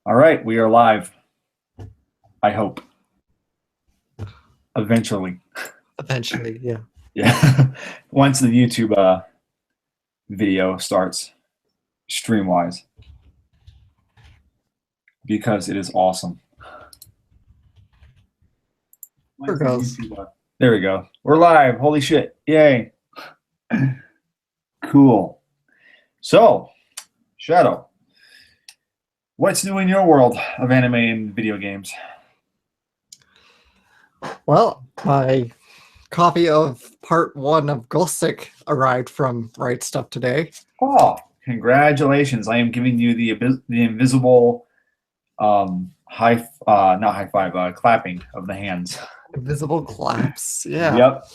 All right, we are live. I hope. Eventually. Eventually, yeah. Yeah. Once the YouTube video starts stream-wise. Because it is awesome. There goes. There we go. We're live. Holy shit. Yay. Cool. So, Shadow, what's new in your world of anime and video games? Well, my copy of part 1 of Gothic arrived from Right Stuff today. Oh, congratulations. I am giving you the invisible not high five, clapping of the hands. Invisible claps. Yeah. Yep.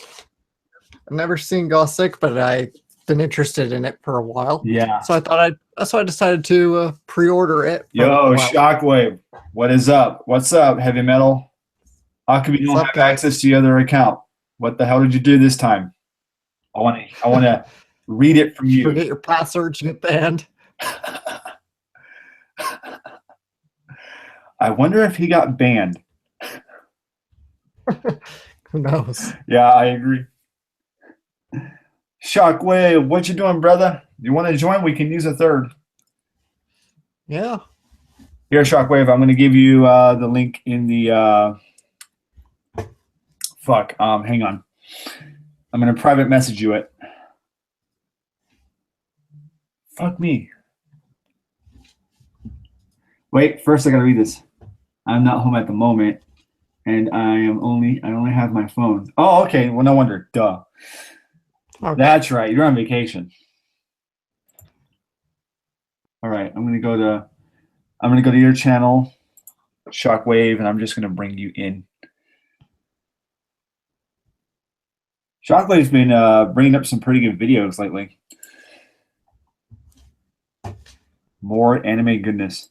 I've never seen Gothic, but I've been interested in it for a while. Yeah. So that's why I decided to pre-order it. Yo, Shockwave, what is up? What's up, Heavy Metal? How come you don't have access to your other account? What the hell did you do this time? I want to read it from you. Forget your password, you get banned. I wonder if he got banned. Who knows? Yeah, I agree. Shockwave, what you doing, brother? You want to join? We can use a third. Yeah. Here, Shockwave, I'm going to give you the link in the hang on. I'm going to private message you it. Fuck me. Wait, first I got to read this. I'm not home at the moment, and I only have my phone. Oh, okay. Well, no wonder. Duh. Okay. That's right. You're on vacation. All right. I'm gonna go to your channel, Shockwave, and I'm just gonna bring you in. Shockwave's been bringing up some pretty good videos lately. More anime goodness.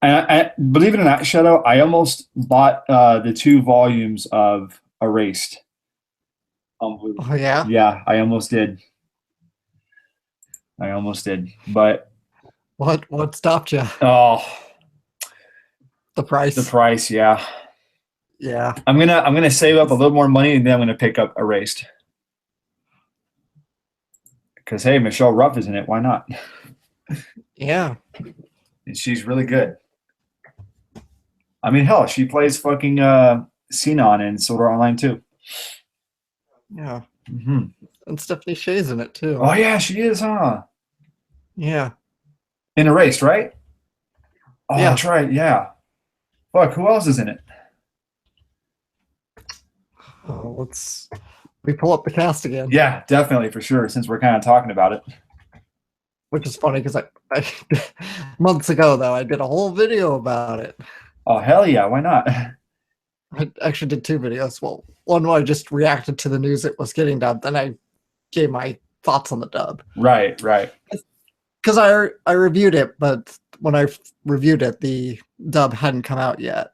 And I believe it or not, Shadow, I almost bought the 2 volumes of Erased. Oh yeah? Yeah, I almost did. But what stopped you? Oh, the price. The price, yeah. Yeah. I'm gonna save up a little more money and then I'm gonna pick up Erased. Because hey, Michelle Ruff is in it. Why not? Yeah. And she's really good. I mean, hell, she plays fucking Xenon in Sword Art Online too. Yeah. Mm-hmm. And Stephanie Shea's in it too. Oh yeah, she is, huh? Yeah. In Erased, right? Oh, yeah. That's right. Yeah. Fuck, who else is in it? Oh, let's pull up the cast again. Yeah, definitely, for sure, since we're kind of talking about it. Which is funny because I months ago, though, I did a whole video about it. Oh, hell yeah, why not? I actually did 2 videos. Well, one where I just reacted to the news it was getting dubbed, then I gave my thoughts on the dub. Right. Because I reviewed it, but when I reviewed it, the dub hadn't come out yet.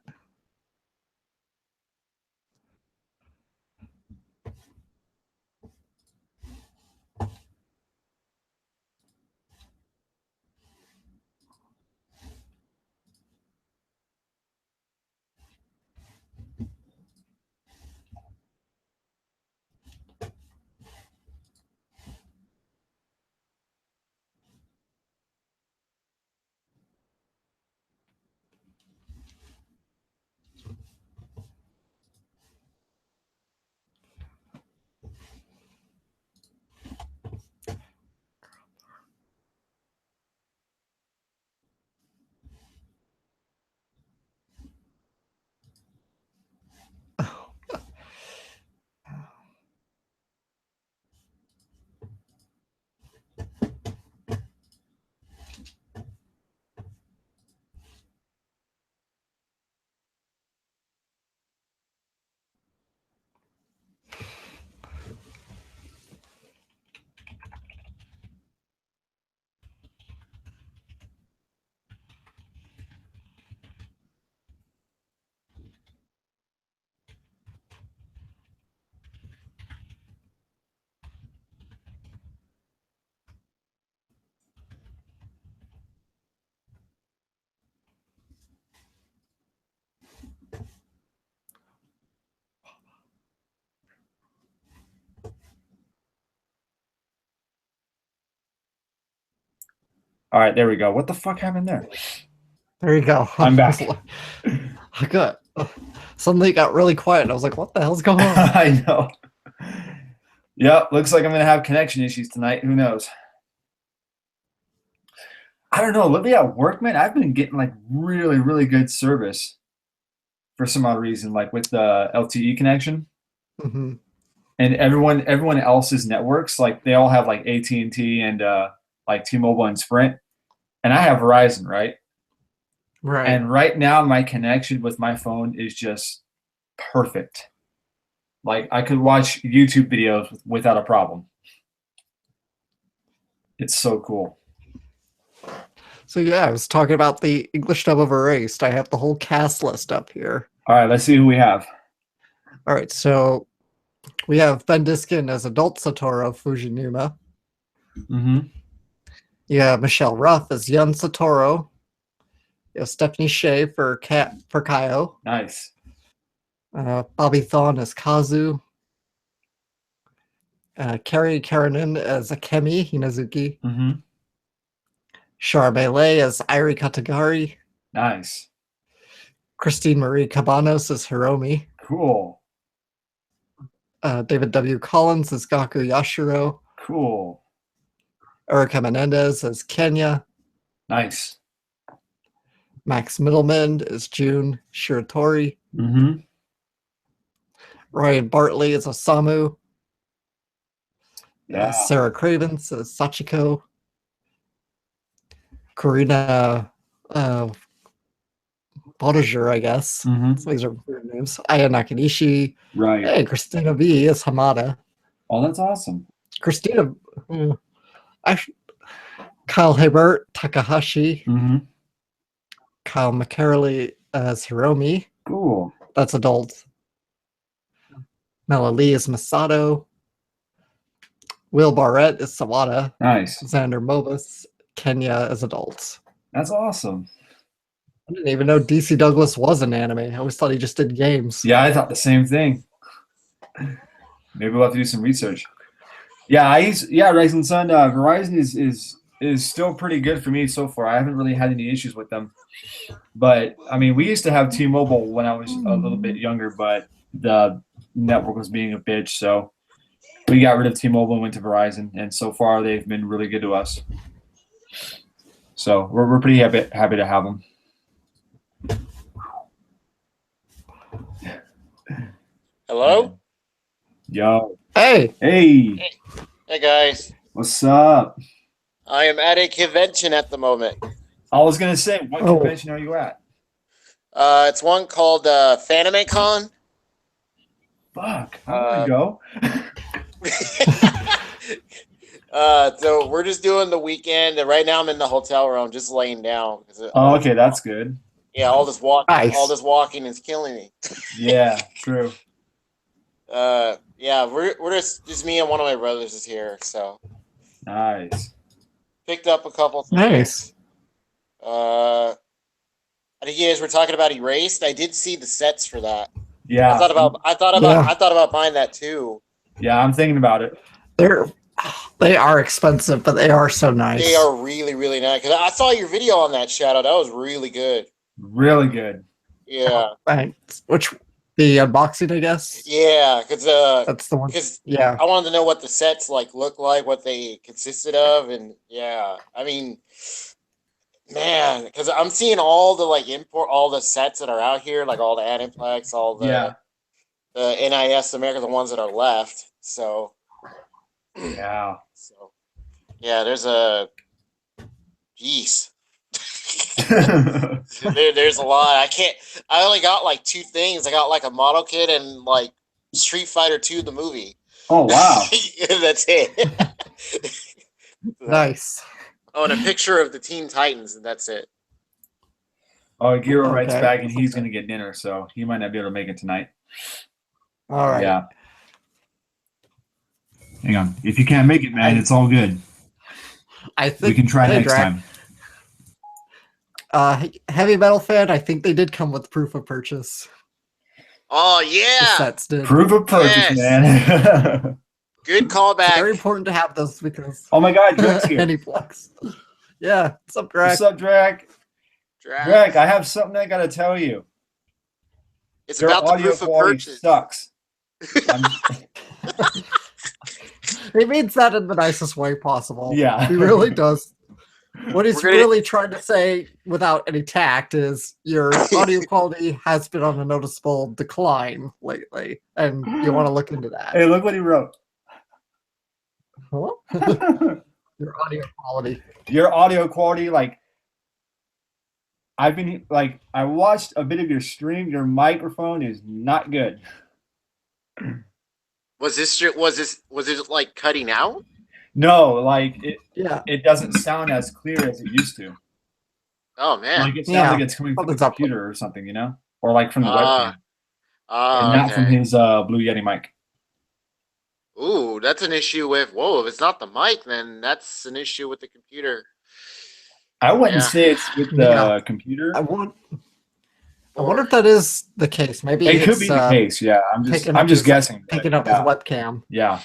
All right, there we go. What the fuck happened there? There you go. I'm back. Good. Suddenly it got really quiet. And I was like, what the hell's going on? I know. Yep, looks like I'm going to have connection issues tonight. Who knows? I don't know. Lately at work, man, I've been getting like really, really good service for some odd reason, like with the LTE connection. Mm-hmm. And everyone else's networks, like they all have like AT&T and like T-Mobile and Sprint. And I have Verizon, right? Right. And right now my connection with my phone is just perfect. Like I could watch YouTube videos without a problem. It's so cool. So yeah, I was talking about the English dub of Erased. I have the whole cast list up here. All right, let's see who we have. All right, so we have Ben Diskin as adult Satoru Fujinuma. Mm-hmm. You have Michelle Ruff as young Satoru. You have Stephanie Shea for Kaio. Nice. Bobby Thawne as Kazu. Carrie Karanen as Akemi Hinazuki. Mm-hmm. Shar Melee as Airi Katagari. Nice. Christine Marie Cabanos as Hiromi. Cool. David W. Collins as Gaku Yashiro. Cool. Erica Menendez as Kenya. Nice. Max Middleman as June Shiratori. Mm-hmm. Ryan Bartley as Osamu. Yeah. Sarah Cravens as Sachiko. Karina Bodager, I guess. Mm-hmm. So these are weird names. Aya Nakanishi. Right. Hey, Christina V as Hamada. Oh, that's awesome. Christina. Actually, Kyle Hebert, Takahashi. Mm-hmm. Kyle McCarley as Hiromi. Cool. That's adult. Mela Lee is Masato. Will Barrett is Sawada. Nice. Xander Mobus, Kenya as adults. That's awesome. I didn't even know DC Douglas was an anime. I always thought he just did games. Yeah, I thought the same thing. Maybe we'll have to do some research. Yeah, Rising Sun. Verizon is still pretty good for me so far. I haven't really had any issues with them. But I mean, we used to have T-Mobile when I was a little bit younger, but the network was being a bitch, so we got rid of T-Mobile and went to Verizon, and so far they've been really good to us. So we're pretty happy to have them. Hello? Yo. Hey. Hey. Hey, guys. What's up? I am at a convention at the moment. I was gonna say, what convention are you at? It's one called FanimeCon. Fuck. I want to go. So we're just doing the weekend, and right now I'm in the hotel room, just laying down. Oh, okay, that's good. Yeah, all this walking is killing me. Yeah, true. Yeah, we're just me and one of my brothers is here, so Nice. picked up a couple things. Nice. I think you guys were talking about Erased. I did see the sets for that. Yeah. I thought about buying that too. Yeah, I'm thinking about it. They are expensive, but they are so nice. They are really, really nice. Because I saw your video on that, Shadow. That was really good. Really good. Yeah. Thanks. Which the unboxing, I guess. Yeah, because That's the one. Because Yeah. I wanted to know what the sets look like, what they consisted of, and yeah, I mean, man, because I'm seeing all the all the sets that are out here, like all the Aniplex, all the NIS America, the ones that are left. So Yeah. so yeah, there's a geez. There's a lot. I only got like two things. I got like a model kit and like Street Fighter 2 the movie. Oh wow. That's it. Nice. Oh, and a picture of the Teen Titans, and that's it. Oh, Giro writes Okay. back and he's gonna get dinner, so he might not be able to make it tonight. All right. Yeah. Hang on. If you can't make it, man, it's all good. I think We can try hey, next Drag. time. Heavy Metal fan, I think they did come with proof of purchase. Oh The yeah, sets did. Proof of purchase, Yes. man. good It's callback. very important to have those because Oh my God, Greg's here. Aniplex. Yeah, what's up, Drake? What's up, Drake? Drake, I have something I gotta tell you. It's Your about the audio proof of quality purchase. sucks. He means that in the nicest way possible. Yeah. He really does. What he's We're gonna- really trying to say without any tact is your audio quality has been on a noticeable decline lately, and you want to look into that. Hey, look what he wrote. Huh? Your audio quality. Your audio quality, like I watched a bit of your stream. Your microphone is not good. Was it like cutting out? No, like Yeah. it doesn't sound as clear as it used to. Oh man. Like it sounds Yeah. like it's coming from the Something's up. computer or something, you know, or like from the webcam, and not from Okay. his Blue Yeti mic. Ooh, that's an issue with. Whoa, if it's not the mic, then that's an issue with the computer. I wouldn't Yeah. say it's with the Yeah. computer. I wonder if that is the case. Maybe It could it's, be the case. Yeah, I'm picking up just his- guessing. but picking up yeah. his webcam. Yeah,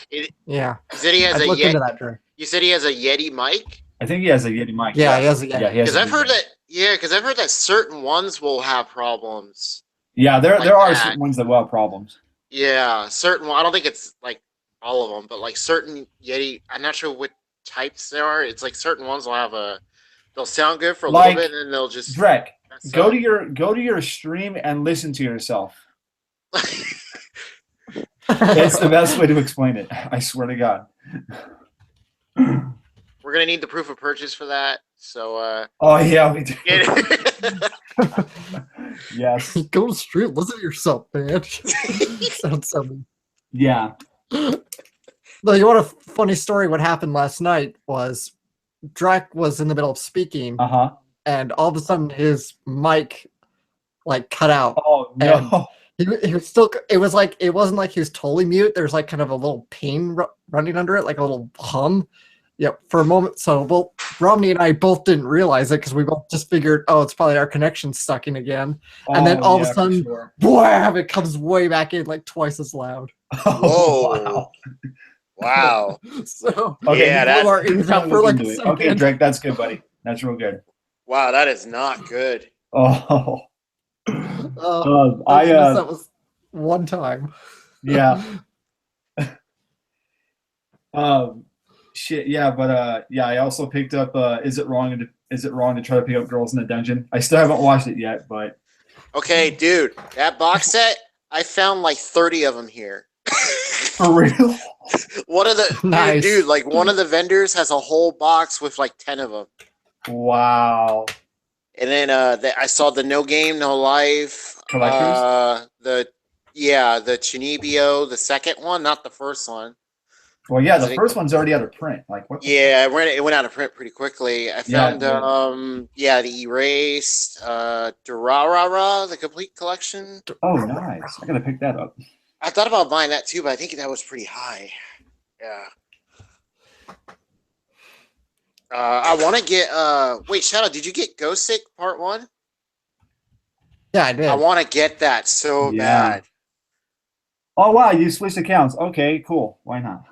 Yeah. You said he has I'd a look into Yeti. that, Dre. You said he has a Yeti mic. I think he has a Yeti mic. Yeah, he has a Yeah, Yeti. he has. Because a I've heard Yeti. that. Yeah, because I've heard that certain ones will have problems. Yeah, there like are that. certain ones that will have problems. Yeah, certain. I don't think it's like all of them, but like certain Yeti. I'm not sure what types there are. It's like certain ones will have a. They'll sound good for a Like, little bit, and then they'll just. Drek, mess go up. to your stream and listen to yourself. It's the best way to explain it. I swear to God. We're gonna need the proof of purchase for that. So. Oh yeah, we do. Get Yes. Go to stream. Listen to yourself, man. Sounds so mean. Yeah. No, you want a funny story? What happened last night was Drek was in the middle of speaking, Uh-huh. and all of a sudden his mic like cut out. Oh no. He was still. It was like it wasn't like he was totally mute. There's like kind of a little pain running under it, like a little hum. Yep. For a moment, so both Romney and I both didn't realize it because we both just figured, oh, it's probably our connection sucking again. And then all of a for sudden, sure. wham! It comes way back in like twice as loud. Oh, Whoa. Wow. So Okay, Yeah, we that's blew our ears out for like a second. Okay, Drake, that's good, buddy. That's real good. Wow, that is not good. Oh. That was one time. Yeah. Shit, yeah, but yeah, I also picked up is it wrong to try to pick up girls in the dungeon? I still haven't watched it yet, but Okay, dude, that box set, I found like 30 of them here. for real. One of the Nice. dude, like one of the vendors has a whole box with like 10 of them. Wow. And then I saw the No Game No Life Collectors? the Chinibio, the second one, not the first one. Well, yeah, I the think- first one's already out of print. Like what? Yeah, it went out of print pretty quickly. I Yeah, found it the Erased, Durarara, the complete collection. Oh, nice. I gotta pick that up. I thought about buying that too, but I think that was pretty high. Yeah. I want to get wait, Shadow, did you get Ghost Sick Part 1? Yeah, I did. I want to get that so Yeah. bad. Oh wow, you switched accounts. Okay, cool. Why not?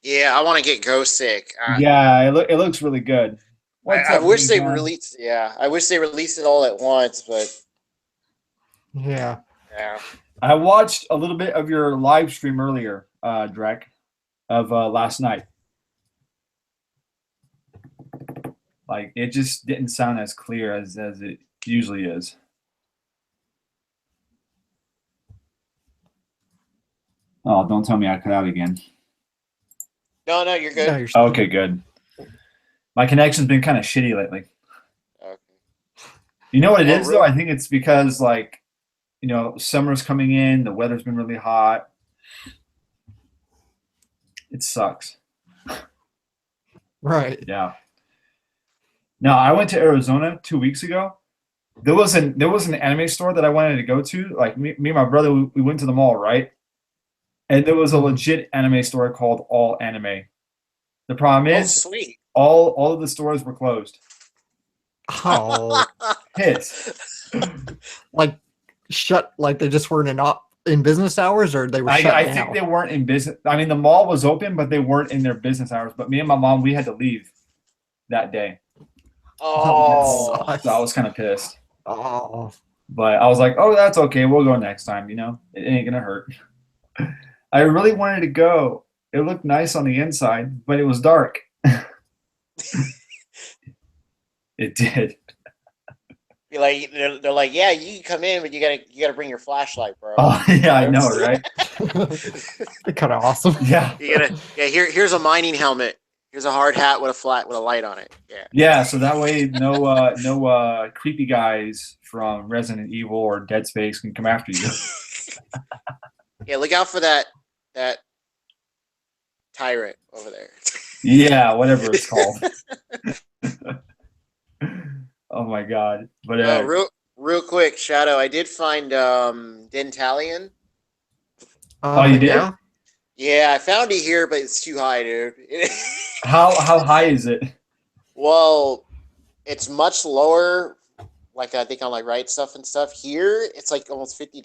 Yeah, I want to get Ghost Sick. Yeah, it looks really good. What's I up, wish they John? released. Yeah, I wish they released it all at once, but Yeah. yeah. I watched a little bit of your live stream earlier, Drek, of last night. Like it just didn't sound as clear as it usually is. Oh, don't tell me I cut out again. No, you're good. No, you're Okay, good. My connection's been kind of shitty lately. Okay. You know what it Oh, is though? really? I think it's because like, you know, summer's coming in, the weather's been really hot. It sucks. right. Yeah. Now I went to Arizona 2 weeks ago. There was an anime store that I wanted to go to. Like me and my brother, we went to the mall, right? And there was a legit anime store called All Anime. The problem Oh, is sweet. all of the stores were closed. Oh, Pissed. like shut. Like they just weren't in business hours, or they were shut I down. think they weren't in business. I mean, the mall was open, but they weren't in their business hours. But me and my mom, we had to leave. that day. Oh, sucks. So I was kind of pissed. Oh, But I was like, oh, that's okay. We'll go next time. You know, it ain't gonna hurt. I really wanted to go. It looked nice on the inside, but it was dark. It did. Be like they're like, yeah, you can come in, but you gotta bring your flashlight, bro. Oh yeah, I know, right? kind of awesome. Yeah. Here's a mining helmet. Here's a hard hat with a light on it. Yeah. Yeah, so that way no creepy guys from Resident Evil or Dead Space can come after you. Yeah, look out for that tyrant over there. Yeah, whatever it's called. Oh my god. But real quick, Shadow, I did find Dentalian. Oh, you did? Yeah. Yeah, I found it here, but it's too high, dude. how high is it? Well, it's much lower. Like I think on like Right Stuff and stuff. Here, it's like almost $50.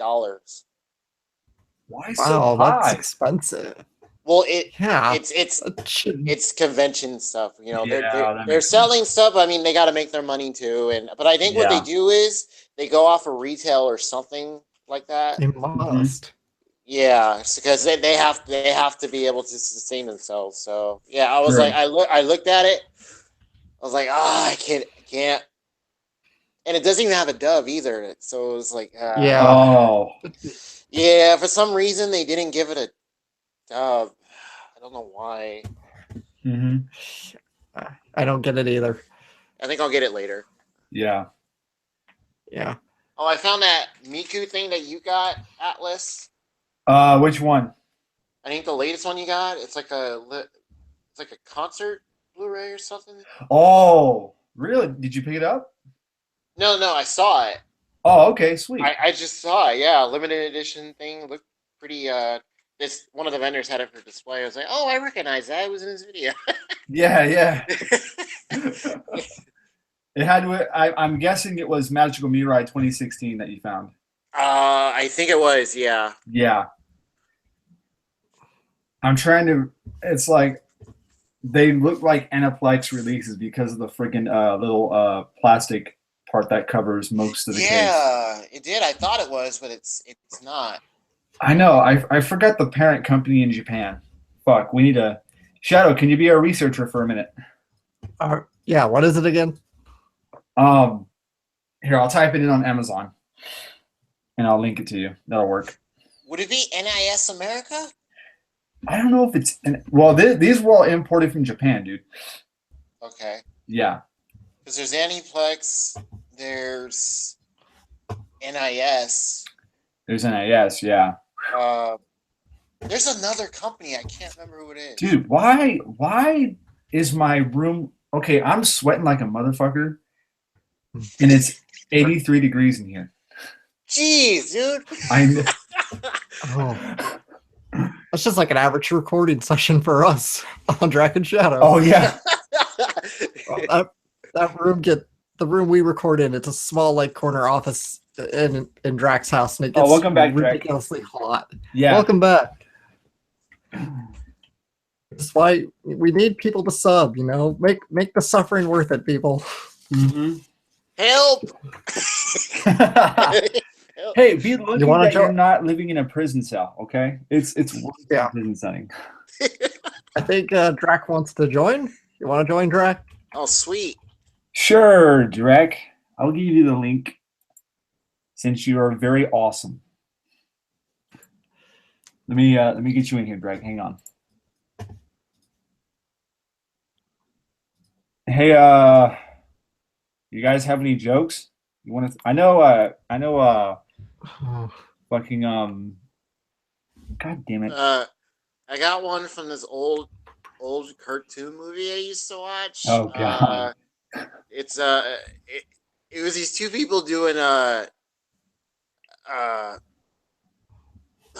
Why Wow, so that's high? expensive. Well, Yeah. it's convention stuff. You know, Yeah, they're selling stuff. I mean, they got to make their money too. But I think what they do is they go off of retail or something like that. They must. Yeah, because they have to be able to sustain themselves. So yeah, I was Sure. like, I looked at it. I was like, I can't. And it doesn't even have a dove either. So it was like, Yeah. Oh. yeah. For some reason, they didn't give it a dove. I don't know why. Mm-hmm. I don't get it either. I think I'll get it later. Yeah. Yeah. Oh, I found that Miku thing that you got, Atlas. Which one? I think the latest one you got. It's like a concert Blu-ray or something. Oh, really? Did you pick it up? No, I saw it. Oh, okay, sweet. I just saw it. Yeah, limited edition thing. Looked pretty. This one of the vendors had it for display. I was like, oh, I recognize that. It was in his video. Yeah. It had. I'm guessing it was Magical Mirai 2016 that you found. I think it was. Yeah. Yeah. I'm trying to. It's like they look like Aniplex releases because of the freaking little plastic part that covers most of the case. Yeah, it did. I thought it was, but it's not. I know. I forgot the parent company in Japan. Fuck. We need a Shadow. Can you be our researcher for a minute? Yeah. What is it again? Here, I'll type it in on Amazon, and I'll link it to you. That'll work. Would it be NIS America? I don't know if it's well. These were all imported from Japan, dude. Okay. Yeah. Because there's Aniplex, there's NIS. There's NIS, yeah. There's another company. I can't remember who it is. Dude, why is my room okay? I'm sweating like a motherfucker, and it's 83 degrees in here. Jeez, dude. I know. Oh. That's just like an average recording session for us on Dragon Shadow. Oh yeah. The room we record in, it's a small like corner office in Drax's house, and it gets welcome back, ridiculously hot. Yeah. Welcome back. That's why we need people to sub, you know. Make the suffering worth it, people. Mm-hmm. Help! Hey, be lucky that join? you're not living in a prison cell, okay? It's worse than a prison setting. I think Drac wants to join. You want to join, Drac? Oh, sweet. Sure, Drek. I'll give you the link since you are very awesome. Let me get you in here, Drek. Hang on. Hey, you guys have any jokes? You want to? I know. Fucking God damn it. I got one from this old cartoon movie I used to watch. Oh god. It's it was these two people doing There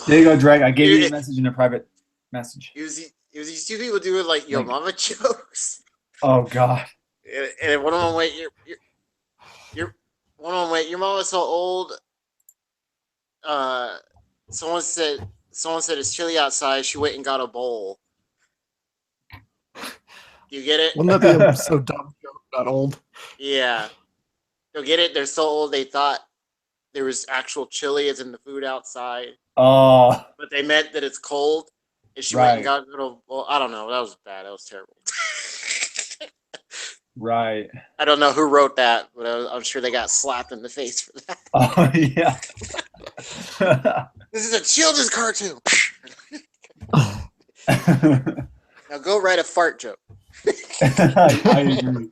you go, Drake. I gave you a message in a private message. It was these two people doing like your mama jokes. Oh god. And one of them went, your mama's so old. Someone said it's chilly outside. She went and got a bowl. You get it? Wouldn't that be so dumb, not old? Yeah. You'll get it. They're so old they thought there was actual chili as in the food outside, Oh, but they meant that it's cold. And she went and got a little. Well, I don't know. That was bad. That was terrible. right. I don't know who wrote that, but I'm sure they got slapped in the face for that. Oh, yeah. This is a children's cartoon. Now go write a fart joke. I agree.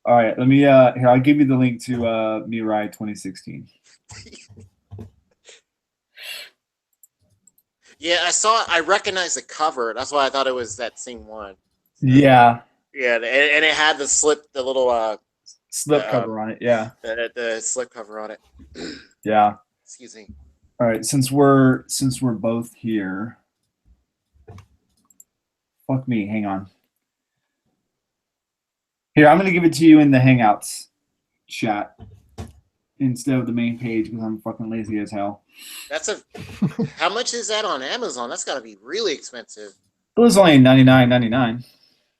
All right, let me here. I'll give you the link to Mirai 2016. Yeah, I recognized the cover. That's why I thought it was that same one. Yeah, Yeah, and it had the little slip cover on it. Yeah, the slip cover on it. yeah. Excuse me. All right, since we're both here. Fuck me. Hang on. Here, I'm gonna give it to you in the Hangouts chat instead of the main page because I'm fucking lazy as hell. How much is that on Amazon? That's got to be really expensive. It was only $99.99.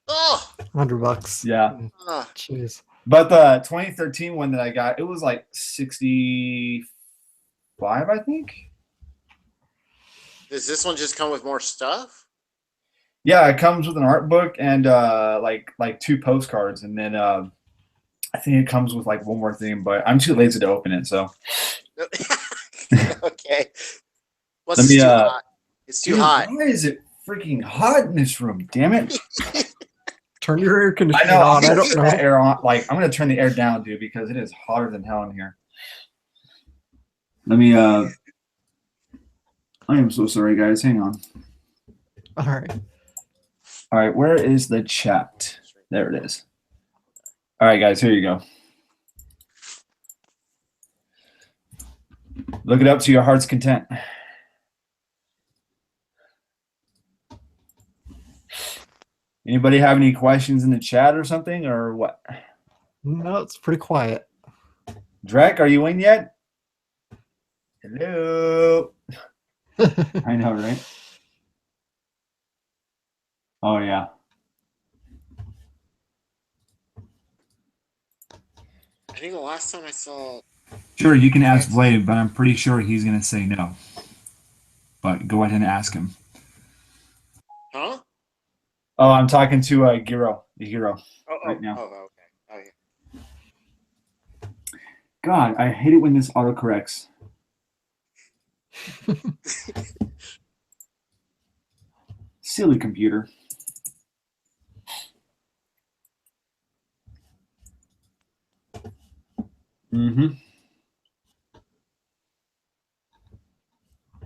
Oh, $100. Yeah. oh. Jeez. But the 2013 one that I got, it was like 65, I think. Does this one just come with more stuff? Yeah, it comes with an art book and like 2 postcards, and then I think it comes with like one more thing, but I'm too lazy to open it. So okay. What's let me, too hot? It's too dude, hot. Why is it freaking hot in this room? Damn it! Turn your air I conditioner know. on. I don't Turn know. the air on. Like I'm gonna turn the air down, dude, because it is hotter than hell in here. Let me. I am so sorry, guys. Hang on. All right. All right, where is the chat? There it is. All right, guys, here you go. Look it up to your heart's content. Anybody have any questions in the chat or something, or what? No, it's pretty quiet. Drek, are you in yet? Hello. I know, right? Oh, yeah. I think the last time I saw. Sure, you can ask Blade, but I'm pretty sure he's going to say no. But go ahead and ask him. Huh? Oh, I'm talking to Giro, the hero, right now. Oh, okay. God, I hate it when this autocorrects. Silly computer. Mm-hmm.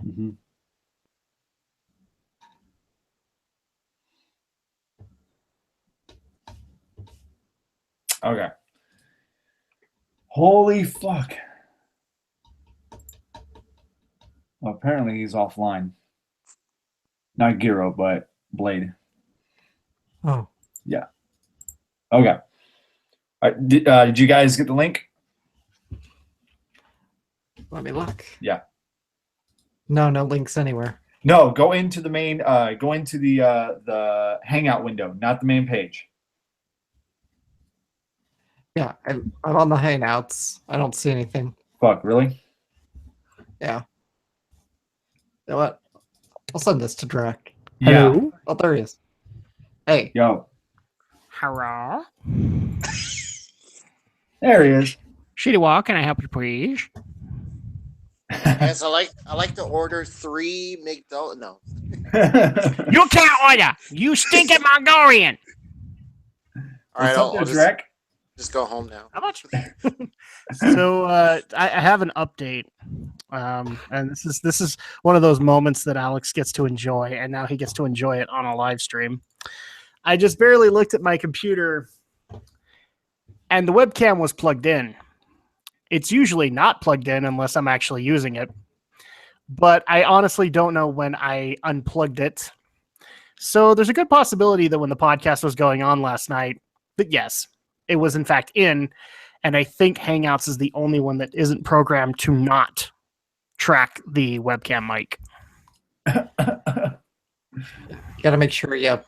Mm-hmm. Okay. Holy fuck. Well, apparently he's offline. Not Giro, but Blade. Oh. Yeah. Okay. All right, did you guys get the link? Let me look. Yeah. No links anywhere. No, go into the main. Go into the Hangout window, not the main page. Yeah, I'm on the Hangouts. I don't see anything. Fuck, really? Yeah. You know what? I'll send this to Drek. Yeah. Hello? Oh, there he is. Hey. Yo. Hello? There he is. Shidiwa, can I help you, please? Yes, I like to order 3 McDonald's. No. You can't order! You stinking Mongolian! All right, I'll Drek? just go home now. How much? So I have an update, and this is one of those moments that Alex gets to enjoy, and now he gets to enjoy it on a live stream. I just barely looked at my computer, and the webcam was plugged in. It's usually not plugged in unless I'm actually using it, but I honestly don't know when I unplugged it. So there's a good possibility that when the podcast was going on last night, that yes, it was in fact in, and I think Hangouts is the only one that isn't programmed to not track the webcam mic. Gotta make sure, yeah.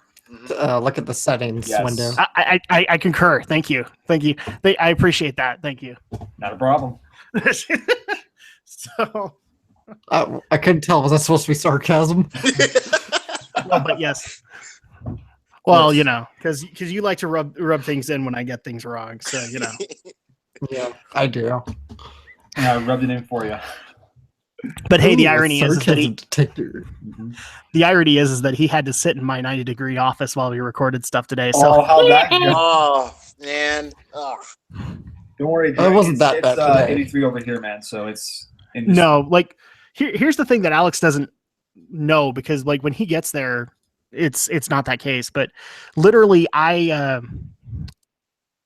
Look at the settings Yes. window. I concur. Thank you. I appreciate that. Thank you. Not a problem. So, I couldn't tell. Was that supposed to be sarcasm? well, but yes. Well, because you like to rub things in when I get things wrong. So, Yeah, I do. Yeah, I rubbed it in for you. But hey, the Ooh, irony is that sarcasm detector. the irony is that he had to sit in my 90-degree office while we recorded stuff today. So Oh, how'd that go? Oh man. Oh. Don't worry. It wasn't that it's, bad today. 83 over here, man. So it's no, like here's the thing that Alex doesn't know, because like when he gets there, it's not that case. But literally, I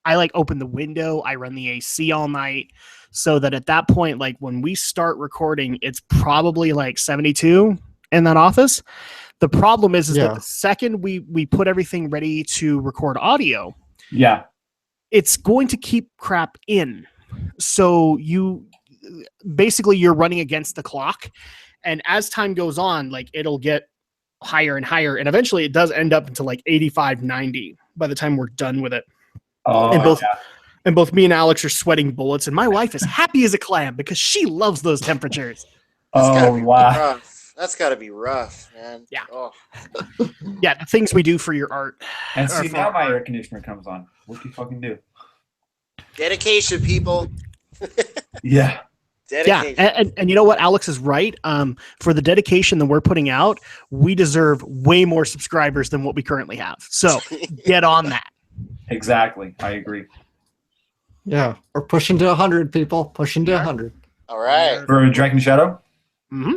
like open the window, I run the AC all night, so that at that point, like when we start recording, it's probably like 72 in that office. The problem is that the second we put everything ready to record audio, yeah, it's going to keep crap in. So you're running against the clock, and as time goes on, like it'll get higher and higher, and eventually it does end up into like 85, 90 by the time we're done with it. Oh, And both me and Alex are sweating bullets, and my wife is happy as a clam because she loves those temperatures. Wow. That's got to be rough, man. Yeah. Oh. Yeah, the things we do for your art. And see, now my air conditioner comes on. What do you fucking do? Dedication, people. Yeah. Dedication. Yeah, and you know what? Alex is right. For the dedication that we're putting out, we deserve way more subscribers than what we currently have. So get on that. Exactly. I agree. Yeah, we're pushing to 100 people. Pushing to 100. All right. For Dragon Shadow? Mm-hmm.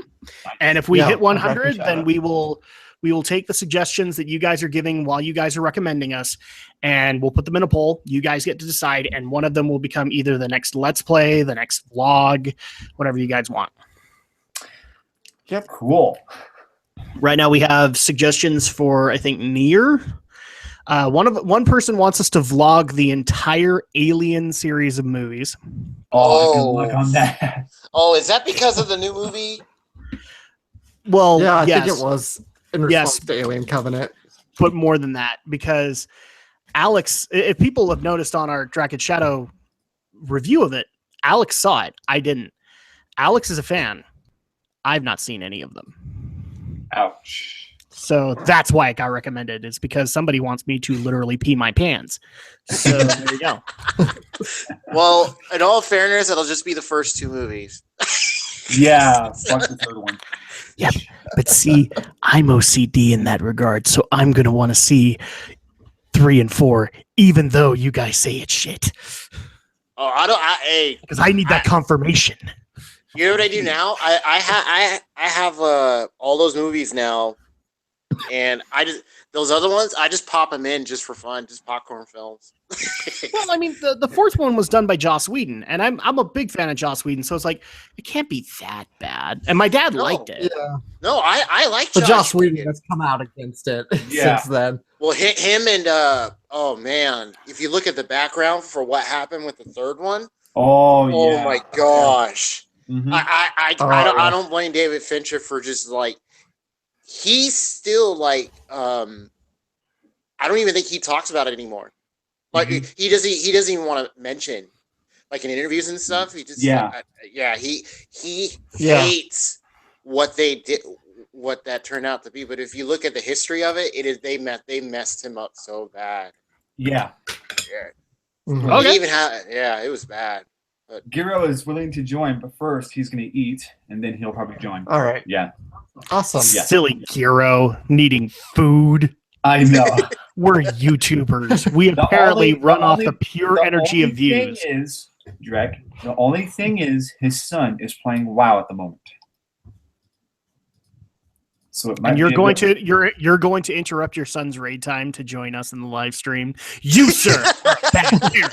And if we hit 100, Dragon then Shadow. we will take the suggestions that you guys are giving while you guys are recommending us, and we'll put them in a poll. You guys get to decide, and one of them will become either the next Let's Play, the next vlog, whatever you guys want. Yep. Cool. Right now we have suggestions for, I think, Nier. One person wants us to vlog the entire Alien series of movies. Oh, good luck on that. Oh, is that because of the new movie? Well, Yeah, I yes, think it was in response to Alien Covenant. but more than that, because Alex, if people have noticed on our Dragon Shadow review of it, Alex saw it. I didn't. Alex is a fan. I've not seen any of them. Ouch. So that's why it got recommended. It's because somebody wants me to literally pee my pants. So there you go. Well, in all fairness, it'll just be the first two movies. Yeah, fuck the third one. Yep. But see, I'm OCD in that regard, so I'm going to want to see 3 and 4, even though you guys say it's shit. Oh, Because I need that confirmation. You know what I do now? I have all those movies now, and those other ones I just pop them in just for fun, just popcorn films. Well, I mean, the fourth one was done by Joss Whedon, and I'm a big fan of Joss Whedon, so it's like it can't be that bad. And my dad liked it. Yeah, No, I like but Joss Whedon has come out against it since then. Well, him and oh man, if you look at the background for what happened with the third one, Oh yeah. my gosh. Mhm. I don't blame David Fincher for just like he's still like I don't even think he talks about it anymore. Like he doesn't even want to mention like in interviews and stuff. He just he hates what they did, what that turned out to be. But if you look at the history of it, they messed him up so bad. Yeah. Mhm. He didn't even have it was bad. But Giro is willing to join, but first he's going to eat, and then he'll probably join. All right, Yeah. awesome. Yeah. Silly Giro needing food. I know. We're YouTubers. We apparently run off the pure energy of views. The only thing is his son is playing WoW at the moment. So it might And you're be a going bit- to you're going to interrupt your son's raid time to join us in the live stream. You, sir, are back here.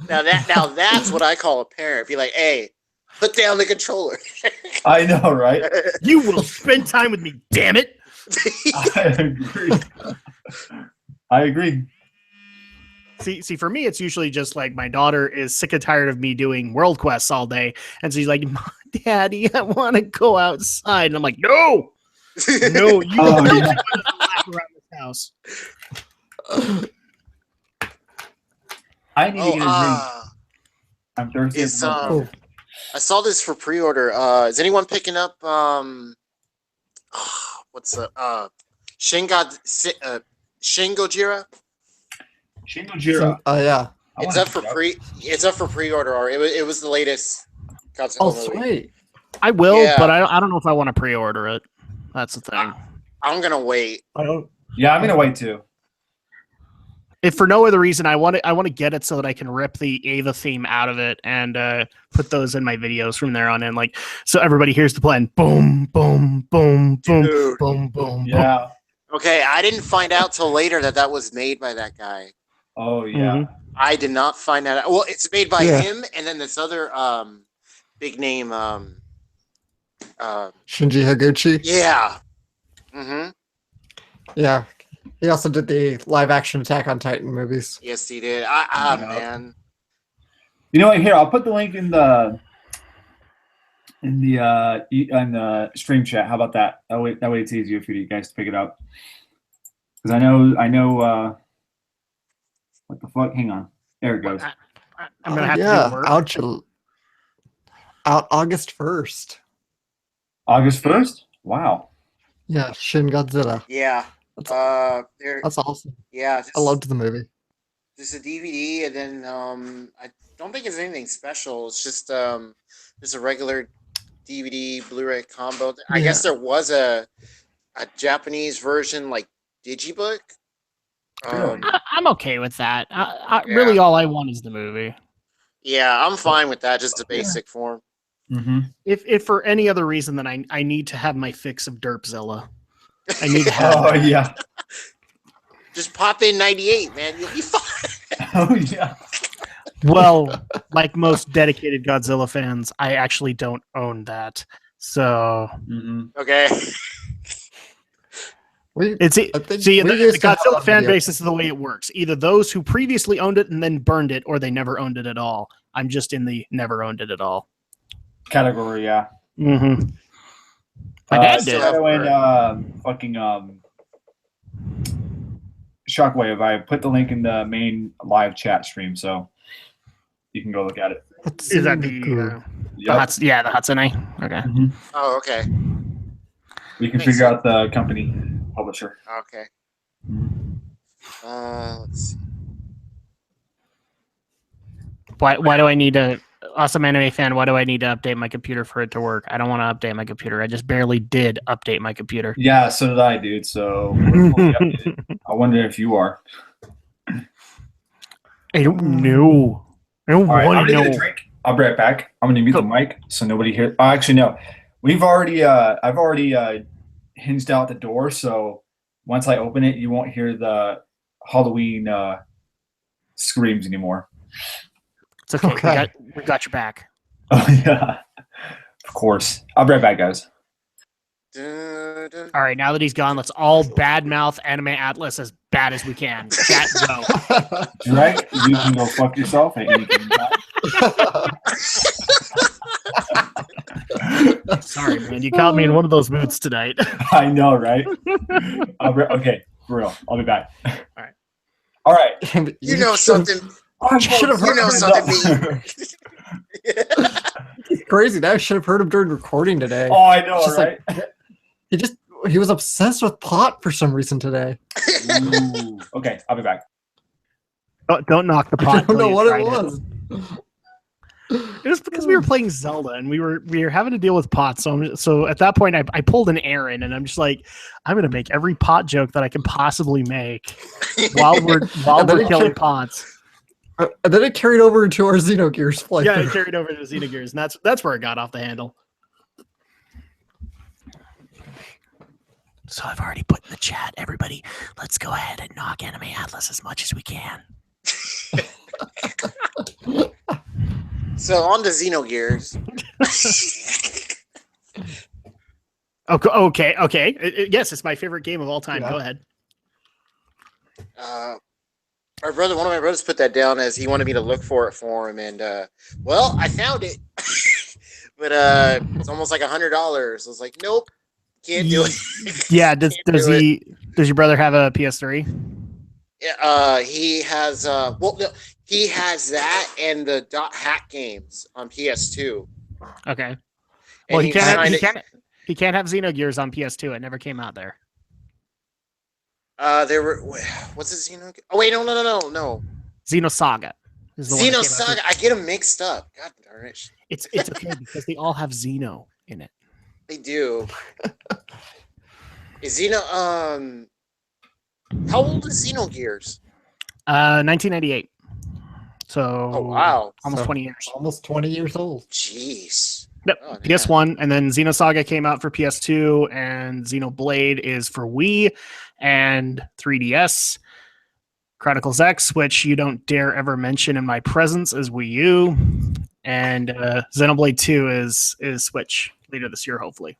now that's what I call a parent. Be like, hey, put down the controller. I know, right? You will spend time with me, damn it. I agree. See, for me, it's usually just like my daughter is sick and tired of me doing world quests all day, and she's like, "Daddy, I want to go outside," and I'm like, "No, No, you Oh, don't yeah. lap around this house. I need to get a drink. I'm thirsty as It's a motherfucker. I saw this for pre-order. Is anyone picking up what's the Shin Gojira? Shingojira. Yeah. It's up for pre-order, or it was the latest Godzilla Oh, movie. sweet. I will, Yeah. but I don't know if I want to pre-order it. That's the thing. I'm gonna wait. Yeah, I'm gonna wait too. If for no other reason, I want to get it so that I can rip the Ava theme out of it and put those in my videos from there on in. Like, so everybody hears the plan. Boom, boom, boom, boom, Dude. boom, boom. Yeah. Okay, I didn't find out till later that was made by that guy. Oh yeah. Mhm. I did not find that out. Well, it's made by Yeah. him and then this other big name Shinji Higuchi. yeah. Mm-hmm. Yeah. He also did the live action Attack on Titan movies. Yes, he did. Yeah. Man. You know what? Here, I'll put the link in the stream chat. How about that? That way it's easier for you guys to pick it up. Because I know. What the fuck? Hang on. There it goes. I'm gonna have yeah. to do work. Out August 1st. August 1st. Wow. Yeah, Shin Godzilla. Yeah. That's, There. that's awesome. Yeah. I loved the movie. Just a DVD, and then I don't think it's anything special. It's just a regular DVD Blu-ray combo. I guess there was a Japanese version like Digibook. I'm okay with that. Yeah. Really, all I want is the movie. Yeah, I'm fine with that. Just the basic form. Mm-hmm. If for any other reason, then I need to have my fix of Derpzilla. I need to have. Oh yeah. Just pop in 98, man. You'll be fine. Oh yeah. Well, like most dedicated Godzilla fans, I actually don't own that. So Mm-hmm. Okay. it's I think see we the used to have Godzilla a fan video. base is the way it works. Either those who previously owned it and then burned it, or they never owned it at all. I'm just in the never owned it at all. Category, yeah. Mm-hmm. My dad still did. have- Shockwave. I put the link in the main live chat stream, so you can go look at it. Is that the Yep. the Hatsune? Okay. Mhm. Oh, okay. You can Makes figure out the company publisher. Okay. Let's see. Why do I need to? Awesome anime fan. Why do I need to update my computer for it to work? I don't want to update my computer. I just barely did update my computer. Yeah, so did I, dude. So we're fully updated. I wonder if you are. I don't know. I don't All right, I'm want gonna to get a know. drink. I'll be right back. I'm gonna mute the mic so nobody hears. Oh, actually, no. I've already hinged out the door, so once I open it, you won't hear the Halloween screams anymore. It's okay. Okay. We got your back. Oh yeah, of course. I'll be right back, guys. Dun, dun. All right, now that he's gone, let's all badmouth Anime Atlas as bad as we can. Chat go. Drake, you can go fuck yourself. Hey, you can- Sorry, man. You caught me in one of those moods tonight. I know, right? Okay, for real. I'll be back. right. All right. You know something. I should have You know something. It's crazy. Now I should have heard him during recording today. Oh, I know, It's just right? He was obsessed with pot for some reason today. Ooh. Okay, I'll be back. Don't knock the I pot. don't till know you what it tried was. It was because we were playing Zelda and we were having to deal with pot. So at that point, I pulled an Aaron and I'm just like, I'm gonna make every pot joke that I can possibly make while we're And then it killing ca- pots. And then it carried over into our Xenogears playthrough. Yeah, I carried over to Xenogears, and that's where it got off the handle. So I've already put in the chat, everybody. Let's go ahead and knock Anime Atlas as much as we can. So on to Xenogears. Okay. Yes, it's my favorite game of all time. Yeah. Go ahead. One of my brothers put that down as he wanted me to look for it for him, and well, I found it, but it's almost like $100. I was like, nope, Can't do it. Yeah, does Can't do it. does your brother have a PS3? He has well, no, he has that and the dot hack games on PS2. Okay. And Well, he kinda- he can't have Xenogears on PS2. It never came out there. There were what's it Xenogears? Oh wait, no. Xenosaga is the one that came out Xenosaga. I get them mixed up. God darn it. It's okay because they all have Xeno in it. They do. Is Xeno how old is Xenogears? 1998. So Oh wow. almost So, 20 years. Almost 20 years old. Jeez. Yep. Oh, man. PS1, and then Xenosaga came out for PS2, and Xenoblade is for Wii and 3DS. Chronicles X, which you don't dare ever mention in my presence, is Wii U, and Xenoblade 2 is Switch later this year, hopefully.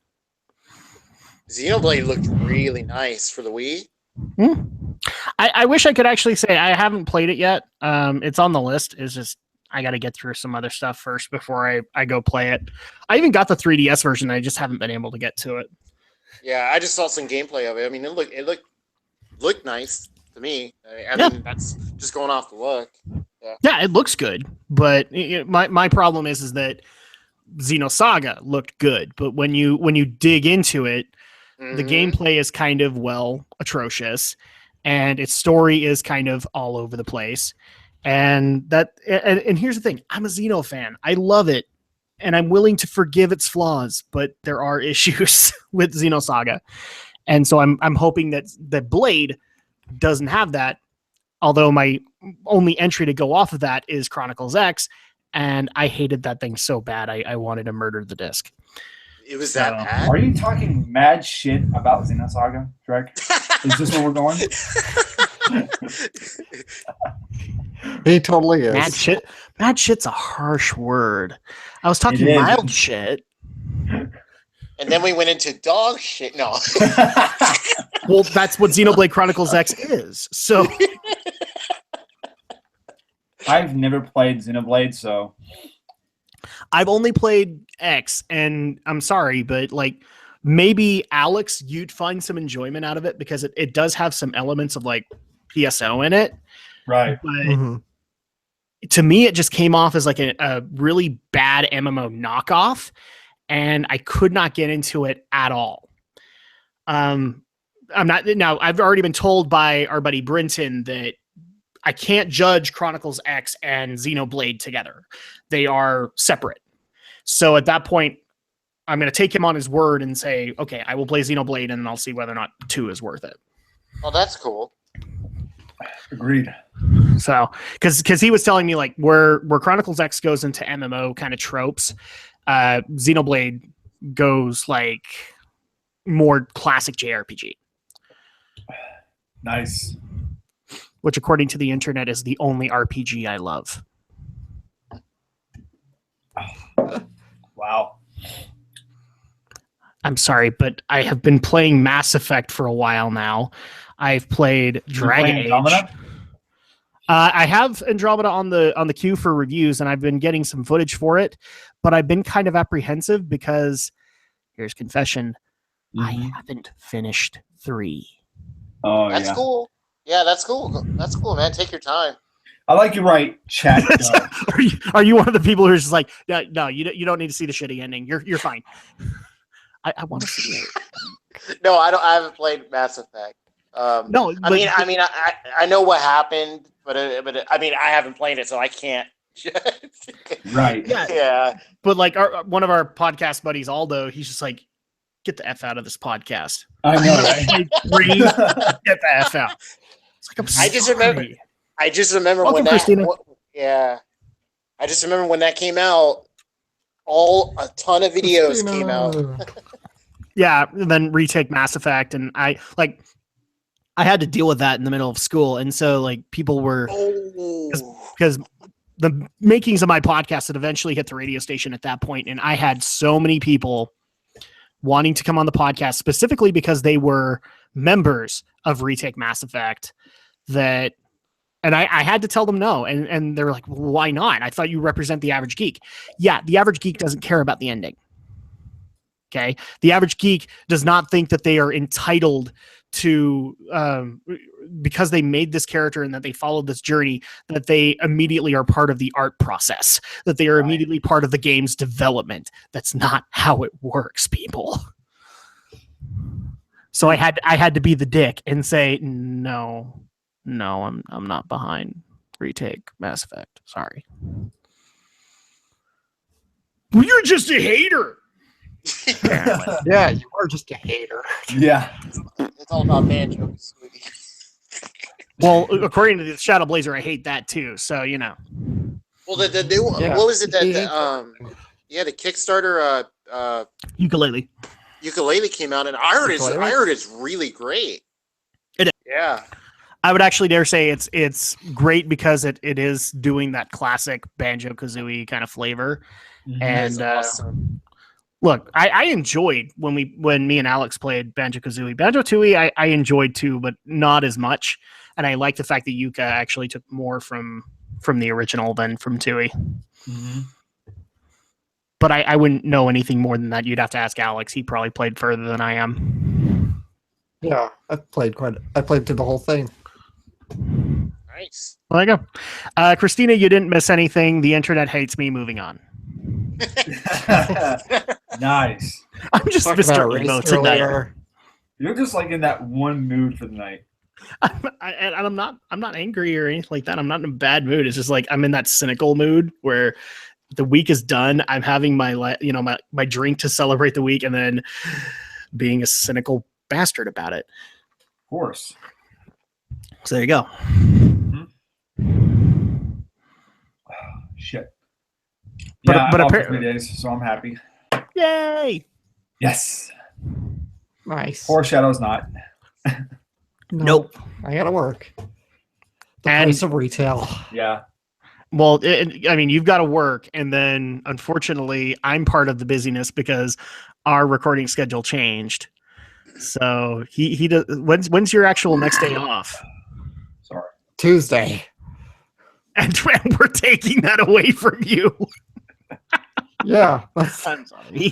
Xenoblade looked really nice for the Wii. I wish I could actually say I haven't played it yet. It's on the list. It's just I got to get through some other stuff first before I go play it. I even got the 3DS version. I just haven't been able to get to it. Yeah, I just saw some gameplay of it. I mean, it looked nice to me. I mean, that's just going off the look. Yeah, it looks good, but my problem is that Xenosaga looked good, but when you dig into it, the gameplay is kind of atrocious, and its story is kind of all over the place. And here's the thing: I'm a Xeno fan. I love it, and I'm willing to forgive its flaws, but there are issues with Xenosaga, and so I'm hoping that Blade doesn't have that. Although my only entry to go off of that is Chronicles X, and I hated that thing so bad I wanted to murder the disc. It was that bad? Are you talking mad shit about Xenosaga, Drek? Is this where we're going? He totally is. Mad shit's a harsh word. I was talking It is. mild shit. And then we went into dog shit. No. Well, that's what Xenoblade Chronicles X is. So I've never played Xenoblade, so I've only played X, and I'm sorry, but like maybe Alex, you'd find some enjoyment out of it because it does have some elements of like PSO in it. right. But to me, it just came off as like a really bad MMO knockoff, and I could not get into it at all. I'm not now. I've already been told by our buddy Brinton that I can't judge Chronicles X and Xenoblade together. They are separate. So at that point, I'm going to take him on his word and say, okay, I will play Xenoblade, and I'll see whether or not 2 is worth it. Oh, that's cool. Agreed. So, because he was telling me like where Chronicles X goes into MMO kind of tropes, Xenoblade goes like more classic JRPG. Nice. Which, according to the internet, is the only RPG I love. Wow. I'm sorry, but I have been playing Mass Effect for a while now. I've played Dragon Age. Andromeda? I have Andromeda on the queue for reviews, and I've been getting some footage for it, but I've been kind of apprehensive because, here's confession, I haven't finished 3. Oh, That's yeah. cool. Yeah, that's cool. That's cool, man. Take your time. I like you right, chat. Are you one of the people who's just like, no, you don't need to see the shitty ending. You're fine. I want to see it. No, I don't. I haven't played Mass Effect. No, I know what happened, but I mean, I haven't played it, so I can't. Right. Yeah. But like one of our podcast buddies, Aldo, he's just like, get the F out of this podcast. I know, right? Get the F out. It's like, I'm sorry. I just remember Welcome, when that. Christina. Yeah. I just remember when that came out. A ton of videos came out. Yeah, and then retake Mass Effect, and I had to deal with that in the middle of school, and so like people were because the makings of my podcast had eventually hit the radio station at that point, and I had so many people wanting to come on the podcast specifically because they were members of Retake Mass Effect that. And I had to tell them no. And they were like, well, why not? I thought you represent the average geek. Yeah, the average geek doesn't care about the ending. Okay. The average geek does not think that they are entitled to, because they made this character and that they followed this journey, that they immediately are part of the art process, that they are immediately part of the game's development. That's not how it works, people. So I had to be the dick and say, no, I'm not behind retake Mass Effect. Sorry. Well, you're just a hater. Yeah, you are just a hater. Yeah. It's all about Banjo. Well, according to the Shadow Blazer, I hate that too. So Well, the new one, Yeah. what was it that the Kickstarter Yooka-Laylee. Yooka-Laylee came out, and I heard it's really great. It is. Yeah. I would actually dare say it's great because it is doing that classic Banjo-Kazooie kind of flavor. And awesome. Look, I enjoyed when me and Alex played Banjo-Kazooie. Banjo-Tooie I enjoyed too, but not as much. And I like the fact that Yuka actually took more from the original than from Tooie. Mm-hmm. But I wouldn't know anything more than that. You'd have to ask Alex. He probably played further than I am. Yeah, I played through the whole thing. Nice. Well, there you go. Christina, you didn't miss anything. The internet hates me. Moving on. Nice. I'm just Talked Mr. about Emo race tonight. earlier. You're just like in that one mood for the night. I'm not angry or anything like that. I'm not in a bad mood. It's just like I'm in that cynical mood where the week is done. I'm having my drink to celebrate the week, and then being a cynical bastard about it. Of course. So there you go. Shit. But- Yeah, but I'm off for appar- 3 days, so I'm happy. Yay! Yes. Nice. Poor Shadow's not. Nope. I gotta work. The And- price of retail. Yeah. Well, I mean, you've got to work, and then unfortunately, I'm part of the busyness because our recording schedule changed. So he does. When's your actual next day off? Sorry. Tuesday. And we're taking that away from you. Yeah, that's I'm sorry.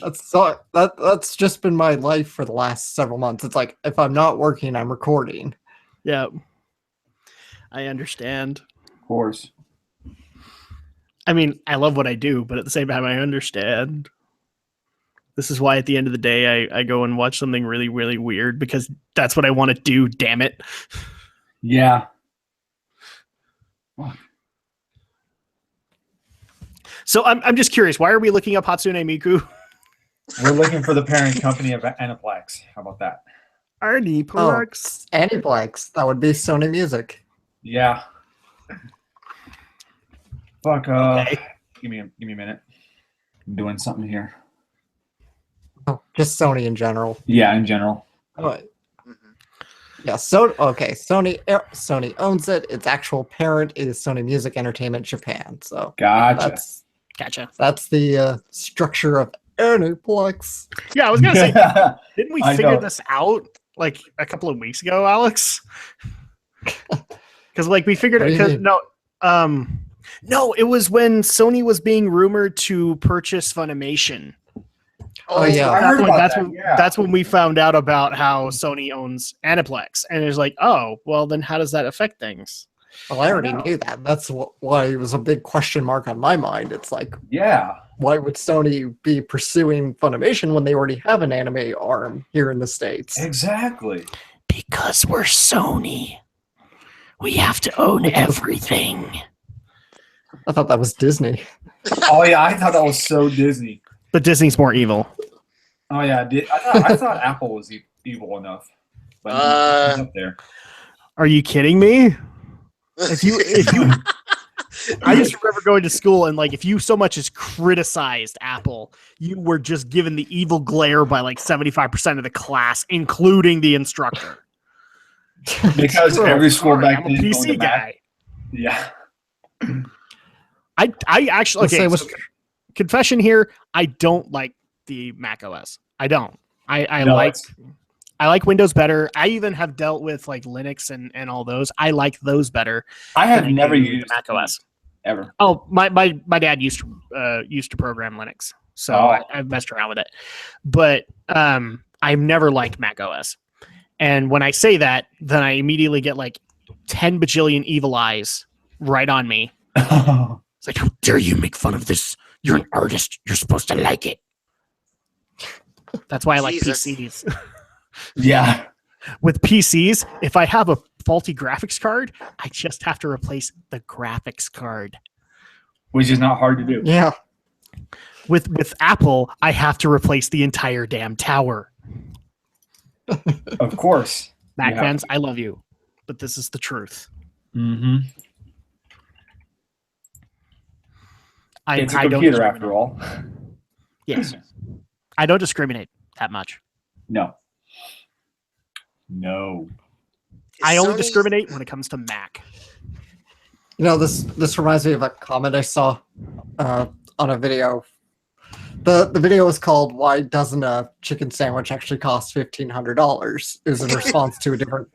that's just been my life for the last several months. It's like if I'm not working, I'm recording. Yeah, I understand. Of course. I mean, I love what I do, but at the same time, I understand. This is why at the end of the day, I go and watch something really, really weird because that's what I want to do. Damn it. Yeah. So I'm just curious. Why are we looking up Hatsune Miku? We're looking for the parent company of Aniplex. How about that? Aniplex. Aniplex. That would be Sony Music. Yeah. Fuck. Okay. Give me a minute. I'm doing something here. Oh, just Sony in general. Yeah, in general. Oh, yeah. So Sony owns it. Its actual parent is Sony Music Entertainment Japan. So Gotcha. Gotcha. that's the structure of Aniplex. Yeah, I was gonna say, didn't we I figure know. this out like a couple of weeks ago, Alex? Because like we figured What it. do you Because no, it was when Sony was being rumored to purchase Funimation. Oh, yeah. I heard about that. Yeah. That's when we found out about how Sony owns Aniplex, and it's like, oh, well, then how does that affect things? Well, I already know. knew that. That's why it was a big question mark on my mind. It's like, Yeah. why would Sony be pursuing Funimation when they already have an anime arm here in the States? Exactly. Because we're Sony, we have to own everything. I thought that was Disney. Oh yeah, I thought that was so Disney. But Disney's more evil. Oh yeah, I thought Apple was evil enough. But it's up there. Are you kidding me? If you, I just remember going to school and like if you so much as criticized Apple, you were just given the evil glare by like 75% of the class, including the instructor. Because every school Sorry, back I'm a then is going PC to Mac. guy. Yeah. I actually Let's say okay. it was- So confession here, I don't like the Mac OS. I don't. I No, like it's- I like Windows better. I even have dealt with like Linux and all those. I like those better. I have than I never do used Mac OS. ever. Oh, my dad used to program Linux. So Oh. I've messed around with it. But I've never liked Mac OS. And when I say that, then I immediately get like 10 bajillion evil eyes right on me. It's like, how dare you make fun of this? You're an artist. You're supposed to like it. That's why I like Jesus. PCs. Yeah. With PCs, if I have a faulty graphics card, I just have to replace the graphics card. Which is not hard to do. Yeah. With Apple, I have to replace the entire damn tower. Of course. Mac Yeah. fans, I love you, but this is the truth. Mm-hmm. I It's a don't computer discriminate. after all. Yes, I don't discriminate that much. No. No. I only Sony- discriminate when it comes to Mac. You know, this reminds me of a comment I saw on a video. The video was called "Why Doesn't a Chicken Sandwich Actually Cost $1,500?" It was in response to a different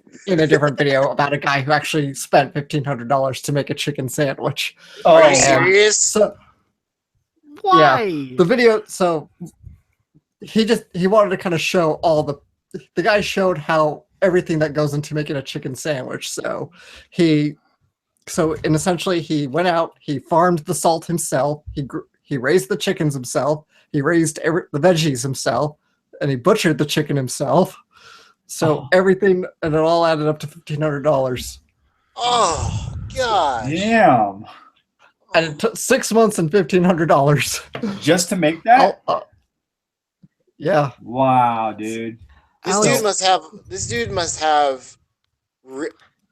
video about a guy who actually spent $1,500 to make a chicken sandwich. Are you Oh, serious? So Why? the video, so he wanted to kind of show all the guy showed how everything that goes into making a chicken sandwich. And essentially he went out, he farmed the salt himself, he raised the chickens himself, he raised the veggies himself, and he butchered the chicken himself. So everything, and it all added up to $1,500. Oh gosh. damn. And it took 6 months and $1,500. Just to make that? Yeah. Wow, dude. This Alex- dude must have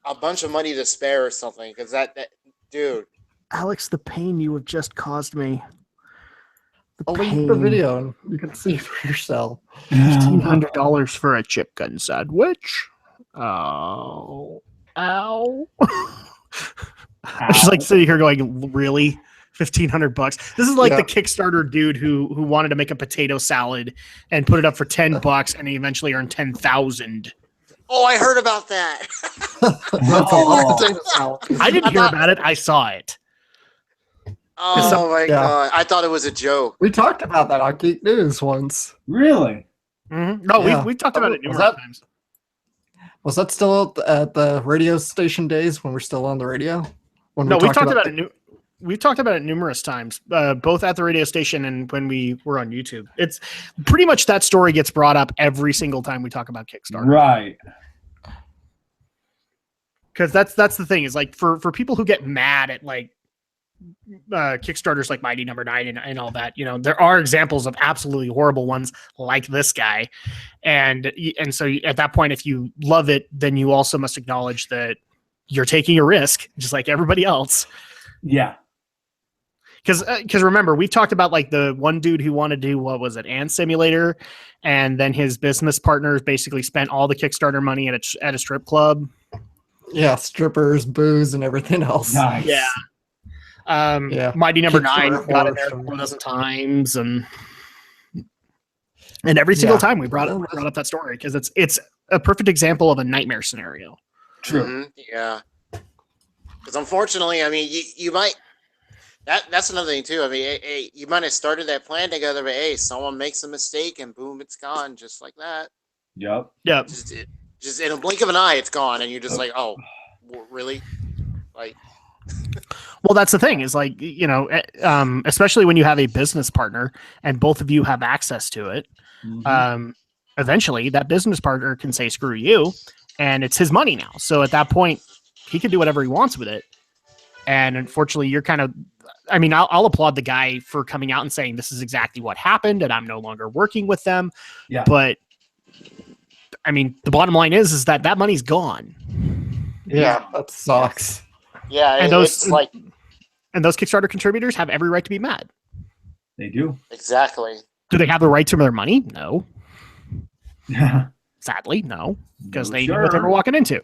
a bunch of money to spare or something. Because that dude. Alex, the pain you have just caused me. I'll link the video and you can see for yourself. $1,500 for a chicken sandwich. Oh, ow! I'm just like sitting here going, really? $1,500? This is like Yeah. the Kickstarter dude who wanted to make a potato salad and put it up for $10, and he eventually earned 10,000. Oh, I heard about that. That's a lot of potato salad. I didn't hear about it. I saw it. Oh my Yeah. god! I thought it was a joke. We talked about that on Geek News once. Really? No, Yeah. we talked about it Was numerous that- times. Was that still at the radio station days when we're still on the radio? When No, we've talked about it. We've talked about it numerous times, both at the radio station and when we were on YouTube. It's pretty much that story gets brought up every single time we talk about Kickstarter. Right. Because that's the thing is like for people who get mad at like Kickstarters like Mighty Number 9 and all that, you know, there are examples of absolutely horrible ones like this guy, and so at that point, if you love it, then you also must acknowledge that you're taking a risk, just like everybody else. Yeah. Because remember, we talked about like the one dude who wanted to do, what was it, Ant Simulator, and then his business partners basically spent all the Kickstarter money at a strip club. Yeah, strippers, booze, and everything else. Nice. Yeah. Yeah. Mighty Number Kickstarter 9 got in there horror 4 dozen times, and every single Yeah. time we brought up that story because it's a perfect example of a nightmare scenario. True. Mhm, yeah. Because unfortunately, I mean, you might. That's another thing too. I mean, hey, you might have started that plan together, but hey, someone makes a mistake and boom, it's gone, just like that. Yep. Yeah, Just in a blink of an eye, it's gone, and you're just like, oh, really? Like, well, that's the thing is like, you know, especially when you have a business partner and both of you have access to it. Mhm. Eventually, that business partner can say screw you, and it's his money now. So at that point, he can do whatever he wants with it. And unfortunately, you're kind of, I mean, I'll applaud the guy for coming out and saying this is exactly what happened, and I'm no longer working with them. Yeah. But I mean, the bottom line is that money's gone, Yeah, that sucks. yeah, And it's like and those Kickstarter contributors have every right to be mad. They do. exactly. Do they have the right to their money? No, Yeah. sadly, no, because No, they knew what they were walking into.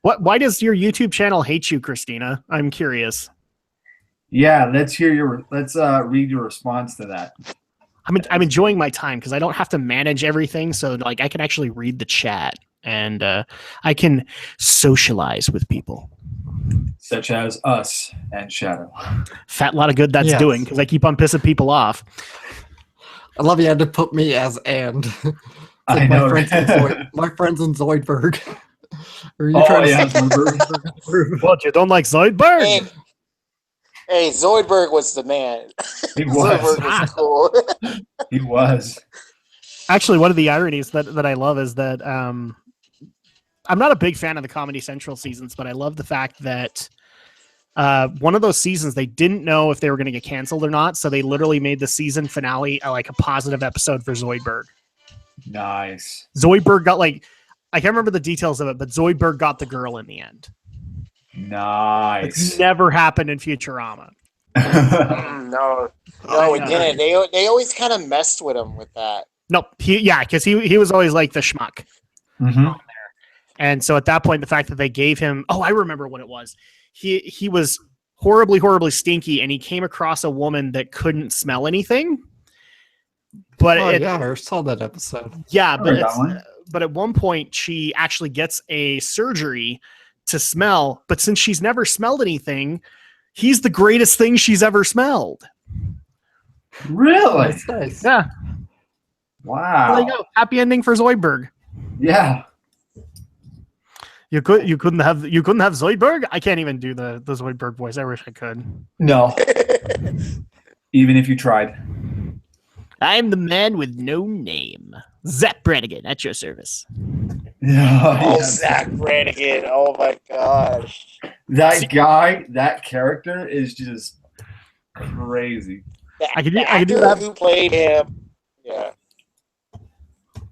Why does your YouTube channel hate you, Christina? I'm curious. Yeah. Let's read your response to that. I'm enjoying my time because I don't have to manage everything, so like I can actually read the chat and I can socialize with people. Such as Us and Shadow. Fat lot of good that's Yes. doing because I keep on pissing people off. I love you had to put me as and. It's I like know. my friends in Zoidberg. Are you Oh, trying to yeah, say Zoidberg. What, you don't like Zoidberg? Hey, Zoidberg was the man. He was. Zoidberg was cool. He was. Actually, one of the ironies that I love is that I'm not a big fan of the Comedy Central seasons, but I love the fact that one of those seasons they didn't know if they were going to get canceled or not, so they literally made the season finale like a positive episode for Zoidberg. Nice. Zoidberg got I can't remember the details of it, but Zoidberg got the girl in the end. Nice. It's never happened in Futurama. No, it didn't. They always kind of messed with him with that. Nope. Because he was always like the schmuck. Mhm. And so at that point, the fact that they gave him, I remember what it was. He was horribly, horribly stinky, and he came across a woman that couldn't smell anything. But I saw that episode. Yeah, I heard that one. but at one point she actually gets a surgery to smell. But since she's never smelled anything, he's the greatest thing she's ever smelled. Really? That's nice. Yeah. Wow. There you go. Happy ending for Zoidberg. Yeah. You couldn't have Zoidberg? I can't even do the Zoidberg voice. I wish I could. No. Even if you tried. I'm the man with no name. Zach Brannigan at your service. Oh, Zach Brannigan. Oh my gosh. That guy, that character is just crazy. I could do actor that. who played him. Yeah.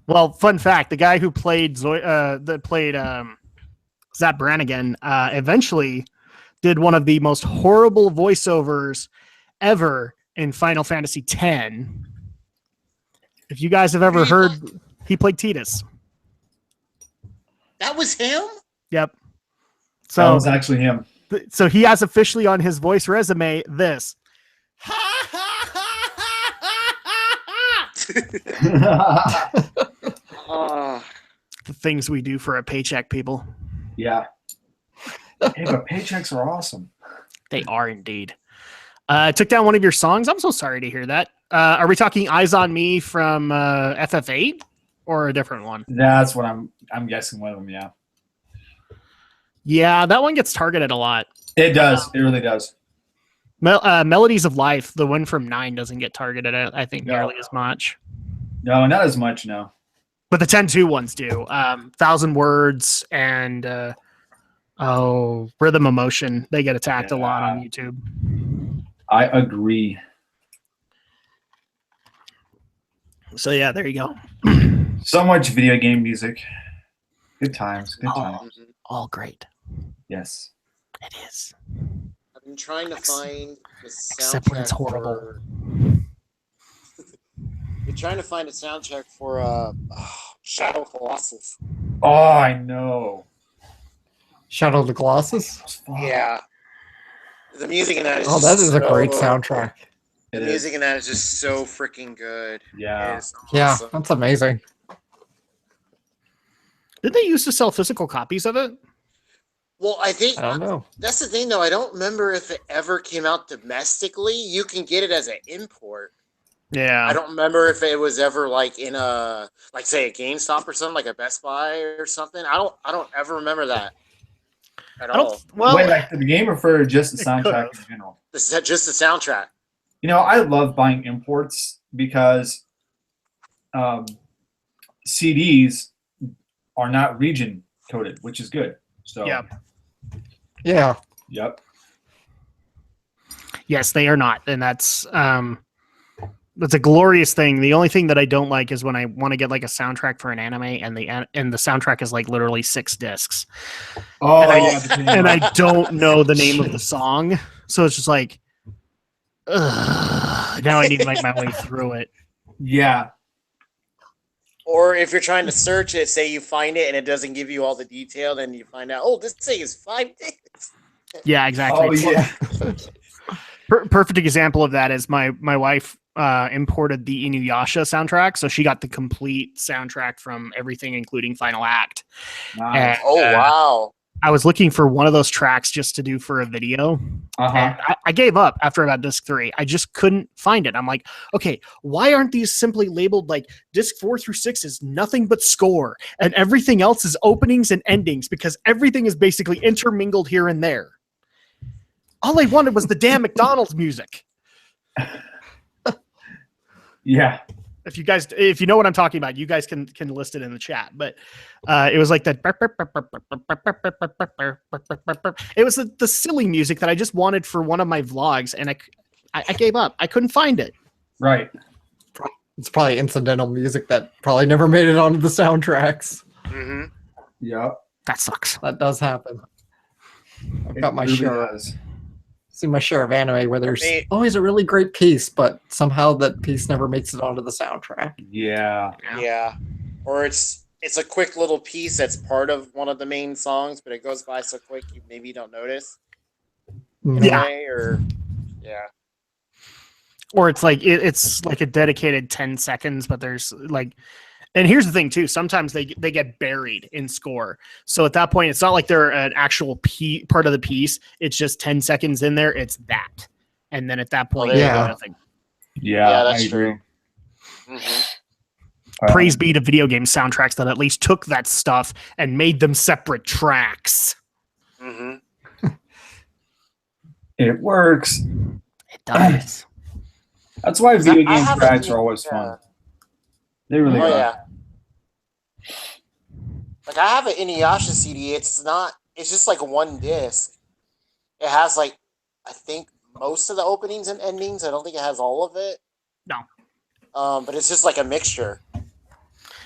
Well, fun fact: the guy who played Zach Brannigan eventually did one of the most horrible voiceovers ever in Final Fantasy X. If you guys have ever heard, he played Tidus. That was him? Yep. That So was actually him. So he has officially on his voice resume this. The things we do for a paycheck, people. Yeah. Hey, but paychecks are awesome. They are indeed. I took down one of your songs. I'm so sorry to hear that. Are we talking Eyes on Me from FF8 or a different one? That's what I'm guessing one of them, yeah. Yeah, that one gets targeted a lot. It does. It really does. Melodies of Life, the one from 9, doesn't get targeted, I think, No. nearly as much. No, not as much, no. But the 10-2 ones do. 1,000 Words and Rhythm of Motion, they get attacked a lot on YouTube. I agree. So yeah, there you go. So much video game music. Good times. Good times. All great. Yes. It is. I've been trying to find the Except when it's soundtrack horrible. for. Been trying to find a soundtrack for Shadow Colossus. Oh, I know. Shadow of the Colossus. Yeah. The music in that is Oh, that is a great so- soundtrack. The It music is. in that is just so freaking good. Yeah. It is Yeah, awesome. that's amazing. Did they used to sell physical copies of it? Well, I think I don't know. that's the thing, though. I don't remember if it ever came out domestically. You can get it as an import. Yeah. I don't remember if it was ever like in a, like say a GameStop or something, like a Best Buy or something. I don't ever remember that at all. Well, Wait, like the game or for just the It soundtrack could've. in general? This is just the soundtrack. You know, I love buying imports because CDs are not region coded, which is good. So, Yeah. Yeah. Yep. Yes, they are not, and that's a glorious thing. The only thing that I don't like is when I want to get like a soundtrack for an anime, and the soundtrack is like literally 6 discs, Oh, And I- yeah. depending and on- I don't know the name of the song, so it's just like, now I need to make my way through it. yeah. Or if you're trying to search it, say you find it and it doesn't give you all the detail, then you find out, oh, this thing is 5 days. Yeah, exactly. Oh, yeah. Perfect example of that is my wife imported the Inuyasha soundtrack, so she got the complete soundtrack from everything, including Final Act. Nice. Oh, wow. I was looking for one of those tracks just to do for a video. And I gave up after about disc 3. I just couldn't find it. I'm like, okay, why aren't these simply labeled like disc 4 through 6 is nothing but score and everything else is openings and endings, because everything is basically intermingled here and there. All I wanted was the damn McDonald's music. Yeah. If you know what I'm talking about, you guys can list it in the chat. But it was like that. It was the silly music that I just wanted for one of my vlogs, and I gave up. I couldn't find it. Right. It's probably incidental music that probably never made it onto the soundtracks. Mm-hmm. Yeah. That sucks. That does happen. I've got my really share. does. See my share of anime where there's always a really great piece, but somehow that piece never makes it onto the soundtrack. Yeah. Yeah. Or it's a quick little piece that's part of one of the main songs, but it goes by so quick you maybe don't notice. In a way, or Or it's like it's like a dedicated 10 seconds, but there's like, and here's the thing too, sometimes they get buried in score. So at that point, it's not like they're an actual part of the piece. It's just 10 seconds in there. It's that. And then at that point, nothing. Yeah, that's I agree. true. Mm-hmm. Praise be to video game soundtracks that at least took that stuff and made them separate tracks. Mm-hmm. It works. It does. That's why video I game haven't tracks even- are always yeah. fun. They really Oh are. yeah. Like I have an Inuyasha CD. It's just like one disc. It has like, I think most of the openings and endings. I don't think it has all of it. No. But it's just like a mixture.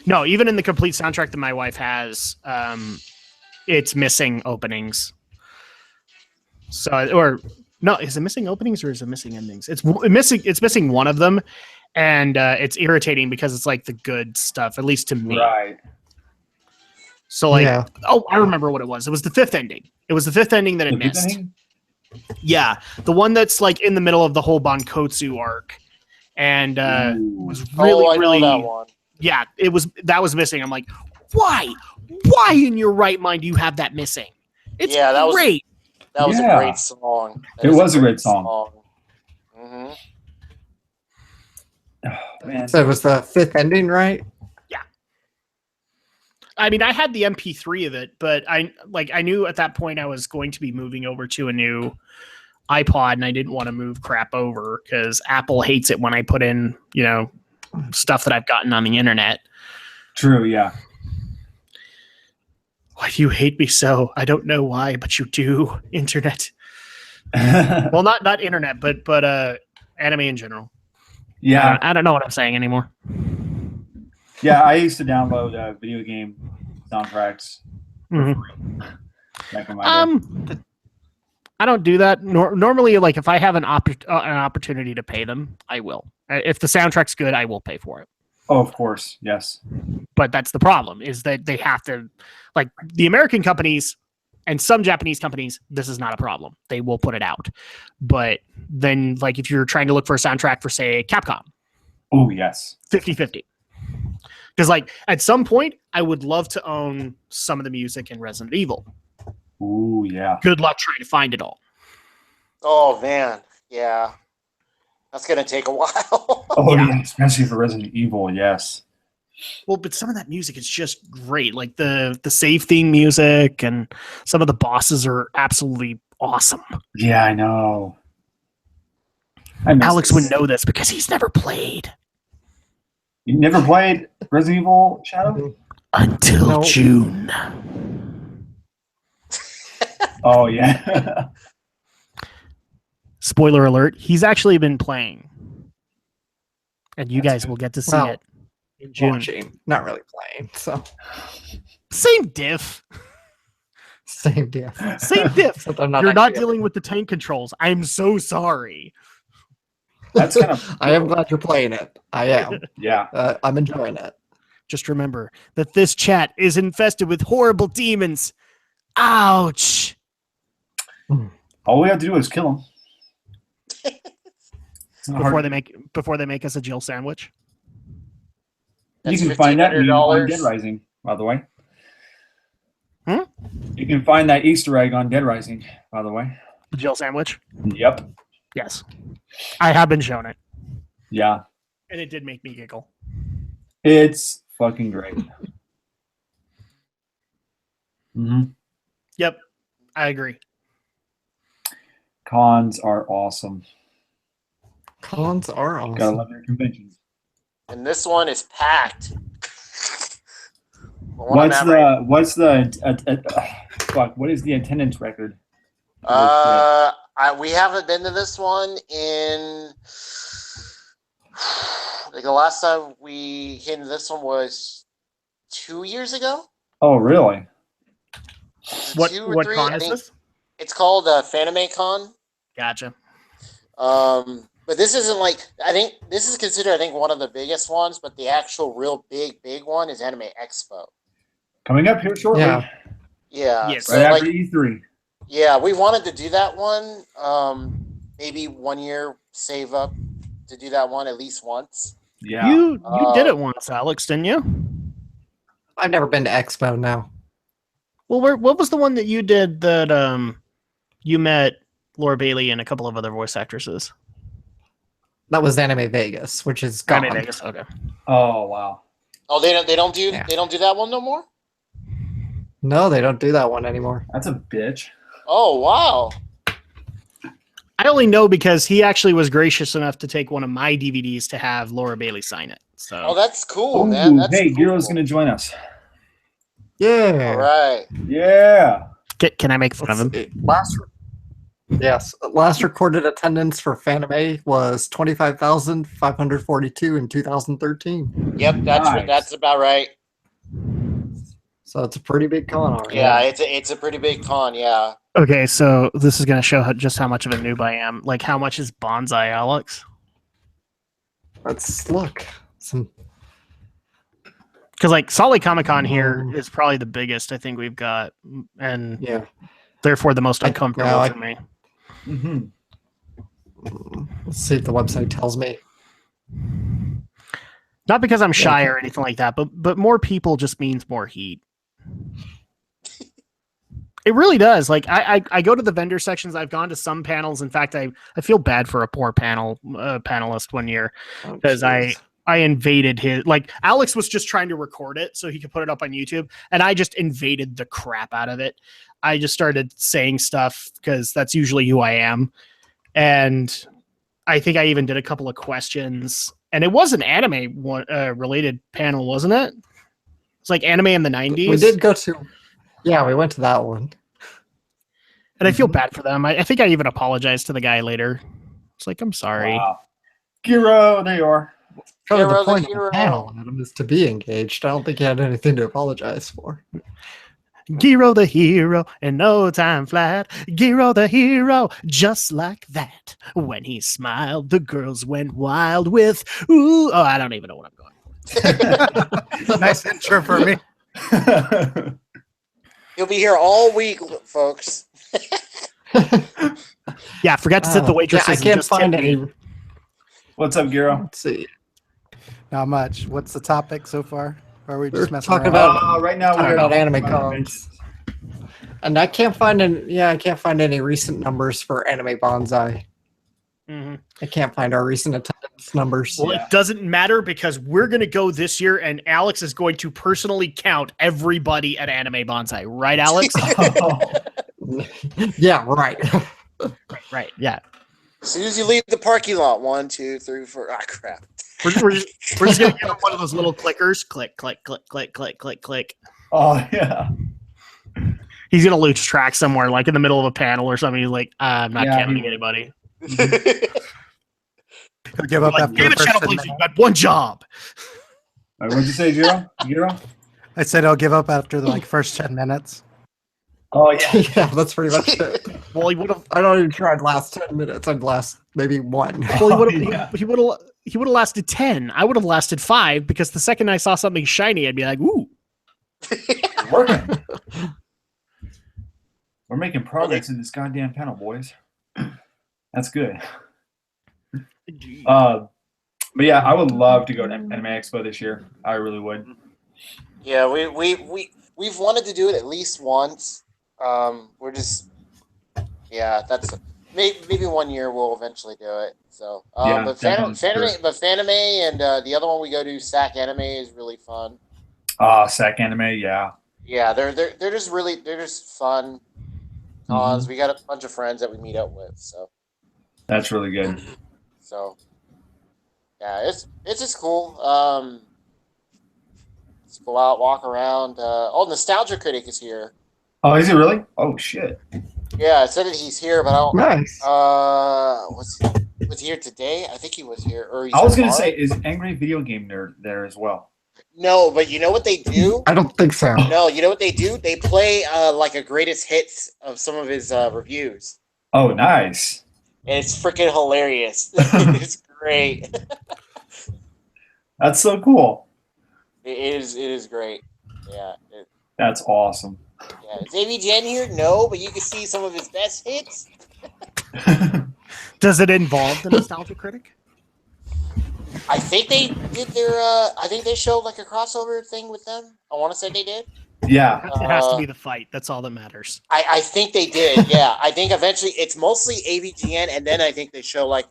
No, even in the complete soundtrack that my wife has, it's missing openings. So, or no, is it missing openings or is it missing endings? It's missing one of them, and it's irritating because it's like the good stuff, at least to me. Right. So like, oh, I remember what it was. It was the 5th ending. It was the 5th ending that it The missed. beginning? Yeah, the one that's like in the middle of the whole Bankotsu arc, and was really, I know really, that one. yeah, that was missing. I'm like, why in your right mind do you have that missing? It's great. That was a Yeah. great song. It was a great song. Mm-hmm. Oh, man. So it was the 5th ending, right? I mean, I had the MP3 of it, but I knew at that point I was going to be moving over to a new iPod, and I didn't want to move crap over because Apple hates it when I put in, stuff that I've gotten on the internet. True, yeah. Why do you hate me so? I don't know why, but you do. Internet. Well, not internet, but anime in general. Yeah. I don't know what I'm saying anymore. Yeah, I used to download video game soundtracks Mhm. back in my day. I don't do that. Normally, like if I have an opportunity to pay them, I will. If the soundtrack's good, I will pay for it. Oh, of course, yes. But that's the problem, is that they have to, like the American companies and some Japanese companies, this is not a problem. They will put it out. But then, like if you're trying to look for a soundtrack for, say, Capcom, Oh, yes. 50-50. Because like at some point, I would love to own some of the music in Resident Evil. Ooh, yeah. Good luck trying to find it all. Oh man, yeah. That's gonna take a while. Oh, Yeah. yeah, especially for Resident Evil, yes. Well, but some of that music is just great. Like the save theme music and some of the bosses are absolutely awesome. Yeah, I know. I miss Alex this. would know this because he's never played. You never played Resident Evil Shadow? Until No. June. Oh, yeah. Spoiler alert, he's actually been playing. And you That's guys good. will get to see Well, it in June. Watching, not really playing. So Same diff. same deal. Same diff. Except I'm You're not actually- dealing with the tank controls. I'm so sorry. That's kind of. I am glad you're playing it. I am. Yeah. I'm enjoying it. Just remember that this chat is infested with horrible demons. Ouch. All we have to do is kill them. Before they make us a Jill sandwich. You That's can find that meme on $1,500. Dead Rising, by the way. You can find that Easter egg on Dead Rising, by the way. The Jill sandwich. Yep. Yes, I have been shown it, Yeah. and it did make me giggle. It's fucking great. Mm-hmm. Yep, I agree. Cons are awesome. Cons are Gotta awesome. love your conventions. And this one is packed. What is the attendance record? We haven't been to this one in. Like the last time we hit this one was 2 years ago. Oh, really? What three? con is this? It's called Fanime Con. Gotcha. But this isn't like, I think this is considered one of the biggest ones, but the actual real big one is Anime Expo. Coming up here shortly. Yeah. Yeah. Yes. So Right after E3. yeah, we wanted to do that one. Maybe 1 year save up to do that one at least once. Yeah. You did it once, Alex, didn't you? I've never been to Expo now. Well, what was the one that you did that you met Laura Bailey and a couple of other voice actresses? That was Anime Vegas, which is gone. Anime Vegas. Okay. Oh, wow. Oh, they don't do Yeah. they don't do that one no more? No, they don't do that one anymore. That's a bitch. Oh wow. I only know because he actually was gracious enough to take one of my DVDs to have Laura Bailey sign it. So Oh, that's cool, Ooh, man. That's hey, cool. Giro's going to join us. Yeah. All right. Yeah. can I make fun of him? Last recorded attendance for Fanime was 25,542 in 2013. Yep, Nice. that's about right. So it's a pretty big con already. Yeah, it's a pretty big con. Yeah. Okay, so this is going to show just how much of a noob I am. Like, how much is Bonsai, Alex? Let's look. Because like Salt Lake Comic Con here is probably the biggest I think we've got, and Yeah. therefore the most uncomfortable for me. Mm-hmm. Let's see if the website tells me. Not because I'm shy or anything like that, but more people just means more heat. It really does. Like I go to the vendor sections. I've gone to some panels. In fact, I feel bad for a poor panelist one year because I invaded his, like Alex was just trying to record it so he could put it up on YouTube, and I just invaded the crap out of it. I just started saying stuff because that's usually who I am, and I think I even did a couple of questions. And it was an anime related panel, wasn't it? It's like anime in the 90s. We did go to, yeah, we went to that one. And I feel bad for them. I think I even apologized to the guy later. It's like, I'm sorry. Wow. Giro, there you are. Probably Hero the the point of hero. the panel, Adam, is to be engaged. I don't think you had anything to apologize for. Giro the hero, and no time flat. Giro the hero, just like that. When he smiled, the girls went wild with, ooh. Oh, I don't even know what I'm going for. Nice intro for me. He'll be here all week, folks. Yeah, forgot to set the waitresses. I and can't just find tip me. any. What's up, Giro? Let's see. Not much. What's the topic so far? Or are we We're just messing talking around? about- Right now, Talking we're about anime about cons. And I can't find I can't find any recent numbers for Anime Bonsai. Mhm. I can't find our recent attendance numbers. Well, Yeah. it doesn't matter because we're going to go this year, and Alex is going to personally count everybody at Anime Bonsai. Right, Alex? Yeah, right. Right, yeah. As soon as you leave the parking lot, 1, 2, 3, 4. Ah, crap. We're just going to give him one of those little clickers. Click, click, click, click, click, click, click. Oh, yeah. He's going to lose track somewhere, like in the middle of a panel or something. He's like, I'm not Yeah, counting he- anybody. He'll give up Like, after give the a channel, first 10 please. minutes. You've got one job. All right, what'd you say, Giro? Giro? I said I'll give up after the first 10 minutes. Oh, yeah. Yeah, that's pretty much it. Well, he would have. I don't even try the last 10 minutes. I'd last maybe one. Well, Oh, he would have. yeah. He would have lasted 10. I would have lasted 5 because the second I saw something shiny, I'd be like, "Ooh!" It's working. We're making progress in this goddamn panel, boys. That's good. But yeah, I would love to go to Anime Expo this year. I really would. Yeah, we we've wanted to do it at least once. We're just, yeah, that's maybe 1 year we'll eventually do it. So, Yeah, but definitely, Fanime and the other one we go to, Sac Anime, is really fun. Sac Anime, yeah. Yeah, they're just fun cons. We got a bunch of friends that we meet up with, so That's really good. so yeah, it's just cool. Let's go out, walk around. Nostalgia Critic is here. Oh, is he really? Oh shit. Yeah, I said that he's here, but I don't. Nice. Was he here today? I think he was here. Or I was gonna say, is Angry Video Game Nerd there as well? no, but you know what they do? I don't think so. No, you know what they do? They play like a greatest hits of some of his reviews, Oh, nice. and it's freaking hilarious. It's great. That's so cool. It is great. Yeah. That's awesome. Yeah. Is AVGN here? No, but you can see some of his best hits. Does it involve the Nostalgia Critic? I think they did their. I think they showed like a crossover thing with them. I want to say they did. Yeah. It has to be the fight. That's all that matters. I think they did. Yeah. I think eventually it's mostly AVGN, and then I think they show like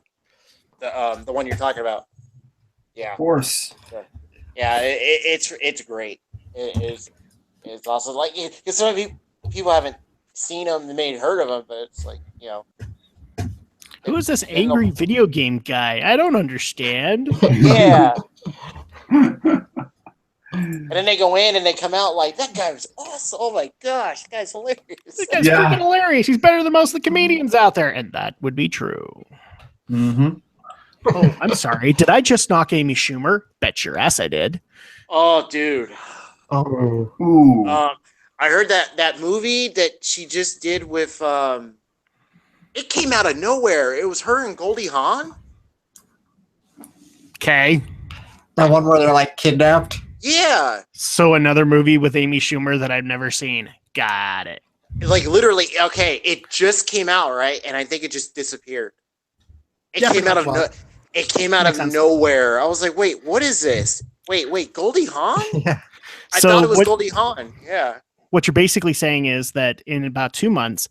the one you're talking about. Yeah. Of course. Yeah. It's great. It's also like because some people haven't seen them, they may have heard of them, but it's like Who is this angry video game guy? I don't understand. Yeah. And then they go in and they come out like, that guy was awesome. Oh my gosh, that guy's hilarious. This guy's freaking hilarious. He's better than most of the comedians out there. And that would be true. Mm-hmm. Oh, I'm sorry. Did I just knock Amy Schumer? Bet your ass I did. Oh, dude. Oh. Ooh. I heard that movie that she just did with it came out of nowhere. It was her and Goldie Hawn. Okay. That one where they're like kidnapped? Yeah. So another movie with Amy Schumer that I've never seen. Got it. Like literally, okay, it just came out, right? And I think it just disappeared. It came out of nowhere. I was like, wait, what is this? Wait, Goldie Hawn? Yeah. I thought it was Goldie Hawn. Yeah. What you're basically saying is that in about 2 months,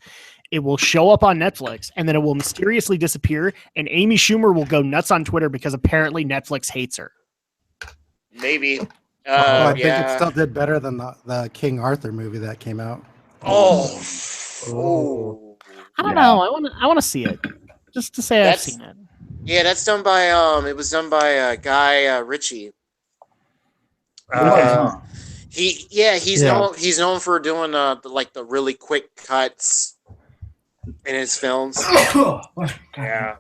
it will show up on Netflix and then it will mysteriously disappear. And Amy Schumer will go nuts on Twitter because apparently Netflix hates her. Maybe. I think it still did better than the King Arthur movie that came out. Oh. I don't know. I want to see it just to say I've seen it. Yeah, that's done by it was done by Guy Ritchie. He's known for doing the really quick cuts in his films. Yeah.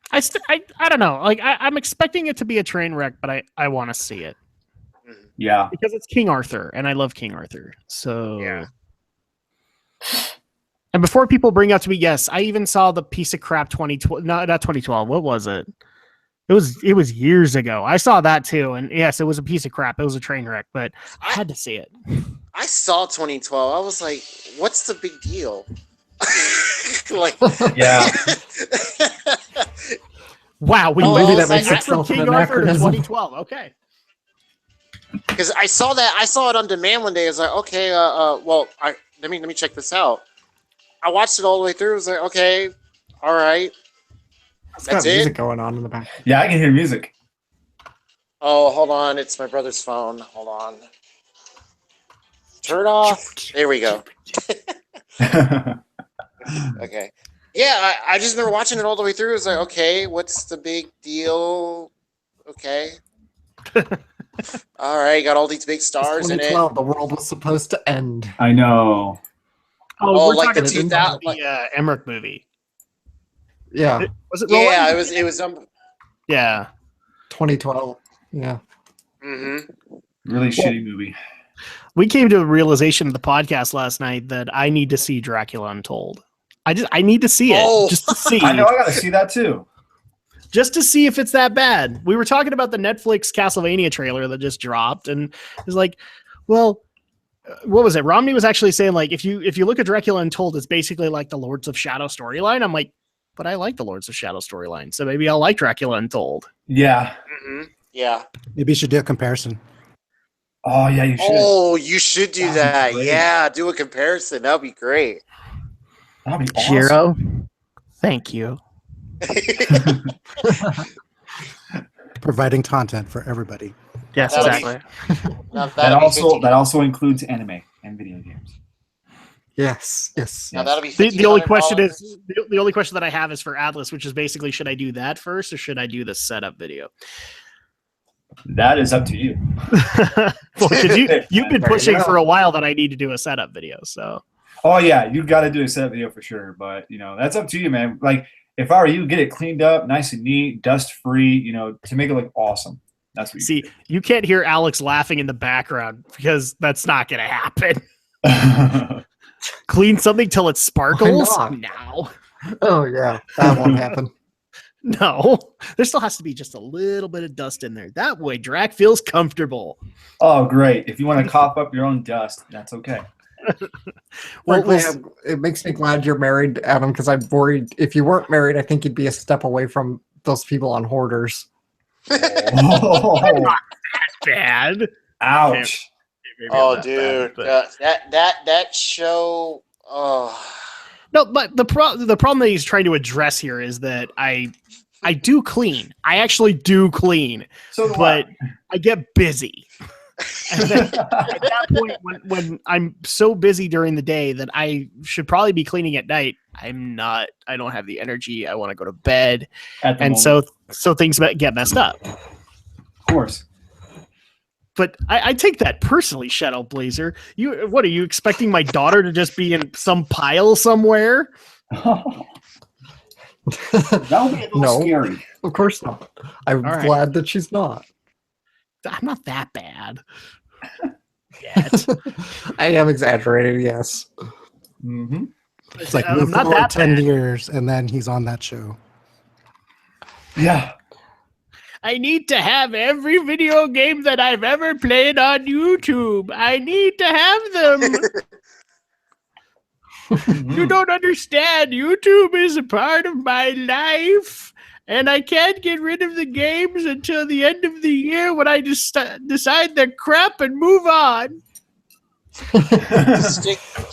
I don't know. Like I'm expecting it to be a train wreck, but I want to see it. Yeah. Because it's King Arthur, and I love King Arthur. So yeah. And before people bring up to me, yes, I even saw the piece of crap 2012. No, not 2012. What was it? It was years ago. I saw that too, and yes, it was a piece of crap. It was a train wreck, but I had to see it. I saw 2012. I was like, "What's the big deal?" Yeah. Wow, we movie that makes makes itself King an Arthur in anachronism. 2012. Okay. Because I saw it on demand one day. I was like, okay, let me check this out. I watched it all the way through. I was like, okay, all right. It's That's got music it. going on in the back. Yeah, I can hear music. Oh, hold on. It's my brother's phone. Hold on. Turn it off. There we go. Okay. Yeah, I just remember watching it all the way through. I was like, okay, what's the big deal? Okay. All right, got all these big stars in it. 2012, the world was supposed to end. I know. Oh, we're like the talking 2000 the Emmerich movie. Yeah, Was it? Yeah, Roland? it was. Yeah. 2012. Yeah. Mm-hmm. Really shitty movie. We came to a realization of the podcast last night that I need to see Dracula Untold. I need to see it just to see. I know. I got to see that too. Just to see if it's that bad. We were talking about the Netflix Castlevania trailer that just dropped, and it was like, well, what was it? Romney was actually saying like, if you look at Dracula Untold, it's basically like the Lords of Shadow storyline. I'm like, but I like the Lords of Shadow storyline, so maybe I'll like Dracula Untold. Yeah. Mm-hmm. Yeah. Maybe you should do a comparison. Oh yeah, you should. Oh, you should do That'd that. be great. Yeah, do a comparison. That'd be great. That'd be awesome. Jiro, thank you. Providing content for everybody. Yes, That'll be- exactly. Now, That that'll be 50 that also includes anime and video games. Yes. now that'll be The only $1,500. question is the only question that I have is for Atlas, which is basically, should I do that first or should I do the setup video? That is up to you. Well, because you've been There you pushing go. for a while that I need to do a setup video. So Oh yeah, you got to do a setup video for sure. But that's up to you, man. Like if I were you, get it cleaned up, nice and neat, dust free. To make it look awesome. That's what. see, you can't hear Alex laughing in the background because that's not going to happen. You Clean something till it sparkles? not? No. Oh yeah, that won't happen. No. There still has to be just a little bit of dust in there. That way Drac feels comfortable. Oh great! If you want to cough up your own dust, that's okay. Well, Frankly, it makes me glad you're married, Adam, because I'm worried if you weren't married, I think you'd be a step away from those people on Hoarders. Oh, bad. ouch! Maybe Oh, I'm not dude, bad, but- that show. Oh, No, but the problem that he's trying to address here is that I do clean. I actually do clean, So do but I get busy. And then at that point, when I'm so busy during the day that I should probably be cleaning at night, I'm not. I don't have the energy. I want to go to bed, At the and moment, so things get messed up. of course. But I take that personally, Shadow Blazer. What are you expecting my daughter to just be in some pile somewhere? That would be a little No. scary. Of course not. I'm All right. glad that she's not. I'm not that bad. Yet. I am exaggerating, yes. Mm-hmm. It's like I'm move not forward that 10 bad. years, and then he's on that show. Yeah. I need to have every video game that I've ever played on YouTube. I need to have them. You Mhm. don't understand. YouTube is a part of my life. And I can't get rid of the games until the end of the year when I just decide they're crap and move on. just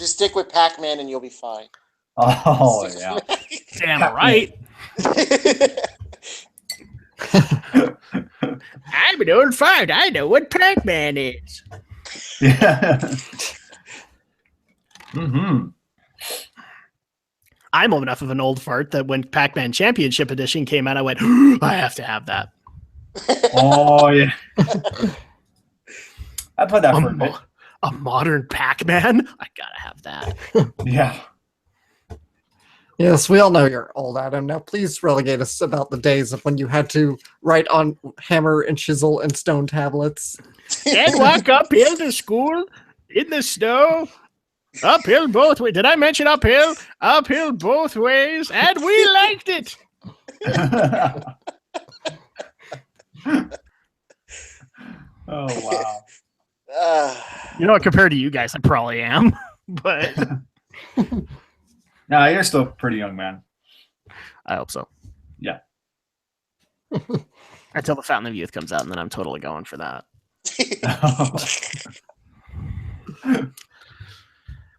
stick with Pac-Man and you'll be fine. Oh yeah. Damn right. I'm an old fart. I know what Pac-Man is. Yeah. Mm-hmm. I'm old enough of an old fart that when Pac-Man Championship Edition came out, I went, I have to have that. Oh yeah. I played that for a bit. A modern Pac-Man? I gotta have that. Yeah. Yes, we all know you're old, Adam. Now please relegate us about the days of when you had to write on hammer and chisel and stone tablets. And walk uphill to school in the snow. Uphill both ways. Did I mention uphill? Uphill both ways. And we liked it. Oh wow. You know what? Compared to you guys, I probably am. But No, you're still a pretty young man. I hope so. Yeah. Until the Fountain of Youth comes out, and then I'm totally going for that.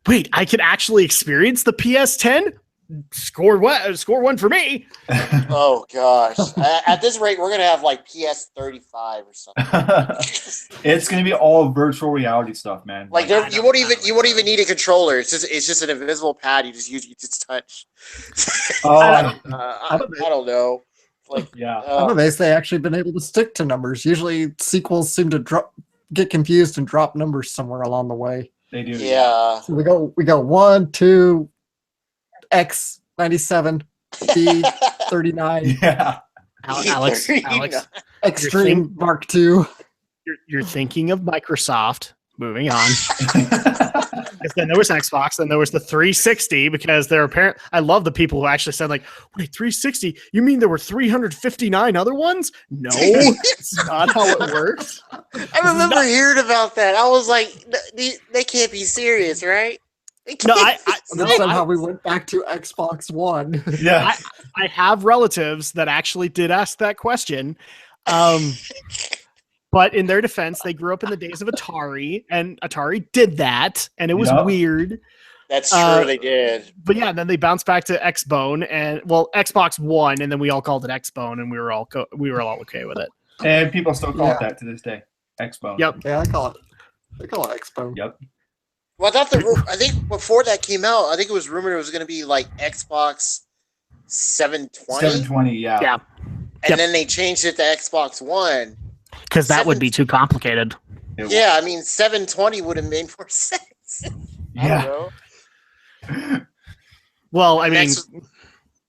Wait, I can actually experience the PS10? Score what? Score one for me. Oh gosh! At this rate, we're gonna have like PS35 or something. It's gonna be all virtual reality stuff, man. Like you won't even need a controller. It's just an invisible pad. You just touch. Oh, I don't know. Like yeah. I'm amazed they actually been able to stick to numbers. Usually sequels seem to get confused and drop numbers somewhere along the way. They do. yeah. So we go 1, 2, X 97, B 39, Yeah. Alex, Extreme Mark II. you're thinking of Microsoft. Moving on. Because then there was Xbox, then there was the 360, because they're apparent. I love the people who actually said, like, wait, 360? You mean there were 359 other ones? No, it's not how it works. I remember hearing about that. I was like, they can't be serious, right? No, And then somehow we went back to Xbox One. Yeah. I have relatives that actually did ask that question. But in their defense, they grew up in the days of Atari, and Atari did that, and it was weird. That's true, they did. But yeah, then they bounced back to X-Bone, and Xbox One, and then we all called it X-Bone, and we were all okay with it. And people still call it that to this day. X-Bone. Yep. Yeah, I call it X-Bone. Yep. Well, I think before that came out, I think it was rumored it was going to be like Xbox 720. 720, yeah. Yeah. And then they changed it to Xbox One. Because that would be too complicated. Yeah, I mean, 720 would have made more sense. Yeah. I don't know. Well, I mean,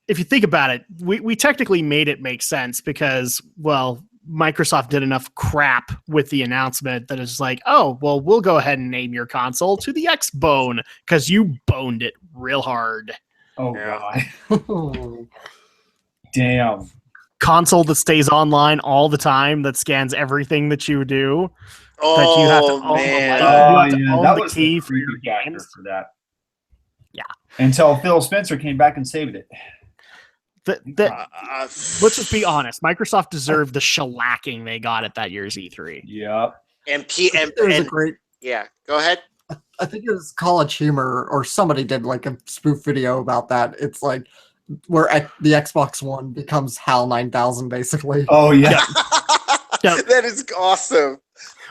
if you think about it, we technically made it make sense because, well, Microsoft did enough crap with the announcement that it's like, oh, well, we'll go ahead and name your console to the X-Bone because you boned it real hard. Oh, Yeah. God. Damn. Console that stays online all the time, that scans everything that you do. Oh, that you have to own man. That was key the for your creepy factor games. for that. Yeah. Until Phil Spencer came back and saved it. Let's just be honest. Microsoft deserved the shellacking they got at that year's E3. Yep. Yeah, go ahead. I think it was College Humor or somebody did like a spoof video about that. It's like where the Xbox One becomes HAL 9000 basically. Oh, yeah. Yeah. That is awesome.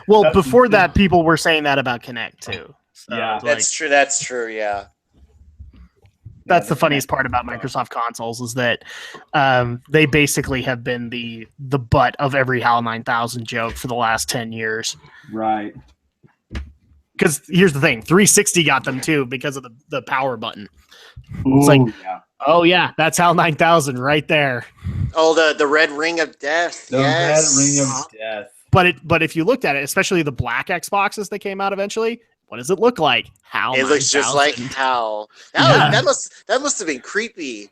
Well, before that, people were saying that about Kinect too. So Yeah. That's true. That's true. Yeah. That's the funniest part about Microsoft consoles is that they basically have been the butt of every HAL 9000 joke for the last 10 years. Right. Because here's the thing, 360 got them too because of the power button. Ooh, It's like, yeah. oh yeah, that's HAL 9000 right there. Oh, the red ring of death. The Yes. red ring of death. But if you looked at it, especially the black Xboxes that came out eventually, what does it look like? HAL It looks just like 9000. HAL. Yeah. That must have been creepy.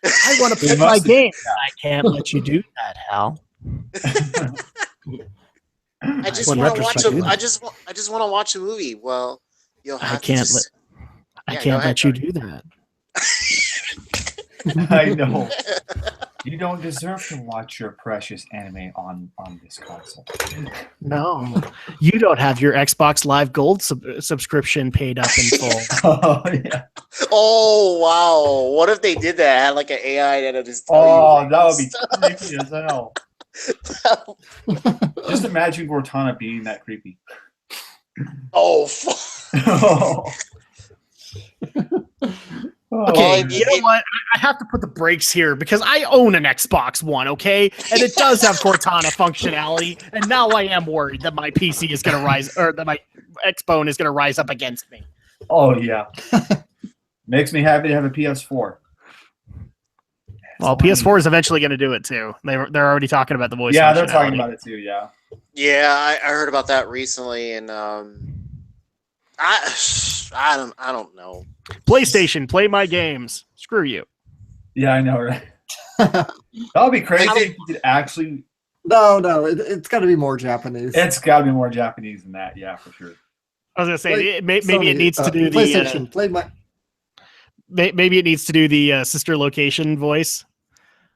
I want to It play my must have- game. I can't let you do that, Hal. I just Well, in want to watch retrospect, I just want to watch a movie. Well, you'll have I can't to I Yeah, can't go ahead, let you Tony. do that. I know. You don't deserve to watch your precious anime on this console. No, you don't have your Xbox Live Gold subscription paid up in full. Oh, yeah. Oh wow! What if they did that? Had like an AI that'll just tell Oh, you that would be stuff? creepy as hell. Just imagine Cortana being that creepy. Oh, fuck. Okay, Well, you know what? I have to put the brakes here because I own an Xbox One, okay? And it does have Cortana functionality. And now I am worried that my PC is going to rise, or that my Xbone is going to rise up against me. Oh, yeah. Makes me happy to have a PS4. Well, PS4 is eventually going to do it too. They're already talking about the voice. Yeah, they're talking functionality. about it too, yeah. Yeah, I heard about that recently, and I don't know. PlayStation, play my games. Screw you. Yeah, I know, right? That would be crazy if you could actually... No, it's got to be more Japanese. It's got to be more Japanese than that, yeah, for sure. I was going to say Like, maybe Sony, it needs to do the PlayStation. Play my. maybe it needs to do the sister location voice.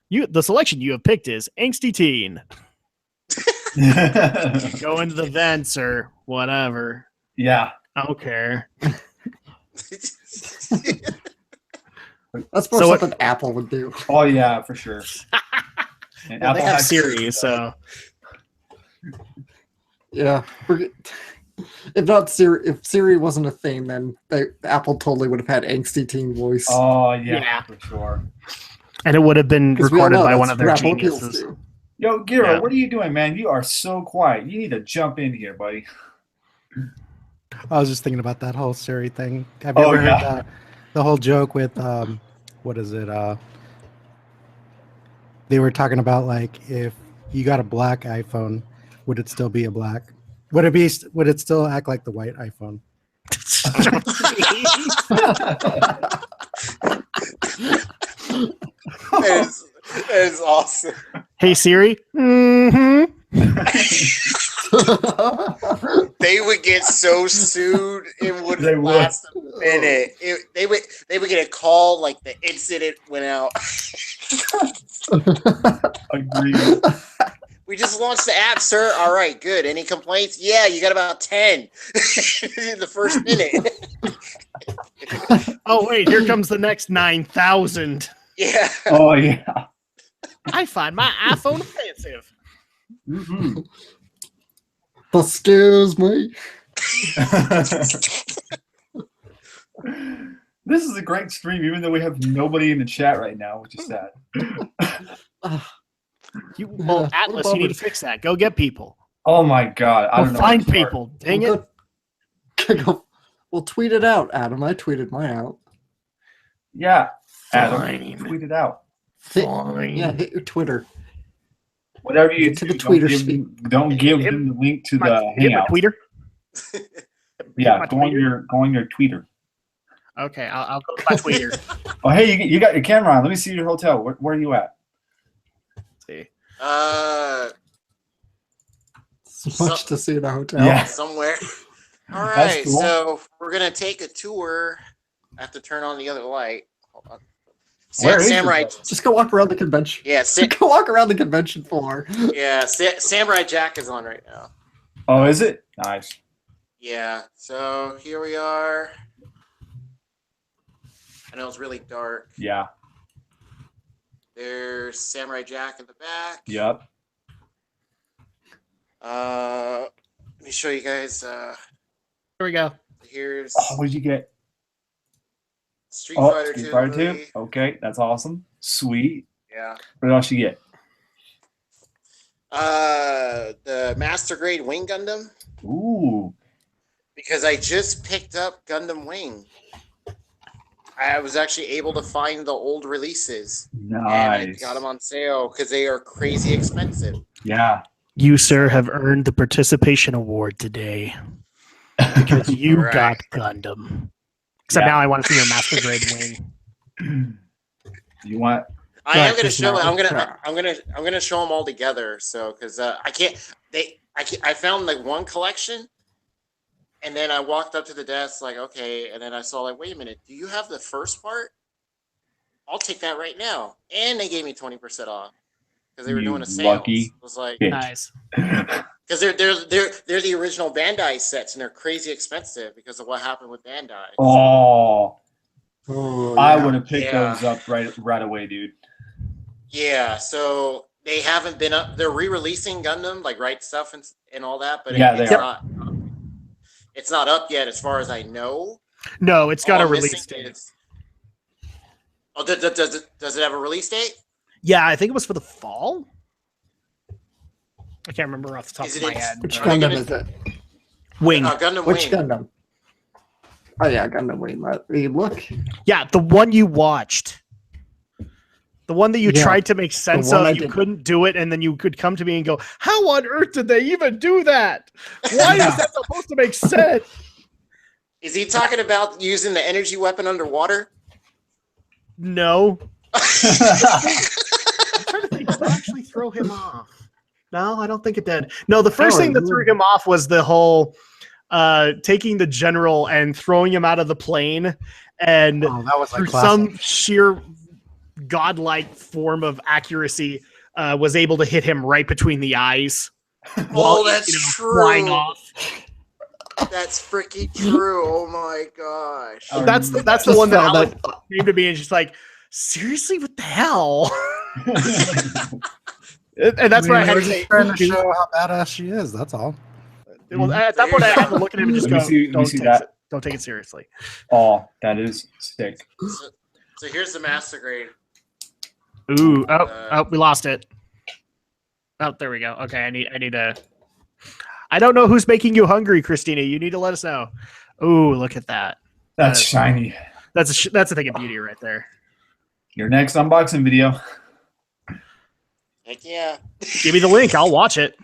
The selection you have picked is angsty teen. Go into the vents or whatever. Yeah. I don't care. That's more So something Apple would do. Oh, yeah, for sure. And Well, they have has Siri, so Yeah. If not Siri, if Siri wasn't a thing, then Apple totally would have had angsty teen voice. Oh, yeah, Yeah. for sure. and it would have been 'Cause we all recorded know by that's one of their what Apple appeals geniuses. to. Yo, Giro, Yeah. what are you doing, man? You are so quiet. You need to jump in here, buddy. I was just thinking about that whole Siri thing. Have you Oh, ever yeah. heard the whole joke with what is it? They were talking about like if you got a black iPhone, would it still be a black? Would it still act like the white iPhone? That is awesome. Hey Siri. Mm-hmm. They would get so sued, it They wouldn't would. last a minute. They would get a call like the incident went out. Agreed. We just launched the app, sir. All right, good. Any complaints? Yeah, you got about 10 in the first minute. Oh wait, here comes the next 9,000. Yeah. Oh yeah. I find my iPhone offensive. Mm-hmm. Excuse me. This is a great stream, even though we have nobody in the chat right now, which is sad. Well, Atlas, you need to fix that. Go get people. Oh my god, I Go don't know. find where to start. people. Dang it. We'll tweet it out, Adam. I tweeted mine out. Yeah, Adam, Fine. tweet it out. Fine. Yeah, hit your Twitter. Whatever you Get to do, the tweeter don't give them the link to the Hit my hangout. tweeter. Yeah, my go on your tweeter. Okay, I'll go to my tweeter. Oh, hey, you got your camera on. Let me see your hotel. Where are you at? Let's see. So much to see in a hotel. Yeah. Somewhere. All That's right, cool. so we're gonna take a tour. I have to turn on the other light. Hold on. Where is Samurai. it? Just go walk around the convention. Yeah, Go walk around the convention floor. yeah. Samurai Jack is on right now. Oh, is it? Nice. Yeah. So here we are. I know it's really dark. Yeah. There's Samurai Jack in the back. Yep. Let me show you guys. Here we go. Here's Oh, what did you get? Street Oh, Fighter Street 2. Fighter 2. movie. Okay, that's awesome. Sweet. Yeah. What else you get? The Master Grade Wing Gundam, Ooh. because I just picked up Gundam Wing. I was actually able to find the old releases, and I Nice. got them on sale because they are crazy expensive. Yeah. You, sir, have earned the participation award today because you Right. got Gundam. Except Yeah. now I want to see your Master Grade Wing. You want? I am Right, gonna just show. now. I'm gonna show them all together. So because I can't. I found like one collection, and then I walked up to the desk like, okay, and then I saw like, wait a minute, do you have the first part? I'll take that right now, and they gave me 20% off because they were You doing a sale. lucky It was like bitch. Nice. because they're the original Bandai sets, and they're crazy expensive because of what happened with Bandai. Oh, Oh, I yeah. would have picked Yeah. those up right away, dude. Yeah, so they haven't been up. They're re-releasing Gundam, like Right Stuff and all that, but Yeah, they it's are. not. It's not up yet, as far as I know. No, it's got All a I'm release missing date. is- Oh, does it have a release date? Yeah, I think it was for the fall. I can't remember off the top Is of it my in- head. Which Are they Gundam gonna- is it? Wing. Gundam Which Wing. Gundam? Oh yeah, Gundam Wing. Let me look. Yeah, the one you watched. The one that you Yeah, tried to make sense one I of, you did. couldn't do it, and then you could come to me and go, "How on earth did they even do that? Why is that supposed to make sense?" Is he talking about using the energy weapon underwater? No. I'm trying to think. Did that actually throw him off? No, I don't think it did. No, the first Oh, thing that threw him off was the whole taking the general and throwing him out of the plane, and Oh, that was through like classic. some sheer godlike form of accuracy, was able to hit him right between the eyes. Oh, that's flying true. off. That's freaking true. Oh my gosh. I That's remember the Just one that found Alex came to me and she's like, "Seriously, what the hell?" And that's what I had to We're say. just trying to show how badass she is. That's all. Well, at that point, I had to look at him and just Let me go, see- let me "Don't see take that. it. Don't take it seriously." Oh, that is sick. So here's the Master Grade. Ooh, oh, we lost it. Oh, there we go. Okay, I need a. I don't know who's making you hungry, Christina. You need to let us know. Ooh, look at that. That's shiny. That's a thing of beauty right there. Your next unboxing video. Heck yeah. Give me the link. I'll watch it.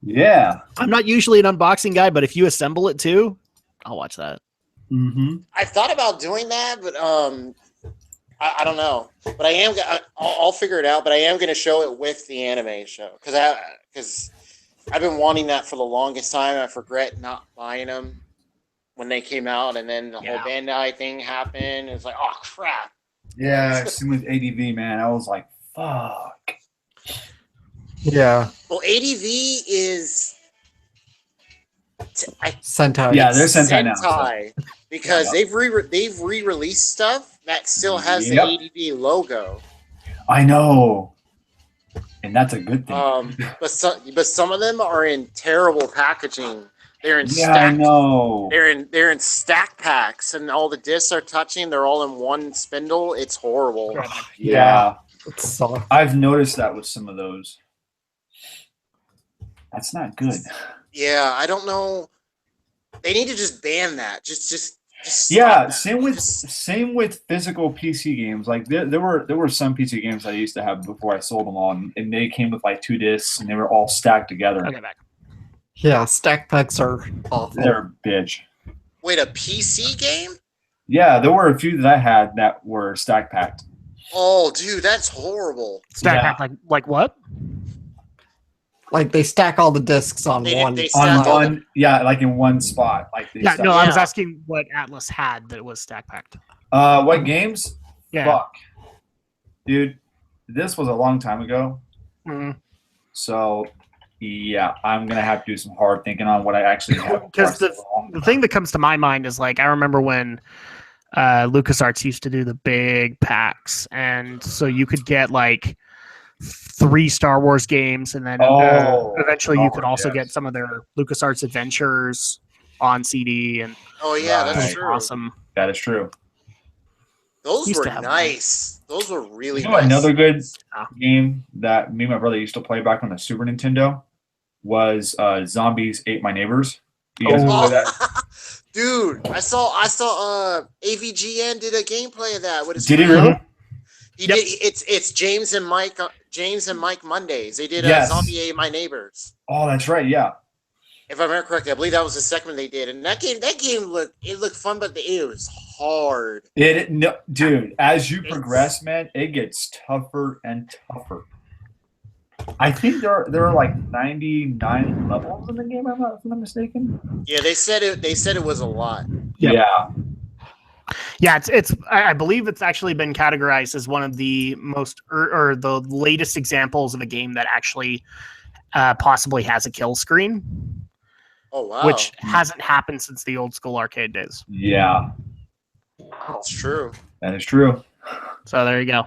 Yeah. I'm not usually an unboxing guy, but if you assemble it too, I'll watch that. Mm-hmm. I thought about doing that, but I don't know. But I am. I'll figure it out. But I am going to show it with the anime show because I've been wanting that for the longest time. I regret not buying them when they came out, and then the whole Bandai thing happened. It's like, oh crap. Yeah, same with ADV, man. I was like, fuck. Yeah. Well, ADV is Sentai. Yeah, they're Sentai now. Sentai, because Yeah. they've re-released stuff that still has the Yep. ADV logo. I know. And that's a good thing. But some of them are in terrible packaging. They're in Yeah, I know. They're in stack packs, and all the discs are touching. They're all in one spindle. It's horrible. Yeah. So, I've noticed that with some of those. That's not good. Yeah, I don't know. They need to just ban that. Just Yeah, stop that. same with physical PC games. Like there were some PC games I used to have before I sold them all, and they came with like 2 discs, and they were all stacked together. Okay, back. yeah, stack packs are awful. They're a bitch. Wait, a PC game? Yeah, there were a few that I had that were stack packed. Oh, dude, that's horrible. Stack Yeah. pack like what? Like they stack all the discs on They- one. they On stack all one, yeah, like in one spot. Like they Yeah, stack- no, I was Yeah. asking what Atlas had that was stack packed. What games? Yeah. Fuck, dude, this was a long time ago. Mm. So, yeah, I'm gonna have to do some hard thinking on what I actually have. Because the thing that comes to my mind is like I remember when LucasArts used to do the big packs, and so you could get like 3 Star Wars games, and then eventually you could also get some of their LucasArts Adventures on CD, and Oh yeah, Right. that's that's true. awesome. That is true. Those Used were to have nice. Those were really You know nice. another good Ah. game that me and my brother used to play back on the Super Nintendo was Zombies Ate My Neighbors. You guys Oh. play that? Dude, I saw AVGN did a gameplay of that. What is Did he friend. really? He Yep. did. It's James and Mike Mondays. They did Yes. Zombie Ate My Neighbors. Oh, that's right. Yeah. If I remember correctly, I believe that was the second one they did. And that game looked fun, but it was hard. Dude, as you progress, man, it gets tougher and tougher. I think there are like 99 levels in the game. If I'm not mistaken. Yeah, they said it was a lot. Yep. Yeah. Yeah, I believe it's actually been categorized as one of the most or the latest examples of a game that actually possibly has a kill screen, Oh wow, which hasn't happened since the old school arcade days. Yeah. that's true. That is true. So there you go.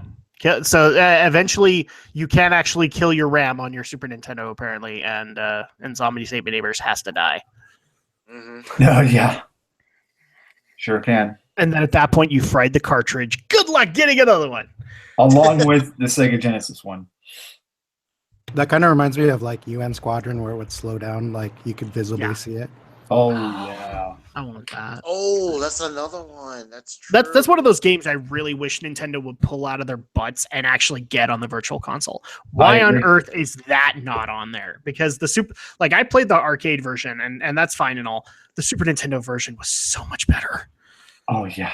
So eventually, you can actually kill your RAM on your Super Nintendo, apparently, and Zombies Ate My Neighbors has to die. Hmm. Oh, yeah. Sure can. And then at that point, you fried the cartridge. Good luck getting another one. Along with the Sega Genesis one. That kind of reminds me of like UN Squadron, where it would slow down, like you could visibly see it. Oh, yeah. I want that. Oh, that's another one. That's true. That's one of those games I really wish Nintendo would pull out of their butts and actually get on the Virtual Console. Why on agree. earth is that not on there? Because I played the arcade version, and that's fine and all. The Super Nintendo version was so much better. Oh, yeah.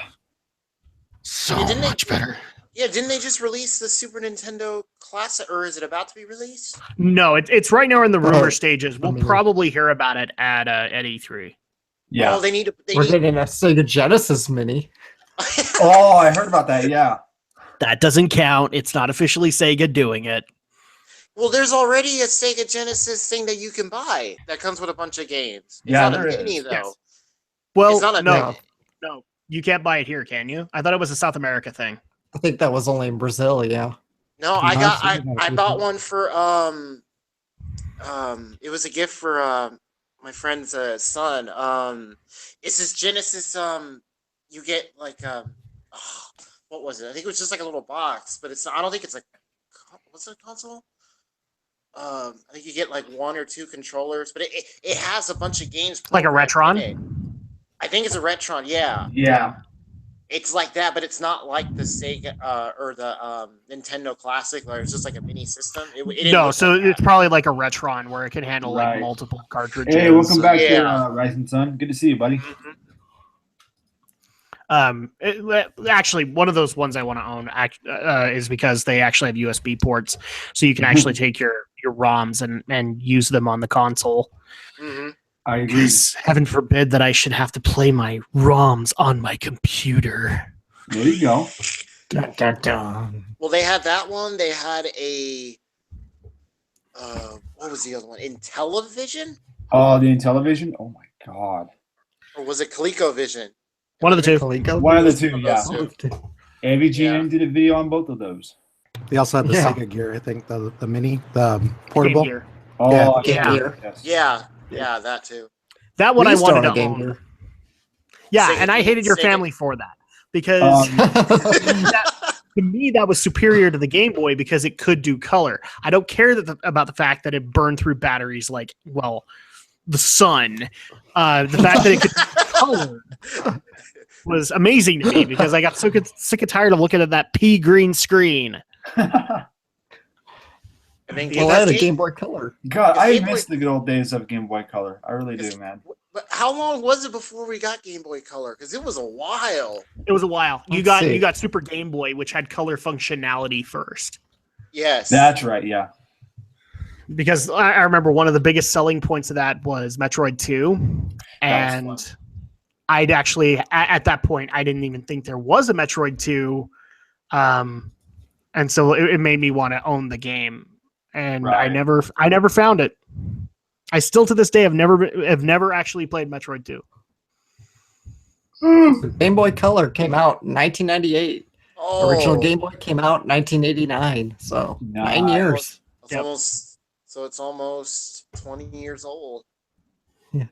So Yeah, didn't they- much better. Yeah, didn't they just release the Super Nintendo Classic, or is it about to be released? No, it's right now in the rumor Oh, stages. We'll I mean- probably hear about it at E3. Yeah. Oh, they need to. We're getting a Sega Genesis Mini. Oh, I heard about that. Yeah. That doesn't count. It's not officially Sega doing it. Well, there's already a Sega Genesis thing that you can buy that comes with a bunch of games. It's Yeah, not a there is. mini though. Yes. Well, It's not a- no, you can't buy it here, can you? I thought it was a South America thing. I think that was only in Brazil. Yeah. No, I bought one for it was a gift for my friend's son. It's this Genesis you get like what was it? I think it was just like a little box, but it's not, I don't think it's like what's it, a console? I think you get like 1 or 2 controllers, but it has a bunch of games. Like a programmed in Retron? it. I think it's a Retron, yeah. Yeah. It's like that, but it's not like the Sega or the Nintendo Classic, where it's just like a mini system. It didn't No, look so like that. it's probably like a Retron where it can handle like Right. multiple cartridges. Hey, welcome back Yeah. here, Rising Sun. Good to see you, buddy. Actually, one of those ones I want to own is because they actually have USB ports, so you can actually take your ROMs and use them on the console. Mhm. I agree. Because heaven forbid that I should have to play my ROMs on my computer. There you go. Dun, dun, dun. Well, they had that one. They had a what was the other one? Intellivision? Oh, the Intellivision. Oh my god. Or was it ColecoVision? One of the two. Coleco? One of the two. One of Yeah. those two. AVGN Yeah. did a video on both of those. They also had the Yeah. Sega Gear, I think, the mini, the portable. Game Gear. Oh, Yeah. Game Gear. Yes. Yeah, that too. That one We I used to wanted own to a Game own. Gear. Yeah, Sega- and I hated your Sega- family for that because to me that was superior to the Game Boy because it could do color. I don't care about the fact that it burned through batteries like the sun. The fact that it could do color was amazing to me because I got sick and tired of looking at that pea green screen. And then Well, I had a Game Boy Color. God, I Game Boy- miss the good old days of Game Boy Color. I really do, man. But how long was it before we got Game Boy Color? Because it was a while. It was a while. You Let's see. got Super Game Boy, which had color functionality first. Yes. That's right. Yeah. Because I remember one of the biggest selling points of that was Metroid 2. That was And I'd actually, at that point, I didn't even think there was a Metroid 2. And so it made me want to own the game. And Right. I never found it. I still to this day have never actually played Metroid 2. Game Boy Color came out in 1998. Oh, Original Game Boy came out in 1989. So Nice. 9 years. It's Yep. almost 20 years old.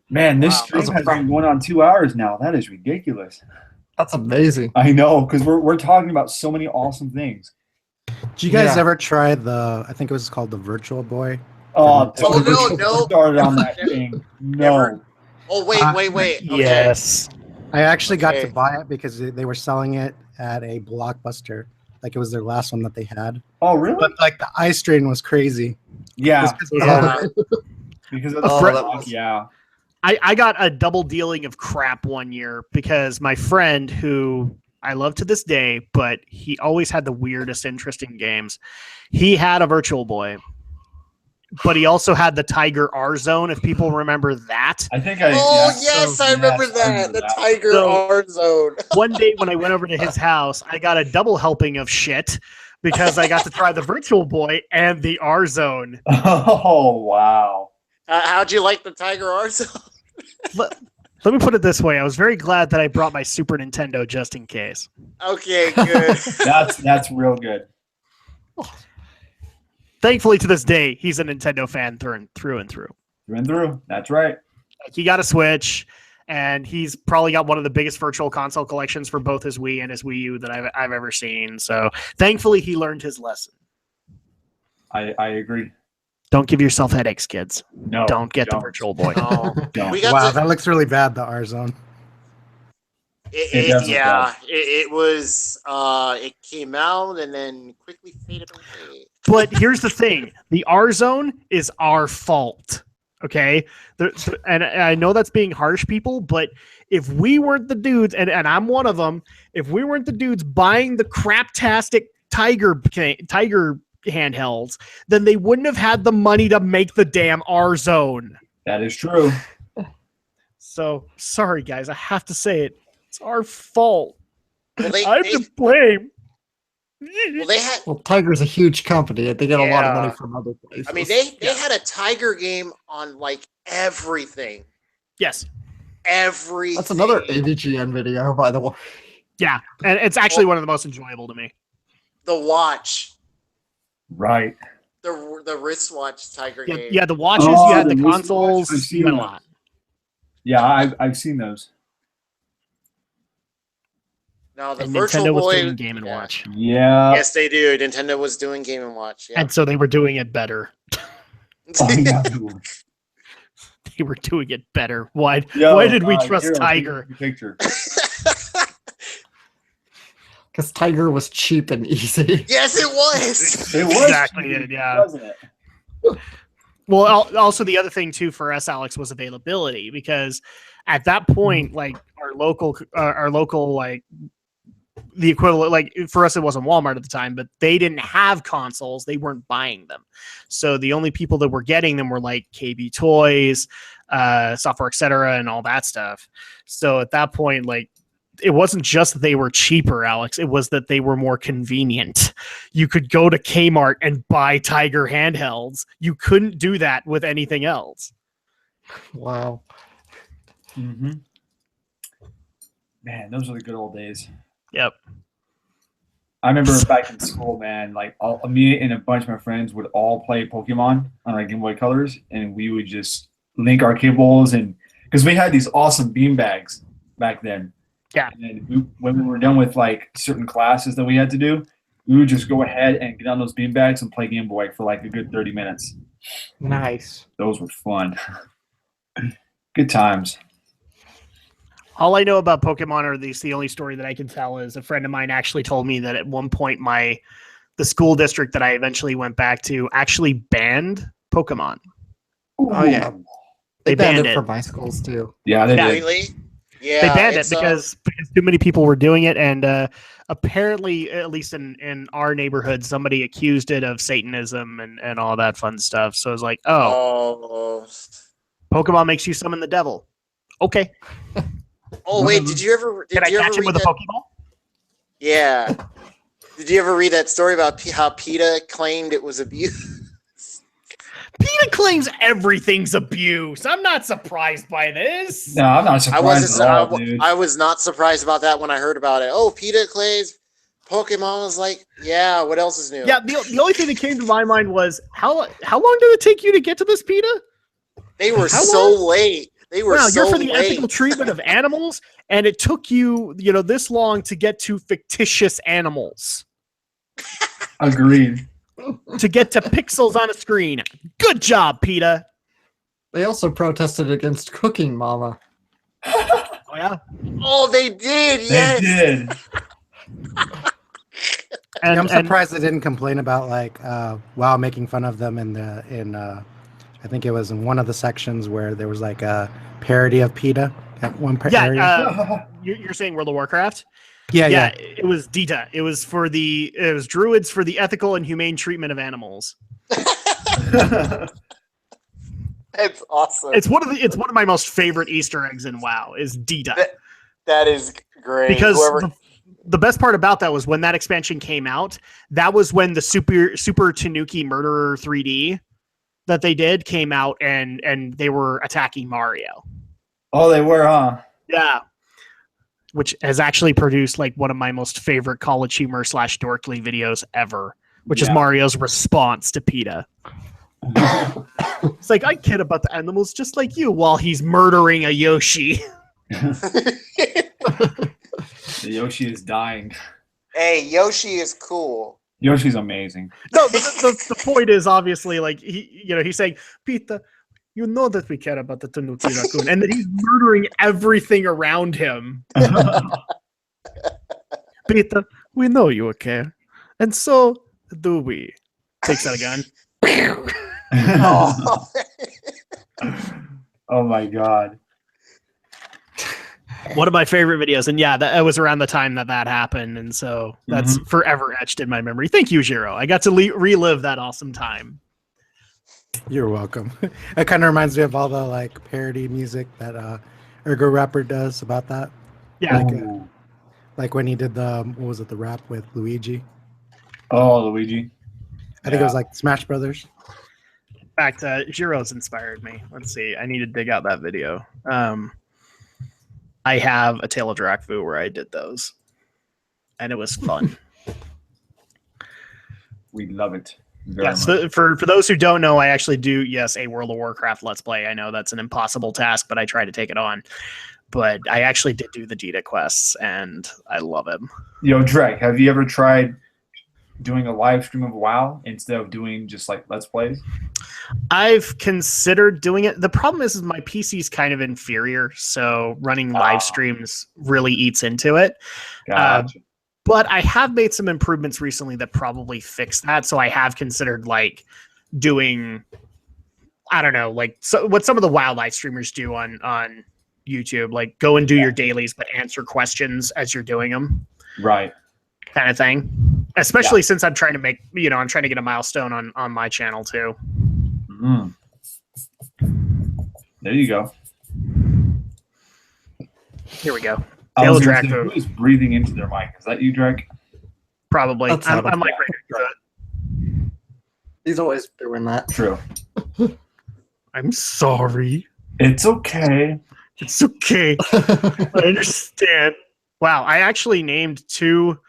Man, this Wow. stream That's a has been problem. going on 2 hours now. That is ridiculous. That's amazing. I know, because we're talking about so many awesome things. Did you guys Yeah. ever try I think it was called the Virtual Boy? Oh, Oh, no. started on that thing. No. Never. Oh, wait. Okay. Yes. I actually got Okay. to buy it because they were selling it at a Blockbuster. Like it was their last one that they had. Oh, really? But like the eye strain was crazy. Yeah. Just 'cause it was all Yeah. the- Because of the Oh, front that lock, was- yeah. I got a double dealing of crap one year because my friend, who I love to this day, but he always had the weirdest interest in games, he had a Virtual Boy, but he also had the Tiger R Zone, if people remember that. I think I. Oh, yeah. yes, I remember that. The that. Tiger So- R Zone. One day when I went over to his house, I got a double helping of shit because I got to try the Virtual Boy and the R Zone. Oh, wow. How'd you like the Tiger R Zone? Let me put it this way. I was very glad that I brought my Super Nintendo just in case. Okay, good. That's real good. Thankfully, to this day, he's a Nintendo fan through and through. Through and through. That's right. Like, he got a Switch, and he's probably got one of the biggest virtual console collections for both his Wii and his Wii U that I've ever seen. So thankfully, he learned his lesson. I agree. Don't give yourself headaches, kids. No. Don't get the Virtual Boy. Oh, Don't. we got Wow, to, that looks really bad, the R Zone. It does look it was it came out and then quickly faded away. But here's the thing: the R Zone is our fault. Okay, and I know that's being harsh, people, but if we weren't the dudes, and I'm one of them, if we weren't the dudes buying the craptastic Tiger handhelds, then they wouldn't have had the money to make the damn R Zone. That is true. So sorry, guys, I have to say it. It's our fault. Well, I'm to blame. they had. Well, Tiger's a huge company. They get a lot of Yeah. money from other places. I mean, they had a Tiger game on like everything. Yes. Everything. That's another AVGN video, by the way. Yeah, and it's actually one of the most enjoyable to me. The watch, Right. the wristwatch Tiger game. Yeah, the watches, Oh, you had the the wristwatch, consoles, I've seen you had a those. lot. Yeah, I've seen those. Now the And Virtual Nintendo was Boy. doing Game & Watch. Yeah. Yes, they do. Nintendo was doing Game and Watch. Yeah. And so they were doing it better. Oh, yeah. They were doing it better. Why Yo, did we trust here, I'll Tiger? take a Picture. Because Tiger was cheap and easy. Yes, it was. It was Exactly cheap, it, yeah. wasn't it? Well, also the other thing too for us, Alex, was availability, because at that point, like our local like the equivalent, like for us it wasn't Walmart at the time, but they didn't have consoles, they weren't buying them, so the only people that were getting them were like KB Toys, Software Etc., and all that stuff. So at that point, like it wasn't just that they were cheaper, Alex. It was that they were more convenient. You could go to Kmart and buy Tiger handhelds. You couldn't do that with anything else. Wow. Mm-hmm. Man, those are the good old days. Yep. I remember back in school, man, like me and a bunch of my friends would all play Pokemon on our Game Boy Colors, and we would just link our cables, and because we had these awesome bean bags back then. Yeah. And when we were done with like certain classes that we had to do, we would just go ahead and get on those bean bags and play Game Boy for like a good 30 minutes. Nice. Those were fun. Good times. All I know about Pokemon, or at least the only story that I can tell, is a friend of mine actually told me that at one point the school district that I eventually went back to actually banned Pokemon. Oh yeah. They banned it it from my schools too. Yeah, they did. Really? Yeah. They banned it it's, because too many people were doing it, and apparently, at least in our neighborhood, somebody accused it of Satanism and all that fun stuff. So it was like, oh. Pokemon makes you summon the devil. Okay. Oh wait, did you ever Can I catch him with a that? Pokeball? Yeah. Did you ever read that story about how PETA claimed it was abuse? PETA claims everything's abuse. I'm not surprised by this. No, I'm not surprised at all, dude. I was not surprised about that when I heard about it. Oh, PETA claims Pokemon was like, yeah, what else is new? Yeah, the only thing that came to my mind was how long did it take you to get to this, PETA? They were How so long? late. They were Wow, so you're for the late. ethical treatment of animals, and it took you, this long to get to fictitious animals. Agreed. To get to pixels on a screen. Good job, PETA. They also protested against Cooking Mama. Oh yeah. Oh, they did. Yes. They did. And I'm surprised they didn't complain about like WoW making fun of them in I think it was in one of the sections where there was like a parody of PETA at one area. You're saying World of Warcraft? Yeah. It was DETA. It was druids for the ethical and humane treatment of animals. That's awesome. It's one of my most favorite Easter eggs in WoW is DETA. That is great. Because the best part about that was when that expansion came out, that was when the Super Tanuki Murderer 3D that they did came out, and they were attacking Mario. Oh, they were, huh? Yeah. Which has actually produced like one of my most favorite college humor / dorkly videos ever, which is Mario's response to PETA. It's like, I kid about the animals just like you while he's murdering a Yoshi. The Yoshi is dying. Hey, Yoshi is cool. Yoshi's amazing. No, the point is obviously like he's saying, PETA, you know that we care about the Tanuki raccoon, and that he's murdering everything around him. PETA, we know you care, and so do we. Takes out a gun. Oh. Oh my god. One of my favorite videos, and yeah, that was around the time that happened, and so that's forever etched in my memory. Thank you, Jiro. I got to relive that awesome time. You're welcome. It kind of reminds me of all the like parody music that Ergo Rapper does about that. Yeah. Like when he did the rap with Luigi. Oh, Luigi. I think it was like Smash Brothers. In fact, Jiro's inspired me. Let's see. I need to dig out that video. I have a Tale of Drakvu where I did those, and it was fun. We love it. Yes, for those who don't know, I actually do, a World of Warcraft Let's Play. I know that's an impossible task, but I try to take it on. But I actually did do the DETA quests, and I love him. Yo, Drake, have you ever tried doing a live stream of WoW instead of doing just like Let's Plays? I've considered doing it. The problem is my PC's kind of inferior, so running live streams really eats into it. Gotcha. But I have made some improvements recently that probably fix that. So I have considered like doing, I don't know, like what some of the WoW live streamers do on YouTube, like go and do your dailies, but answer questions as you're doing them. Right. Kind of thing. Especially since I'm trying to make, I'm trying to get a milestone on my channel too. There you go. Here we go. I was gonna say, Draco. who is breathing into their mic? Is that you, Drake? Probably. That's I'm not a- like right next to it. He's always doing that. True. I'm sorry. It's okay. It's okay. I understand. Wow, I actually named two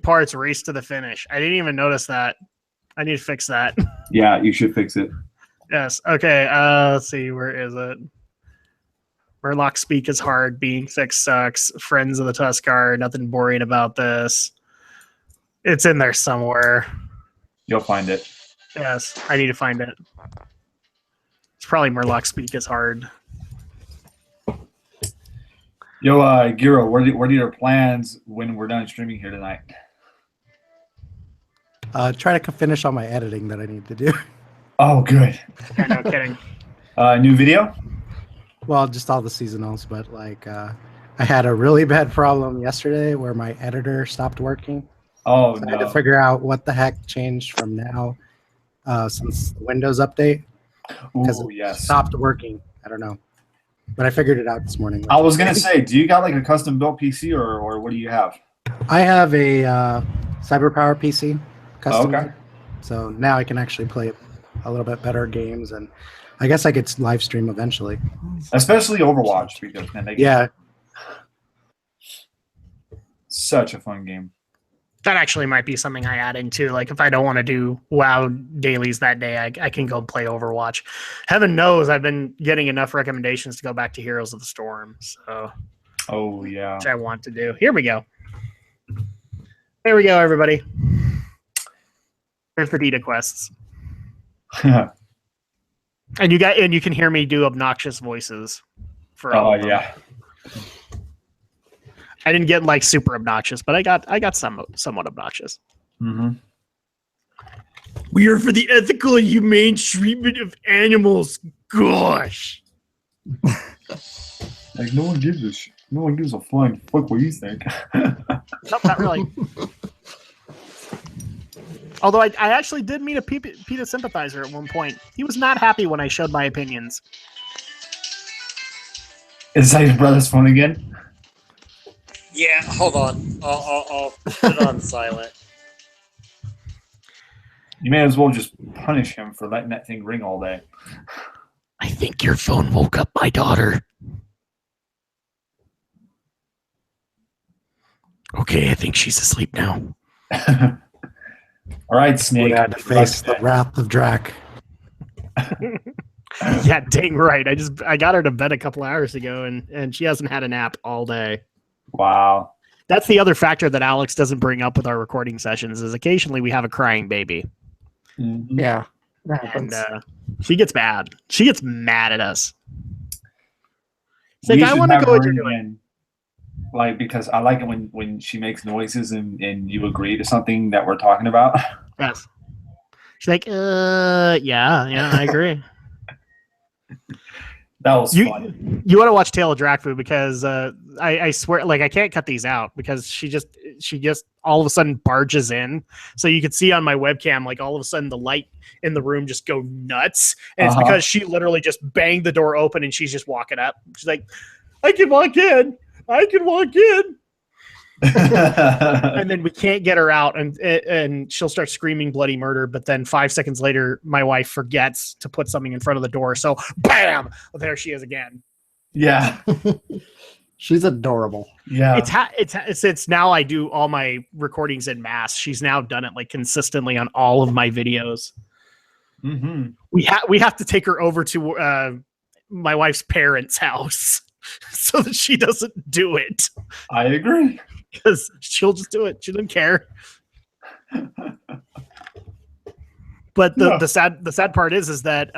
parts Race to the Finish. I didn't even notice that. I need to fix that. Yeah, you should fix it. Yes. Okay. Let's see. Where is it? Murloc Speak is hard. Being sick sucks. Friends of the Tuskar. Nothing boring about this. It's in there somewhere. You'll find it. Yes, I need to find it. It's probably Murloc Speak is hard. Yo, Giro, what are your plans when we're done streaming here tonight? Try to finish all my editing that I need to do. Oh, good. Yeah, no kidding. New video? Well, just all the seasonals, but like I had a really bad problem yesterday where my editor stopped working. Oh, So I had no. to figure out what the heck changed from now since the Windows update because Ooh, it yes. stopped working. I don't know, but I figured it out this morning. I was going to say, do you got like a custom built PC or what do you have? I have a CyberPower PC custom, Okay. so now I can actually play a little bit better games, and I guess I could live stream eventually. Especially Overwatch because, man, Yeah, such a fun game. That actually might be something I add into. Like, if I don't want to do WoW dailies that day, I can go play Overwatch. Heaven knows I've been getting enough recommendations to go back to Heroes of the Storm. So, Oh, yeah. which I want to do. Here we go. There we go, everybody. There's the Dita quests, and you can hear me do obnoxious voices. For all Oh, of them. yeah. I didn't get like super obnoxious, but I got somewhat obnoxious. Mm-hmm. We are for the ethical and humane treatment of animals. Gosh. Like, no one gives a flying fuck what you think. Nope, not really. Although I actually did meet a PETA sympathizer at one point. He was not happy when I showed my opinions. Is that your brother's phone again? Yeah, hold on. I'll put it on silent. You may as well just punish him for letting that thing ring all day. I think your phone woke up my daughter. Okay, I think she's asleep now. All right, we Snake. had to face the wrath of Drac. Yeah, dang right. I got her to bed a couple hours ago, and she hasn't had a nap all day. Wow. That's the other factor that Alex doesn't bring up with our recording sessions is occasionally we have a crying baby. Mhm. Yeah. That And happens. she gets mad. She gets mad at us. It's We like, I should want to have go what her you're doing. in, like, because I like it when she makes noises and you agree to something that we're talking about. Yes. She's like, yeah, I agree. That was You fun. want to watch Tale of Drakfu because I swear, like, I can't cut these out because she just all of a sudden barges in. So you could see on my webcam, like, all of a sudden the light in the room just go nuts, and it's because she literally just banged the door open and she's just walking up. She's like, I can walk in. And then we can't get her out, and she'll start screaming bloody murder. But then 5 seconds later, my wife forgets to put something in front of the door. So, bam! There she is again. Yeah. She's adorable. Yeah. It's now I do all my recordings in mass. She's now done it like consistently on all of my videos. Mm-hmm. We have to take her over to my wife's parents' house so that she doesn't do it. I agree. Because she'll just do it. She doesn't care. But the sad part is that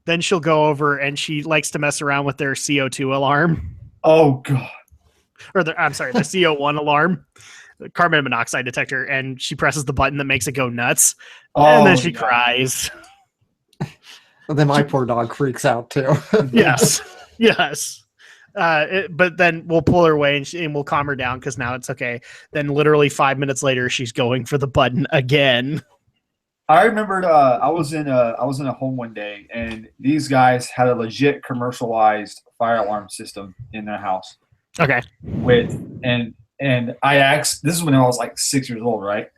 then she'll go over and she likes to mess around with their CO2 alarm. Oh god. Or the CO1 alarm, the carbon monoxide detector, and she presses the button that makes it go nuts. And then she no. cries. And then my poor dog freaks out too. Yes. But then we'll pull her away and we'll calm her down because now it's okay. Then literally 5 minutes later, she's going for the button again. I remembered I was in a home one day and these guys had a legit commercialized fire alarm system in their house. Okay. And I asked. This is when I was like 6 years old, right?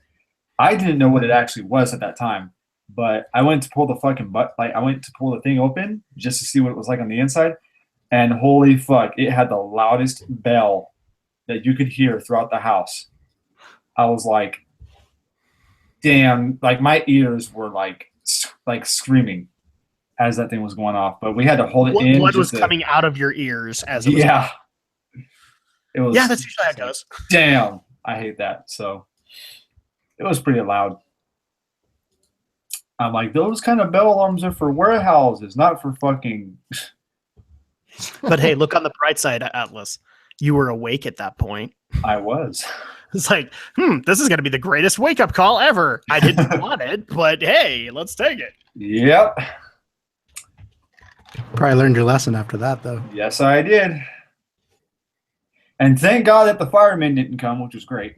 I didn't know what it actually was at that time, but I went to pull the fucking I went to pull the thing open just to see what it was like on the inside, and holy fuck, it had the loudest bell that you could hear throughout the house. I was like, damn, like my ears were like screaming as that thing was going off, but we had to hold it in. Blood was coming out of your ears as it was yeah. It was, yeah, that's usually how it goes. Damn, I hate that. So it was pretty loud. I'm like, those kind of bell alarms are for warehouses, not for fucking. But hey, look on the bright side, Atlas. You were awake at that point. I was. It's like, this is going to be the greatest wake-up call ever. I didn't want it, but hey, let's take it. Yep. Probably learned your lesson after that, though. Yes, I did. And thank God that the firemen didn't come, which was great.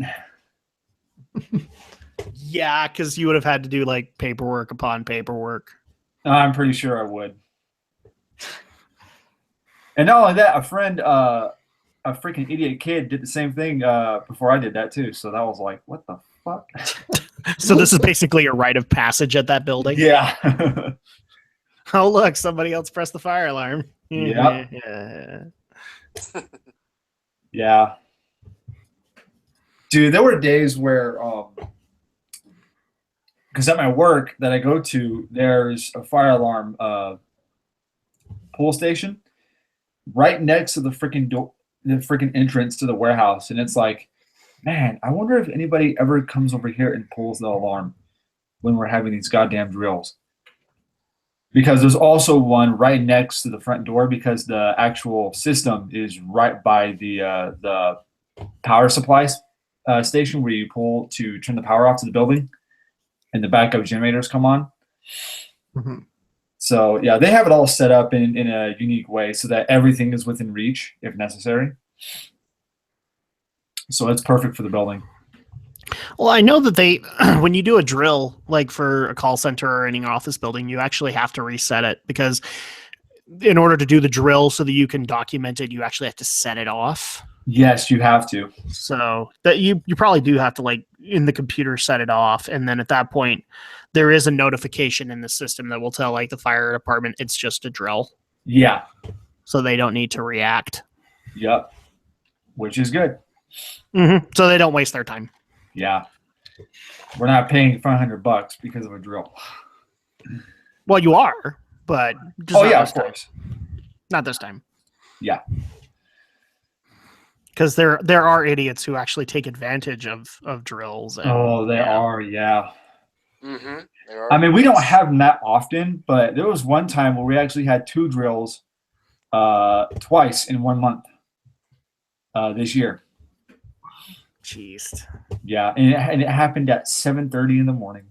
Yeah, because you would have had to do like paperwork upon paperwork. I'm pretty sure I would. And not only that, a friend, a freaking idiot kid, did the same thing before I did that too. So that was like, what the fuck? So this is basically a rite of passage at that building. Yeah. Oh look, somebody else pressed the fire alarm. Yep. Yeah. Yeah. Dude, there were days where, because at my work that I go to, there's a fire alarm pull station right next to the freaking door, the freaking entrance to the warehouse. And it's like, man, I wonder if anybody ever comes over here and pulls the alarm when we're having these goddamn drills. Because there's also one right next to the front door, because the actual system is right by the power supply station where you pull to turn the power off to the building, and the backup generators come on. Mm-hmm. So yeah, they have it all set up in a unique way so that everything is within reach if necessary. So it's perfect for the building. Well, I know that they, when you do a drill, like for a call center or any office building, you actually have to reset it, because in order to do the drill so that you can document it, you actually have to set it off. Yes, you have to. So that you probably do have to, like, in the computer, set it off. And then at that point, there is a notification in the system that will tell, like, the fire department it's just a drill. Yeah. So they don't need to react. Yep. Which is good. Mm-hmm. So they don't waste their time. Yeah. We're not paying $500 because of a drill. Well, you are, but just of course. Not this time. Yeah. Because there are idiots who actually take advantage of drills. And, they are, yeah. Mm-hmm. I mean, we don't have them that often, but there was one time where we actually had 2 drills twice in 1 month this year. Jeez. Yeah, and it happened at 7:30 in the morning.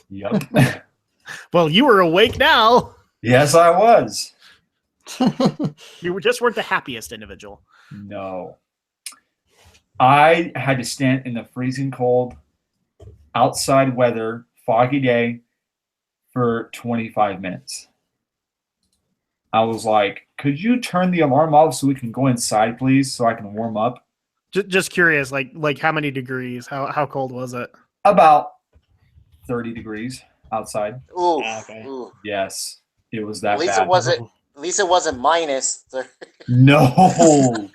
Yep. Well, you were awake now. Yes, I was. You just weren't the happiest individual. No. I had to stand in the freezing cold, outside weather, foggy day for 25 minutes. I was like, could you turn the alarm off so we can go inside, please, so I can warm up? Just curious, like how many degrees? How cold was it? About 30 degrees outside. Ooh, Okay. ooh. Yes, it was that At least bad. at least it wasn't minus. No. Oh.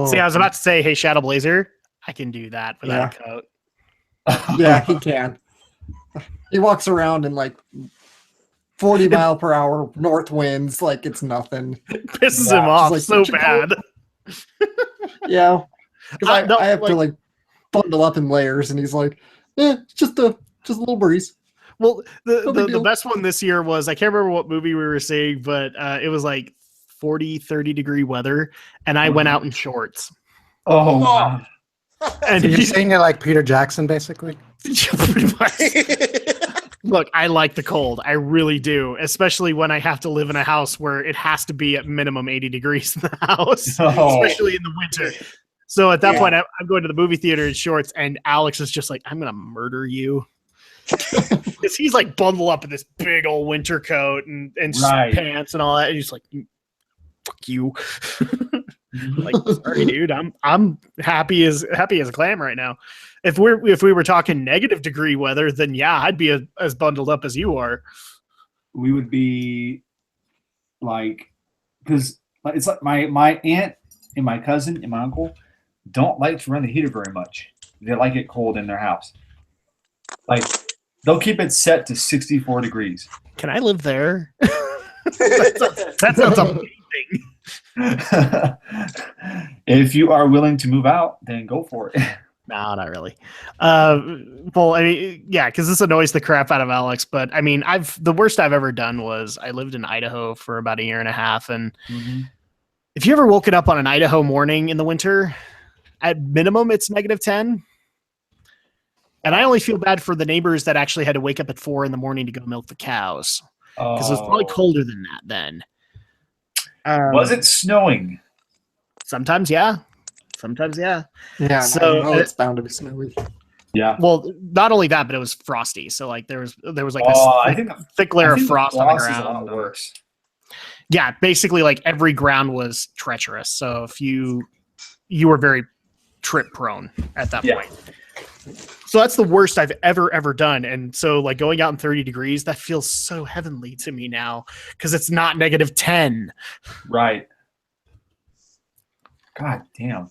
See, I was about to say, hey, Shadow Blazer, I can do that without a coat. Yeah, he can. He walks around in like 40 mile per hour north winds like it's nothing. It pisses him off like, so "Such a bad. Yeah, because No, I have to like bundle up in layers, and he's like, it's just a little breeze. Well, No big the deal. best one this year was, I can't remember what movie we were seeing, but it was like 40, 30 degree weather, and I went out in shorts. Oh, wow. And So you're he- saying it like Peter Jackson, basically? pretty much. Look, I like the cold. I really do, especially when I have to live in a house where it has to be at minimum 80 degrees in the house, Oh. especially in the winter. So at that Yeah. point, I'm going to the movie theater in shorts, and Alex is just like, I'm going to murder you. Because he's like bundled up in this big old winter coat and Right. pants and all that. And he's like, you. Like, sorry, dude. I'm happy as clam right now. If we were talking negative degree weather, then yeah, I'd be as bundled up as you are. We would be like, because it's like my aunt and my cousin and my uncle don't like to run the heater very much. They like it cold in their house. Like, they'll keep it set to 64 degrees. Can I live there? that sounds amazing. If you are willing to move out, then go for it. No, not really. Well, I mean, yeah, because this annoys the crap out of Alex. But I mean, the worst I've ever done was I lived in Idaho for about a year and a half, and if you ever woken up on an Idaho morning in the winter, at minimum it's -10. And I only feel bad for the neighbors that actually had to wake up at 4 a.m. to go milk the cows, because it was probably colder than that then. Was it snowing? Sometimes, yeah. Sometimes, yeah. Yeah, so it's bound to be snowy. Yeah. Well, not only that, but it was frosty. So like there was like this thick layer of frost on the ground. Is a lot worse. Yeah, basically like every ground was treacherous. So if you were very trip prone at that point. So that's the worst I've ever done. And so like going out in 30 degrees, that feels so heavenly to me now because it's not -10. Right. God damn.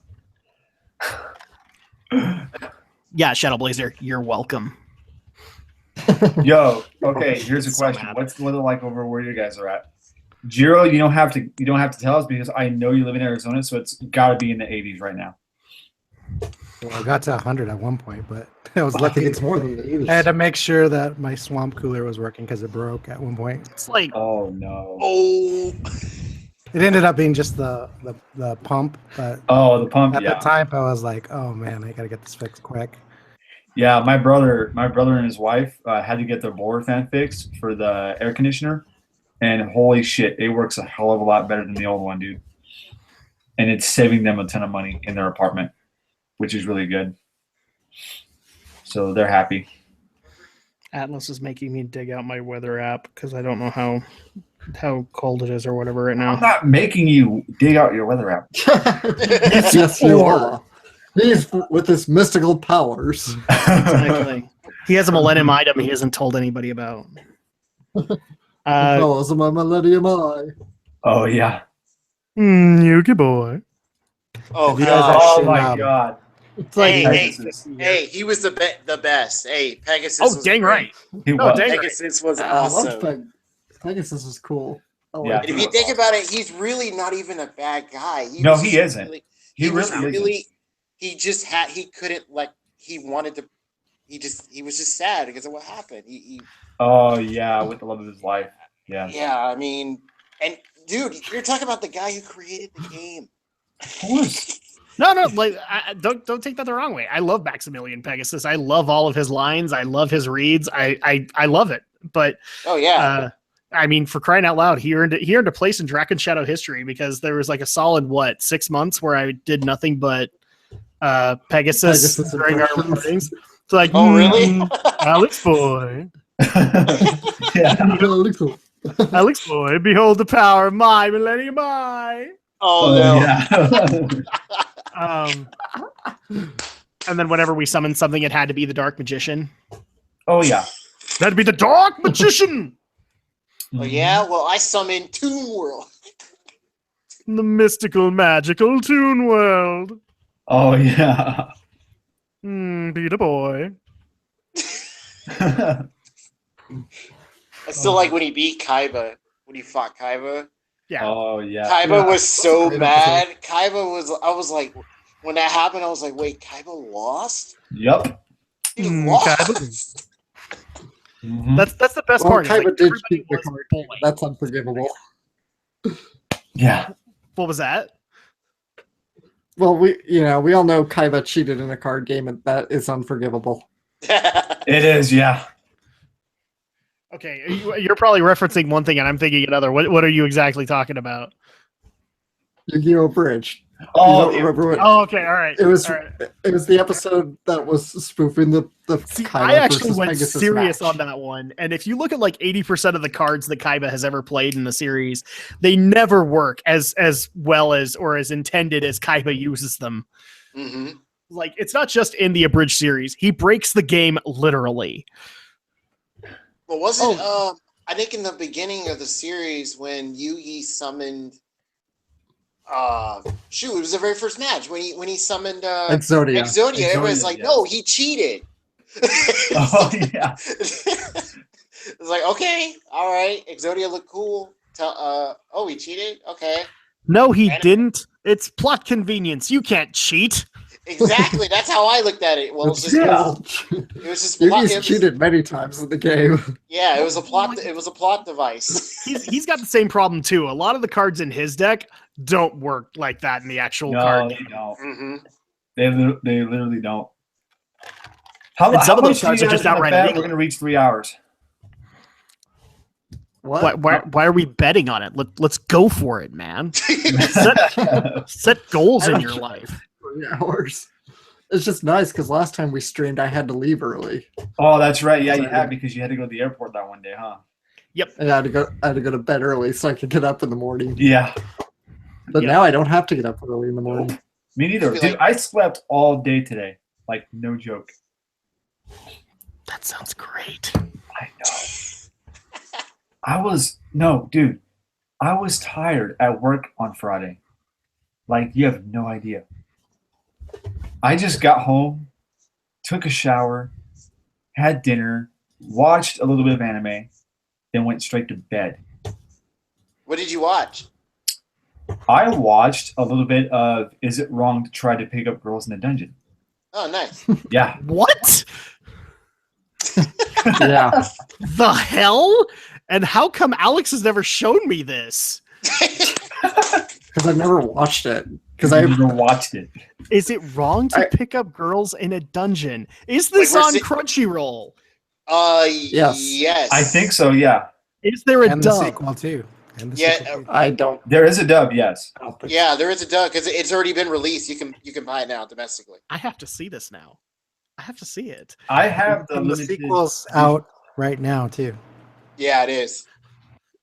Yeah, Shadow Blazer, you're welcome. Yo, okay, here's a question. What's the weather like over where you guys are at? Jiro, you don't have to tell us because I know you live in Arizona, so it's gotta be in the 80s right now. Well, I got to 100 at one point, but I was lucky. It's more than the 80s. I had to make sure that my swamp cooler was working because it broke at one point. It's like, oh no. Oh. It ended up being just the pump, but the pump. at the time I was like, oh man, I gotta get this fixed quick. Yeah, my brother and his wife had to get their blower fan fixed for the air conditioner, and holy shit, it works a hell of a lot better than the old one, dude. And it's saving them a ton of money in their apartment, which is really good. So they're happy. Atlas is making me dig out my weather app because I don't know how cold it is or whatever right now. I'm not making you dig out your weather app. Yes, you are. He's with his mystical powers. Exactly. He has a millennium item he hasn't told anybody about. Fellows of my millennium eye. Oh yeah. Yuki boy. Oh You guys god. Oh my god. It's like Hey, he was the best. Hey, Pegasus. Oh, was dang great. right. He No, was. dang right. Pegasus was I love awesome. Pegasus is cool. I like Yeah. And if you think about it, he's really not even a bad guy. He No, was he just isn't. Really, He was really isn't. He just had. He couldn't like. He wanted to. He was just sad because of what happened. Oh yeah, with the love of his life. Yeah. Yeah, I mean, and dude, you're talking about the guy who created the game. Of course. No, like don't take that the wrong way. I love Maximilian Pegasus. I love all of his lines. I love his reads. I love it. But Oh yeah. I mean, for crying out loud, he earned a place in Draken Shadow history because there was like a solid 6 months where I did nothing but Pegasus during our impressions. recordings. It's like, Oh, really? Alex boy, Yeah. Alex boy, behold the power of my millennium eye. Oh no. Yeah. And then whenever we summoned something, it had to be the Dark Magician. Oh yeah. That'd be the Dark Magician, Oh yeah. Well, I summoned Toon World. the mystical, magical Toon World. Oh yeah. Be the boy. I still like when he beat Kaiba. When he fought Kaiba. Yeah. Oh yeah. Kaiba was so Great mad. I was like, when that happened, I was like, wait, Kaiba lost? Yep. He Kaiba- lost. Mhm. That's the best Well, part. is, Kaiba like, did everybody cheat the was card. bullied. That's unforgivable. Yeah. What was that? Well, we all know Kaiba cheated in a card game, and that is unforgivable. It is. Yeah. Okay, you're probably referencing one thing, and I'm thinking another. What are you exactly talking about? Yu-Gi-Oh! Bridge. Oh, you don't remember what? Oh, okay, all right. It was all right. it was the episode that was spoofing the See, Kaiba I actually versus went Pegasus serious match. on that one. And if you look at like 80% of the cards that Kaiba has ever played in the series, they never work as well as or as intended as Kaiba uses them. Mm-hmm. Like, it's not just in the abridged series. He breaks the game literally. Well, wasn't I think in the beginning of the series when Yugi summoned it was the very first match when he summoned Exodia. Everybody's like, yeah. no, he cheated. Oh yeah. It's like, okay, all right, Exodia looked cool. He cheated? Okay. No, he didn't. It's plot convenience. You can't cheat. Exactly. That's how I looked at it. Well, it was just Yugi's cheated many times in the game. Yeah, it was a plot. It was a plot device. He's got the same problem too. A lot of the cards in his deck don't work like that in the actual card They game. don't. Mm-hmm. They literally don't. And some of those much cards do are you just guys wanna outright bet? illegal. We're gonna reach 3 hours. What? Why are we betting on it? Let's go for it, man. Set goals in your life. 3 hours. It's just nice because last time we streamed, I had to leave early. Oh, that's right. Yeah, you had because you had to go to the airport that one day, huh? Yep. And I had to go to bed early so I could get up in the morning. Yeah. But now I don't have to get up early in the morning. Me neither. Dude, I slept all day today. Like, no joke. That sounds great. I know. I was tired at work on Friday. Like, you have no idea. I just got home, took a shower, had dinner, watched a little bit of anime, then went straight to bed. What did you watch? I watched a little bit of Is It Wrong to Try to Pick Up Girls in a Dungeon? Oh, nice. Yeah. What Yeah. the hell? And how come Alex has never shown me this? Because I've never watched it. Because I I never watched it. Is it wrong to pick up girls in a dungeon? Is this on Crunchyroll? Yes. I think so, yeah. Is there a And the dub? sequel too. And the Yeah, sequel, too. I don't. There is a dub, yes. Yeah, there is a dub because it's already been released. You can buy it now domestically. I have to see this now. I have to see it. I have the And the limited... sequel's out right now too. Yeah, it is.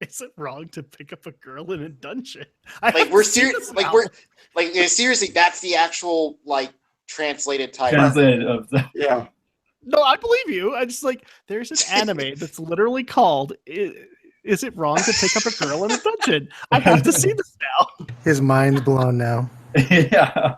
Is it wrong to pick up a girl in a dungeon? Like we're serious. Seriously, that's the actual like translated title. Translated of the... Yeah. No, I believe you. I just like there's an anime that's literally called Is It Wrong to Pick Up a Girl in a Dungeon? I have to see this now. His mind's blown now. Yeah.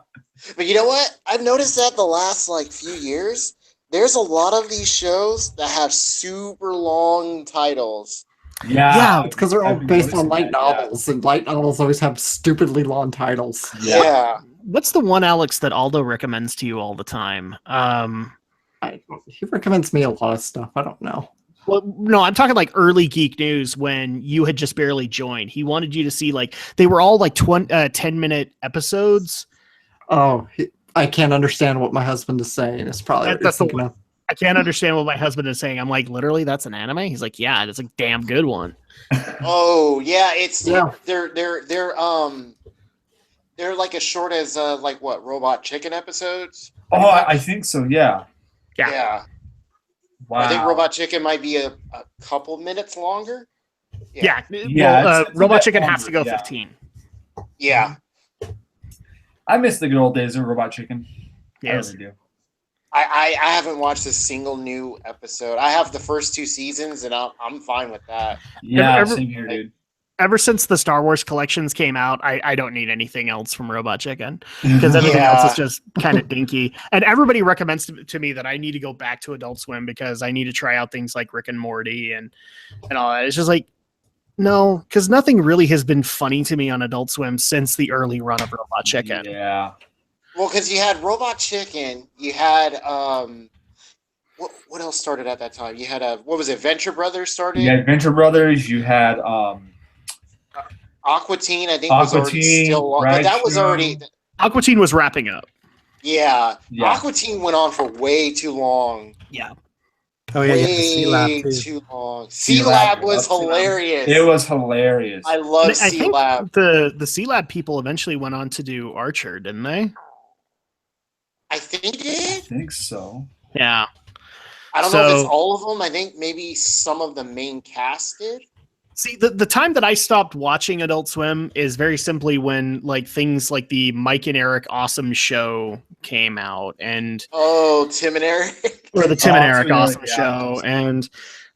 But you know what? I've noticed that the last like few years, there's a lot of these shows that have super long titles. Yeah. It's because they're all I've been based on noticing light that, yeah. novels, and light novels always have stupidly long titles. Yeah. What's the one, Alex, that Aldo recommends to you all the time? He recommends me a lot of stuff. I don't know. Well, no, I'm talking like early Geek News when you had just barely joined. He wanted you to see like they were all like 10-minute episodes. Oh, I can't understand what my husband is saying. It's probably what That's you're the thinking one. of. I can't understand what my husband is saying. I'm like, literally, that's an anime? He's like, yeah, it's a damn good one. Oh yeah, it's Yeah. they're like as short as like what Robot Chicken episodes. Oh, I think so, yeah. Yeah. Wow. I think Robot Chicken might be a couple minutes longer. Yeah. Yeah, Well, it's a Robot bit Chicken has to go longer, yeah. 15. Yeah. I miss the good old days of Robot Chicken. Yes. I really do. I haven't watched a single new episode. I have the first 2 seasons, and I'm fine with that. Yeah, same here, dude. Ever since the Star Wars collections came out, I don't need anything else from Robot Chicken because everything else is just kind of dinky. And everybody recommends to me that I need to go back to Adult Swim because I need to try out things like Rick and Morty and all that. It's just like, no, because nothing really has been funny to me on Adult Swim since the early run of Robot Chicken. Yeah. Well, because you had Robot Chicken, you had what else started at that time? You had what was it? Venture Brothers started. You had Venture Brothers. You had Aqua Teen, I think was already Teen, still on, but that was Ride already. Aqua Teen was wrapping up. Yeah. Yeah. Aqua Teen went on for way too long. Yeah. Oh yeah, you have the C Lab way too. too long. C Lab was hilarious. It was hilarious. I love I C think Lab. the C Lab people eventually went on to do Archer, didn't they? I think it I did. think so. Yeah. I don't know if it's So- all of them. I think maybe some of the main cast did. See, the time that I stopped watching Adult Swim is very simply when like things like the Mike and Eric Awesome Show came out, and Oh, Tim and Eric. or the Tim and Oh, Eric Tim and Eric, Awesome yeah. Show, and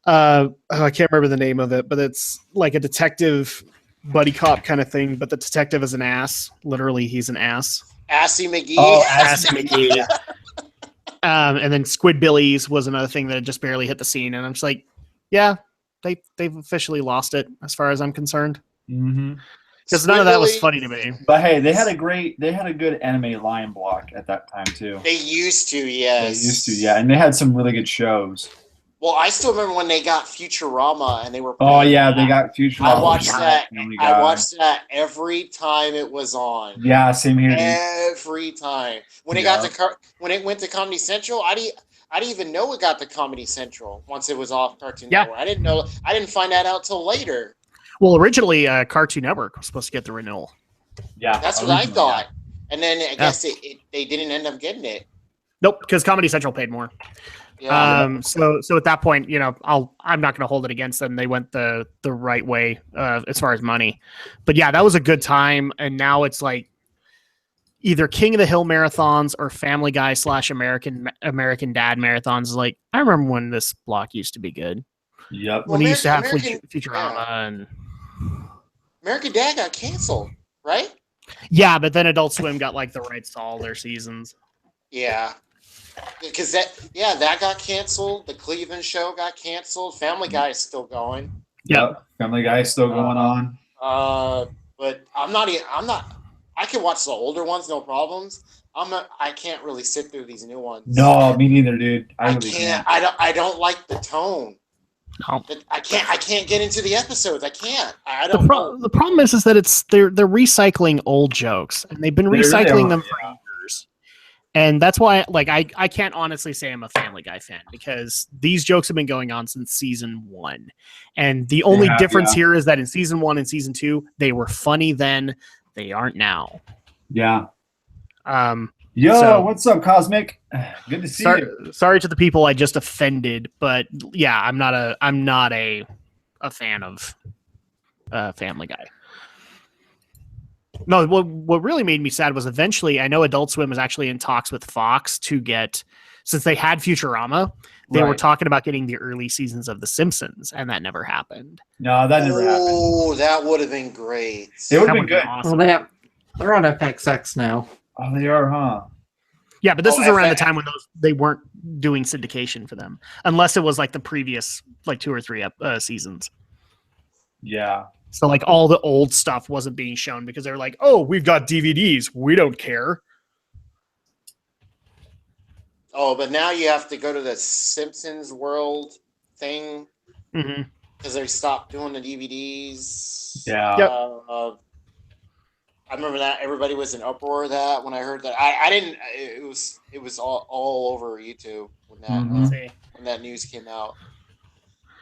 I can't remember the name of it, but it's like a detective buddy cop kind of thing. But the detective is an ass. Literally, he's an ass. Assy McGee. Oh, Assy McGee. And then Squidbillies was another thing that had just barely hit the scene, and I'm just like, yeah, they've officially lost it as far as I'm concerned, Mm-hmm. because none of that was Squidbillies- funny to me. But hey, they had a good anime line block at that time too. They used to, They yes. used to, yeah, and they had some really good shows. Well, I still remember when they got Futurama and they were. Oh playing yeah, that. they got Futurama. I watched that. Family I Guy. watched that every time it was on. Yeah, same here. Dude. Every time when it got to when it went to Comedy Central, I didn't even know it got to Comedy Central once it was off Cartoon Yeah. Network. I didn't know. I didn't find that out till later. Well, originally, Cartoon Network was supposed to get the renewal. Yeah, That's what I originally, thought. And then I guess they didn't end up getting it. Nope, because Comedy Central paid more. Yeah. So at that point, you know, I'm not going to hold it against them. They went the right way as far as money. But yeah, that was a good time. And now it's like either King of the Hill marathons or Family Guy / American Dad marathons. Like, I remember when this block used to be good. Yep. When he used to have American- Futurama and American Dad got canceled, right? yeah, but then Adult Swim got like the rights to all their seasons. Yeah. Because that got canceled. The Cleveland show got canceled. Family Guy is still going. Yep. Family Guy is still going on. But I'm not. I can watch the older ones, no problems. I can't really sit through these new ones. No, me neither, dude. I really can't. I don't like the tone. No. I can't get into the episodes. I can't. I don't know. The problem is that they're recycling old jokes, and they've been They really recycling are, them for years. And that's why, like, I can't honestly say I'm a Family Guy fan, because these jokes have been going on since season 1. And the only difference here is that in season 1 and season 2, they were funny then. They aren't now. Yeah. Yo, So, what's up, Cosmic? Good to see you. Sorry to the people I just offended, but yeah, I'm not a fan of Family Guy. No, what really made me sad was eventually, I know Adult Swim was actually in talks with Fox to get, since they had Futurama, they were talking about getting the early seasons of The Simpsons, and that never happened. No, that never happened. Oh, that would have been great. It would That have been good. awesome. Well, they're on FXX now. Oh, they are, huh? Yeah, but this Oh, was around the FX. time when they weren't doing syndication for them, unless it was like the previous like 2 or 3 seasons. Yeah. So like all the old stuff wasn't being shown because they were like, "Oh, we've got DVDs. We don't care." Oh, but now you have to go to the Simpsons World thing Mm-hmm. because they stopped doing the DVDs. Yeah. Yep. I remember that everybody was in uproar of that when I heard that. I didn't. It was all over YouTube when that Mhm. when that news came out.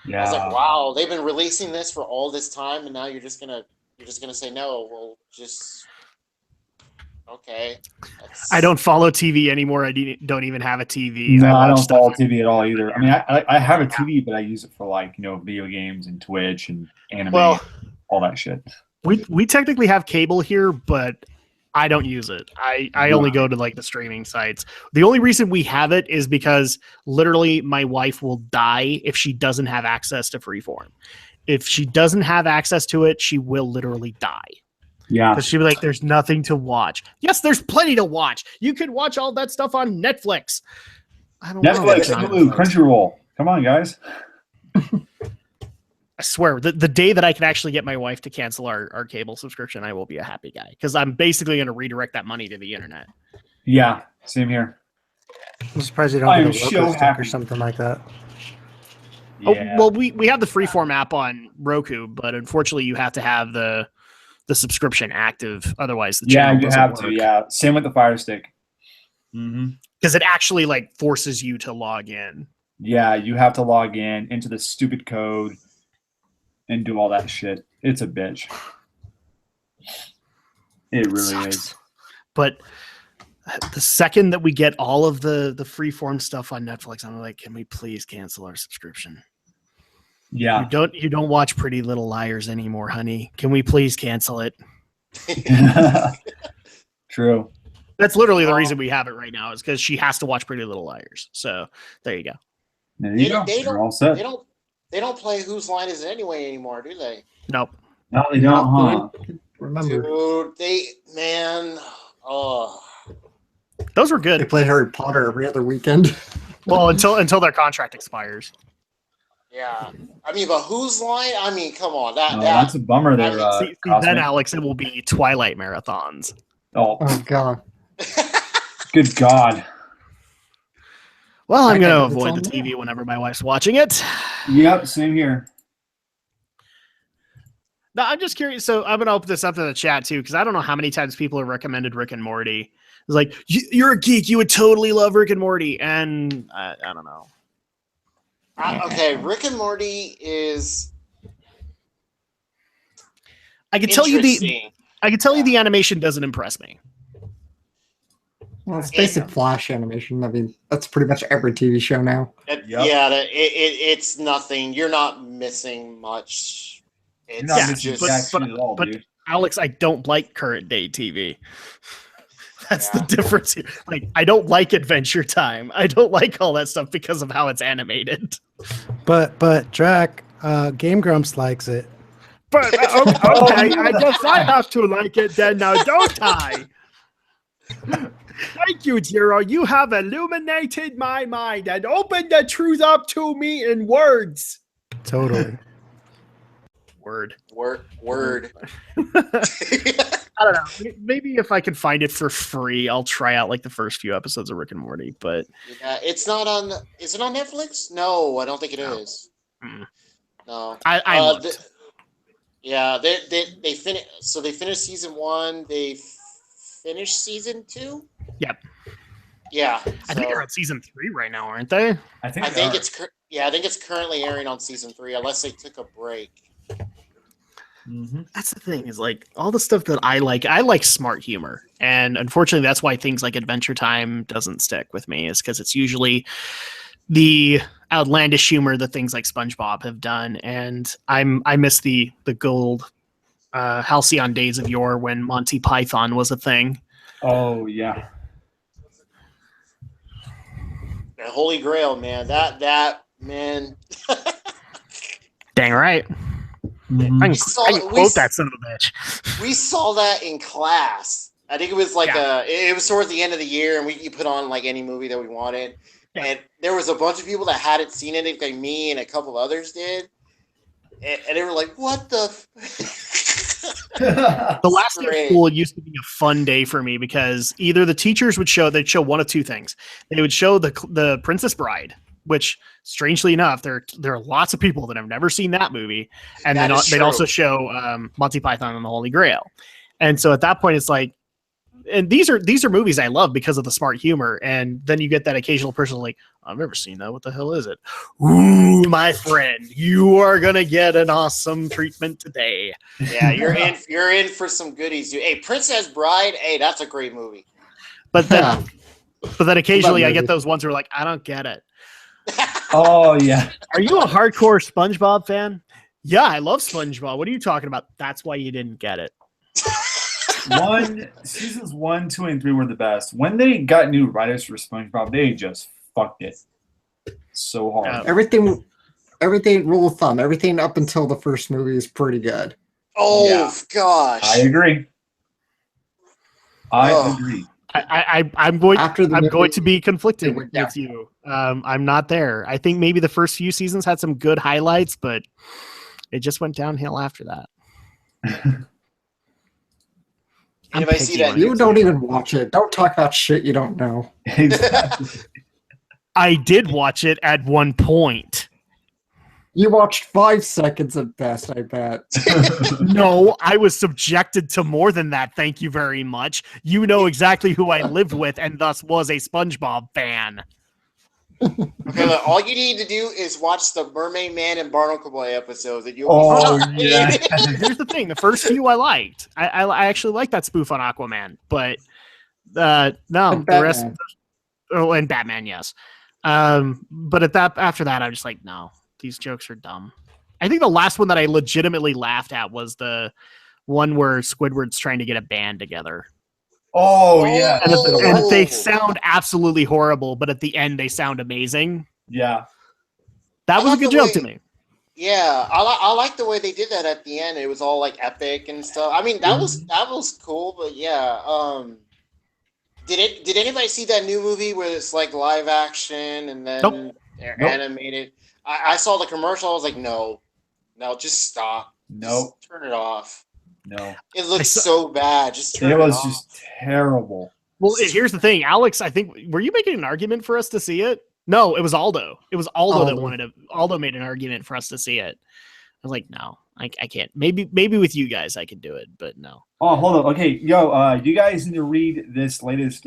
Yeah. I was like, wow, they've been releasing this for all this time, and now you're just gonna say no. Well, just okay. I don't follow TV anymore. I don't even have a TV. No, I watch don't stuff follow on- TV at all either. I mean, I have a TV, but I use it for like, video games and Twitch and anime, Well, all that shit. we technically have cable here, but I don't use it. I only go to like the streaming sites. The only reason we have it is because literally my wife will die if she doesn't have access to Freeform. If she doesn't have access to it, she will literally die. Yeah. Because she'll be like, there's nothing to watch. Yes, there's plenty to watch. You can watch all that stuff on Netflix. I don't Netflix, know. Hulu, Crunchyroll. Come on, guys. I swear, the day that I can actually get my wife to cancel our cable subscription, I will be a happy guy. Because I'm basically going to redirect that money to the internet. Yeah, same here. I'm surprised you don't I am get a so Roku stick happy. or something like that. Yeah. Oh, well, we have the Freeform app on Roku, but unfortunately, you have to have the subscription active. Otherwise, the channel you doesn't have work. to. Yeah, same with the Fire Stick. Mm-hmm. Because it actually like forces you to log in. Yeah, you have to log in into the stupid code and do all that shit. It's a bitch. It really Sucks. is. But the second that we get all of the freeform stuff on Netflix, I'm like, can we please cancel our subscription? Yeah. You don't watch Pretty Little Liars anymore, honey. Can we please cancel it? True. That's literally the reason we have it right now, is because she has to watch Pretty Little Liars. So there you go. There you go. You're all set. They don't play Whose Line Is It Anyway anymore, do they? Nope. No, they don't, huh? Remember, Dude, Those were they good. play Harry Potter every other weekend. Well, until their contract expires. yeah. I mean, but Whose Line? I mean, come on, That's a bummer there. See, then, Cosmic. Alex, it will be Twilight marathons. Oh, Oh god. good God. Well, I'm I going to can't believe avoid it's the on TV whenever my wife's watching it. Yep, same here. No, I'm just curious. So I'm going to open this up to the chat too, because I don't know how many times people have recommended Rick and Morty. It's like, you're a geek. You would totally love Rick and Morty. And I don't know. okay, Rick and Morty is. I can tell you interesting. the animation doesn't impress me. Well, it's basic Flash animation. I mean, that's pretty much every TV show now. Yep. Yeah, it's nothing. You're not missing much. It's You're not Yeah, missing just jack shit at all, but dude. Alex, I don't like current day TV. That's Yeah. the difference here. Like, I don't like Adventure Time. I don't like all that stuff because of how it's animated. But Drac, Game Grumps likes it. But okay, I guess I have to like it then now, don't I? Thank you, Zero. You have illuminated my mind and opened the truth up to me in words. Totally. Word. word. I don't know. Maybe if I can find it for free, I'll try out like the first few episodes of Rick and Morty. But Yeah, it's not on. Is it on Netflix? No, I don't think it No. is. Mm. No. I looked. Yeah, they finished. So they finished season 1. They finished season 2. Yep. Yeah. I think so they're on season 3 right now, aren't they? I think it's currently airing on season 3, unless they took a break. That's the thing, is like all the stuff that I like smart humor. And unfortunately, that's why things like Adventure Time doesn't stick with me, is because it's usually the outlandish humor that things like SpongeBob have done. And I miss the gold halcyon days of yore when Monty Python was a thing. Oh, yeah. The Holy Grail, man. That man. Dang right. Mhm. I We can quote that son of a bitch. We saw that in class. I think it was like it was towards the end of the year, and you put on like any movie that we wanted. Yeah. And there was a bunch of people that hadn't seen it, like me and a couple others did. And they were like, what the The last day of Great. school used to be a fun day for me, because either the teachers would they'd show one of two things. They would show the Princess Bride, which strangely enough, there are lots of people that have never seen that movie. And That then is they'd true. also show Monty Python and the Holy Grail. And so at that point, it's like, and these are movies I love because of the smart humor. And then you get that occasional person like, I've never seen that. What the hell is it? Ooh, my friend, you are gonna get an awesome treatment today. Yeah, you're in for some goodies, dude. Hey, Princess Bride, hey, that's a great movie. But then, occasionally I movie. get those ones who are like, I don't get it. Oh, yeah. Are you a hardcore SpongeBob fan? Yeah, I love SpongeBob. What are you talking about? That's why you didn't get it. Seasons 1, 2, and 3 were the best. When they got new writers for SpongeBob, they just fucked it so hard. Everything, rule of thumb, everything up until the first movie is pretty good. Oh Yeah. gosh. I agree. Oh. I'm going. After the I'm movie, going to be conflicted it went down. with you. I'm not there. I think maybe the first few seasons had some good highlights, but it just went downhill after that. And if I see that, You don't even watch it. Don't talk about shit you don't know. Exactly. I did watch it at one point. You watched 5 seconds at best, I bet. No, I was subjected to more than that. Thank you very much. You know exactly who I lived with and thus was a SpongeBob fan. Okay, look, all you need to do is watch the Mermaid Man and Barnacle Boy episodes, and you'll Oh, be yeah. Here's the thing: the first few I liked. I actually like that spoof on Aquaman, but no, And the rest. Batman. Oh, and Batman, yes. But after that, I'm just like, no, these jokes are dumb. I think the last one that I legitimately laughed at was the one where Squidward's trying to get a band together. Oh, yeah. And they sound absolutely horrible, but at the end they sound amazing. Yeah. That I was a like good the joke way- to me. Yeah, I like the way they did that at the end. It was all like epic and stuff. I mean, that was cool, but yeah. Did anybody see that new movie where it's like live action and then Nope. they're Nope. animated? I saw the commercial. I was like, no, just stop. Nope. Just turn it off. No. It looks saw- so bad. Just turn It it was off. just terrible. Well, here's the thing, Alex. I think were you making an argument for us to see it? No, it was Aldo. It was Aldo that Aldo. wanted to. Aldo made an argument for us to see it. I was like, no, I can't. Maybe with you guys I could do it, but no. Oh, hold on. Okay, yo, you guys need to read this latest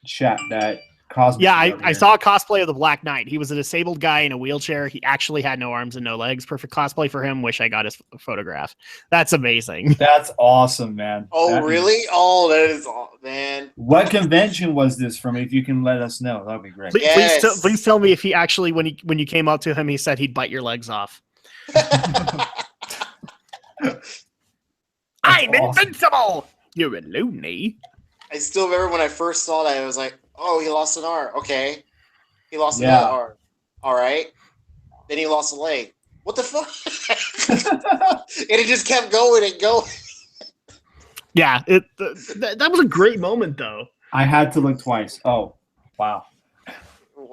chat that Cosmo. Yeah, I saw a cosplay of the Black Knight. He was a disabled guy in a wheelchair. He actually had no arms and no legs. Perfect cosplay for him. Wish I got his photograph. That's amazing. That's awesome, man. Oh, That is- really? Oh, that is man. What convention was this from? If you can let us know, that'd be great. Yes. Please tell me if he actually, when you came up to him, he said he'd bite your legs off. I'm awesome. invincible. You're a loony. I still remember when I first saw that. I was like, "Oh, he lost an arm. Okay, he lost Yeah. another arm. All right." Then he lost a leg. What the fuck? And it just kept going and going. Yeah, that was a great moment though. I had to look twice. Oh, wow.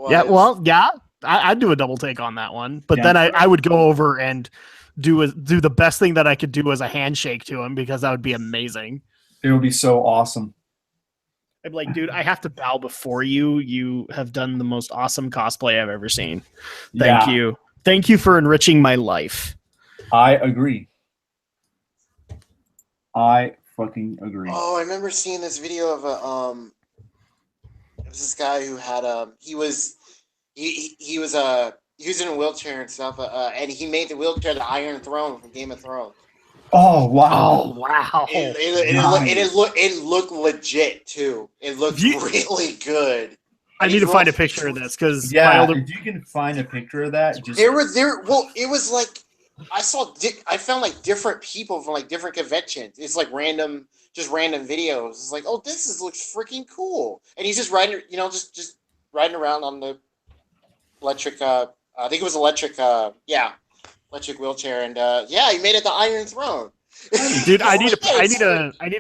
Yeah, well, yeah, I'd do a double take on that one, but Yeah. then I would go over and do the best thing that I could do as a handshake to him because that would be amazing. It would be so awesome. I'd be like, dude, I have to bow before you. You have done the most awesome cosplay I've ever seen. Thank Yeah, you. Thank you for enriching my life. I agree. I fucking agree. Oh, I remember seeing this video of a it was this guy who had he was in a wheelchair and stuff, and he made the wheelchair the Iron Throne from Game of Thrones. Oh, wow. Oh wow! It looked legit too. It looked You- really good. I And need he to find a drove- picture of this because Yeah, if you can find a picture of that, just Well, it was like I found like different people from like different conventions. It's like random videos. It's like, oh, looks freaking cool. And he's just riding, just riding around on the electric. I think it was electric. Electric wheelchair, and he made it the Iron Throne. dude, I need Yes.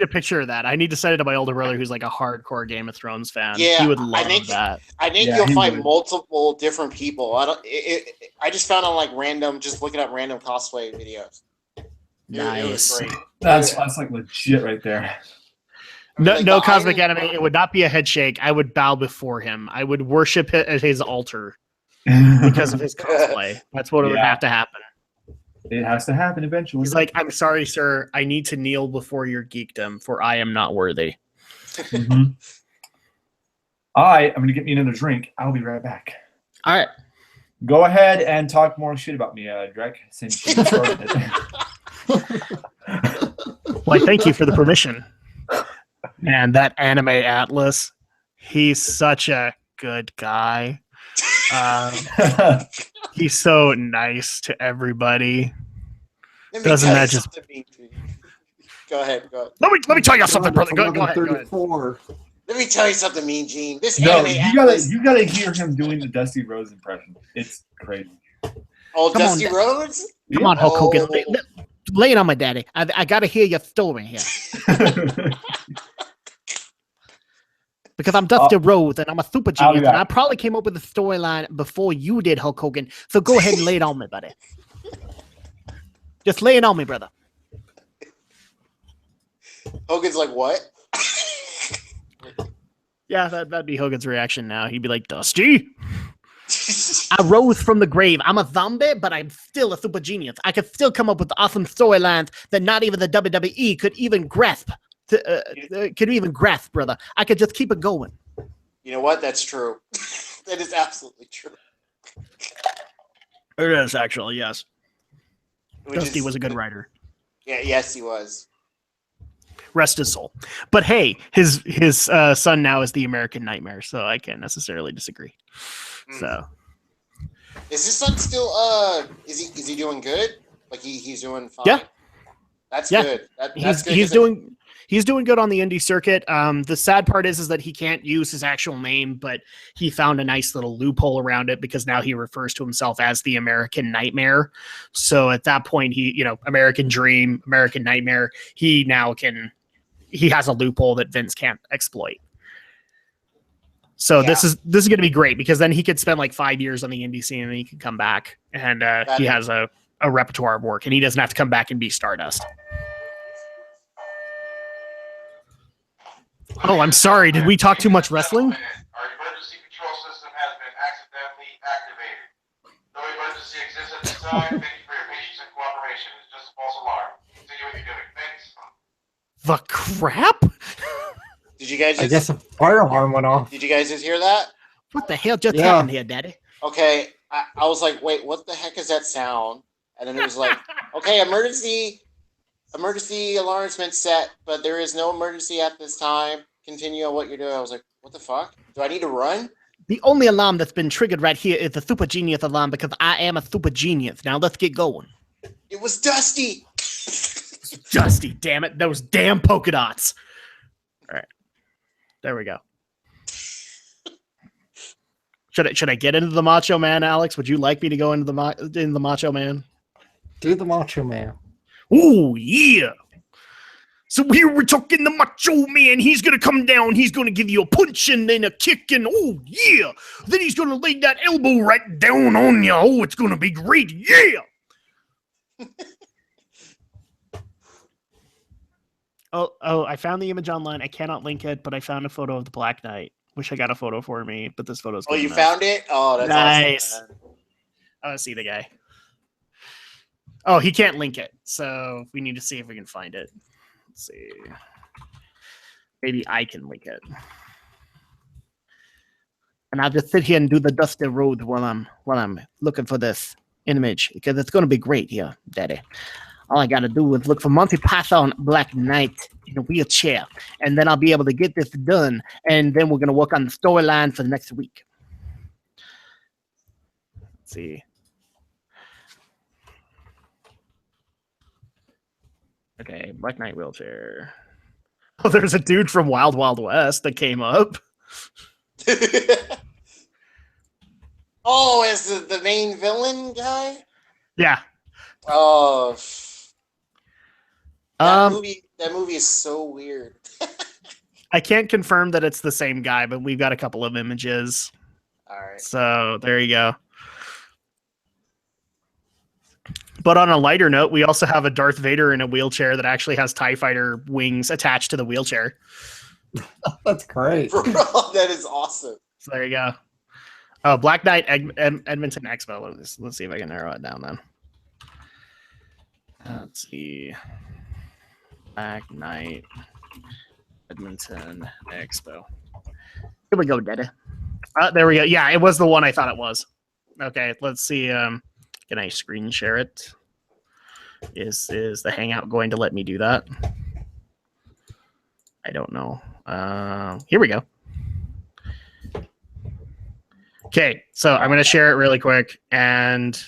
a picture of that. I need to send it to my older brother who's like a hardcore Game of Thrones fan. Yeah, he would I love think- that. I think Yeah, you'll he find would. multiple different people. I just found on like random, just looking up random cosplay videos. It was Nice. great. that's like legit right there. No, Like no the cosmic Iron anime. It would not be a head shake. I would bow before him. I would worship it at his altar because of his cosplay. That's what would Yeah. have to happen. It has to happen eventually. He's like, I'm sorry, sir. I need to kneel before your geekdom, for I am not worthy. Mhm. I'm going to get me another drink. I'll be right back. All right. Go ahead and talk more shit about me, Drek, since you started it. Well, thank you for the permission. Man, that anime Atlas, he's such a good guy. He's so nice to everybody. Let me Doesn't tell that you just- something mean to you. Go ahead. Let me tell you something, brother. Go ahead. Go ahead. 11:34. Let me tell you something, Mean Gene. This No, anime you gotta hear him doing the Dusty Rhodes impression. It's crazy. Oh, Come on, Dusty Rhodes? Come on, Hulk Hogan. Oh. Lay it on my daddy. I got to hear your story here. Because I'm Dusty Rhodes and I'm a super I'll be genius. And back. I probably came up with the storyline before you did, Hulk Hogan. So go ahead and lay it on me, buddy. Just lay it on me, brother. Hogan's like, what? Yeah, that'd be Hogan's reaction now. He'd be like, Dusty, I rose from the grave. I'm a zombie, but I'm still a super genius. I could still come up with awesome storylines that not even the WWE could even grasp. Could even grasp, brother. I could just keep it going. You know what? That's true. That is absolutely true. It is actually, yes. Which Dusty is- was a good writer. Yeah, yes, he was. Rest his soul. But hey, his son now is the American Nightmare, so I can't necessarily disagree. So Is his son still is he doing good? Like he's doing fine? Yeah. That's Yeah. good. That's good. He's doing good on the indie circuit. The sad part is that he can't use his actual name, but he found a nice little loophole around it because now he refers to himself as the American Nightmare. So at that point, he, American Dream, American Nightmare, he has a loophole that Vince can't exploit. So Yeah. this is going to be great because then he could spend like 5 years on the indie scene and then he can come back and he has a repertoire of work and he doesn't have to come back and be Stardust. Oh, I'm sorry. Did we talk too much wrestling? Our emergency control system has been accidentally activated. Though emergency exists at this time, thank you for your patience and cooperation. It's just a false alarm. Continue what you're doing. Thanks. The crap? Did you guys I guess a fire alarm went off. Did you guys just hear that? What the hell just Yeah. happened here, Daddy? Okay, I was like, wait, what the heck is that sound? And then it was like, okay, emergency alarm's been set, but there is no emergency at this time. Continue on what you're doing. I was like, what the fuck? Do I need to run? The only alarm that's been triggered right here is the Super Genius alarm because I am a super genius. Now let's get going. It was Dusty. Dusty, damn it. Those damn polka dots. All right. There we go. Should I get into the Macho Man, Alex? Would you like me to go into the Macho Man? Do the Macho Man. Oh, yeah. So here we're talking the Macho Man. He's going to come down. He's going to give you a punch and then a kick. And oh, yeah. Then he's going to lay that elbow right down on you. Oh, it's going to be great. Yeah. Oh, I found the image online. I cannot link it, but I found a photo of the Black Knight. Wish I got a photo for me, but this photo's Oh, good you enough. found it? Oh, that's Nice. awesome, man. I want to see the guy. Oh, he can't link it, so we need to see if we can find it. Let's see. Maybe I can link it. And I'll just sit here and do the Dusty Road while I'm looking for this image because it's going to be great here, Daddy. All I got to do is look for Monty Python Black Knight in a wheelchair, and then I'll be able to get this done, and then we're going to work on the storyline for the next week. Let's see. Okay, Black Knight wheelchair. Oh, there's a dude from Wild Wild West that came up. Oh, is the main villain guy? Yeah. Oh, that Um, movie is so weird. I can't confirm that it's the same guy, but we've got a couple of images. All right. So there you go. But on a lighter note, we also have a Darth Vader in a wheelchair that actually has TIE Fighter wings attached to the wheelchair. That's great. Bro, that is awesome. So there you go. Oh, Black Knight Edmonton Expo. Let's see if I can narrow it down then. Let's see. Black Knight Edmonton Expo. Here we go, Daddy. There we go. Yeah, it was the one I thought it was. Okay, let's see. Can I screen share it? Is the Hangout going to let me do that? I don't know. Here we go. Okay, so I'm going to share it really quick. And,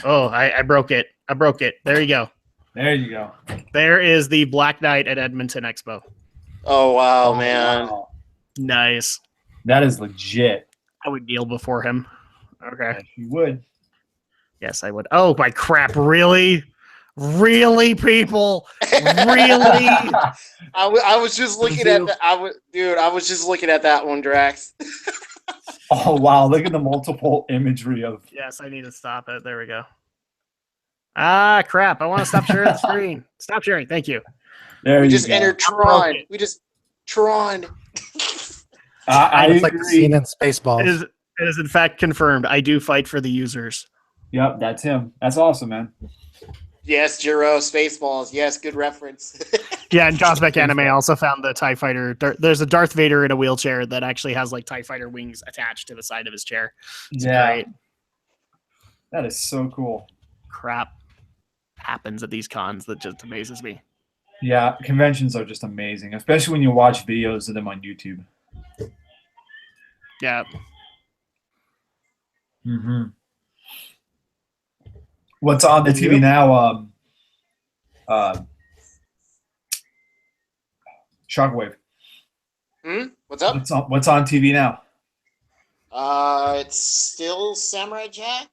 oh, I broke it. I broke it. There you go. There you go. There is the Black Knight at Edmonton Expo. Oh wow, man. Wow. Nice. That is legit. I would kneel before him. Okay. Yes, you would. Yes, I would. Oh, my crap. Really? Really, people? Really? I was just looking at that. I was just looking at that one, Drax. Oh wow! Look at the multiple imagery of. Yes, I need to stop it. There we go. Ah, crap. I want to stop sharing the screen. Stop sharing. Thank you. There We you just go. entered Tron. We just Tron. I It's like the agree. scene in Spaceballs. It is in fact confirmed. I do fight for the users. Yep, that's him. That's awesome, man. Yes, Jiro, Spaceballs. Yes, good reference. Yeah, and Cosmic Anime also found the TIE Fighter. There's a Darth Vader in a wheelchair that actually has like TIE Fighter wings attached to the side of his chair. It's great. That is so cool. Crap happens at these cons that just amazes me. Yeah, conventions are just amazing, especially when you watch videos of them on YouTube. Yeah. Mm-hmm. What's on the TV now? Shockwave. What's up? What's on TV now? It's still Samurai Jack.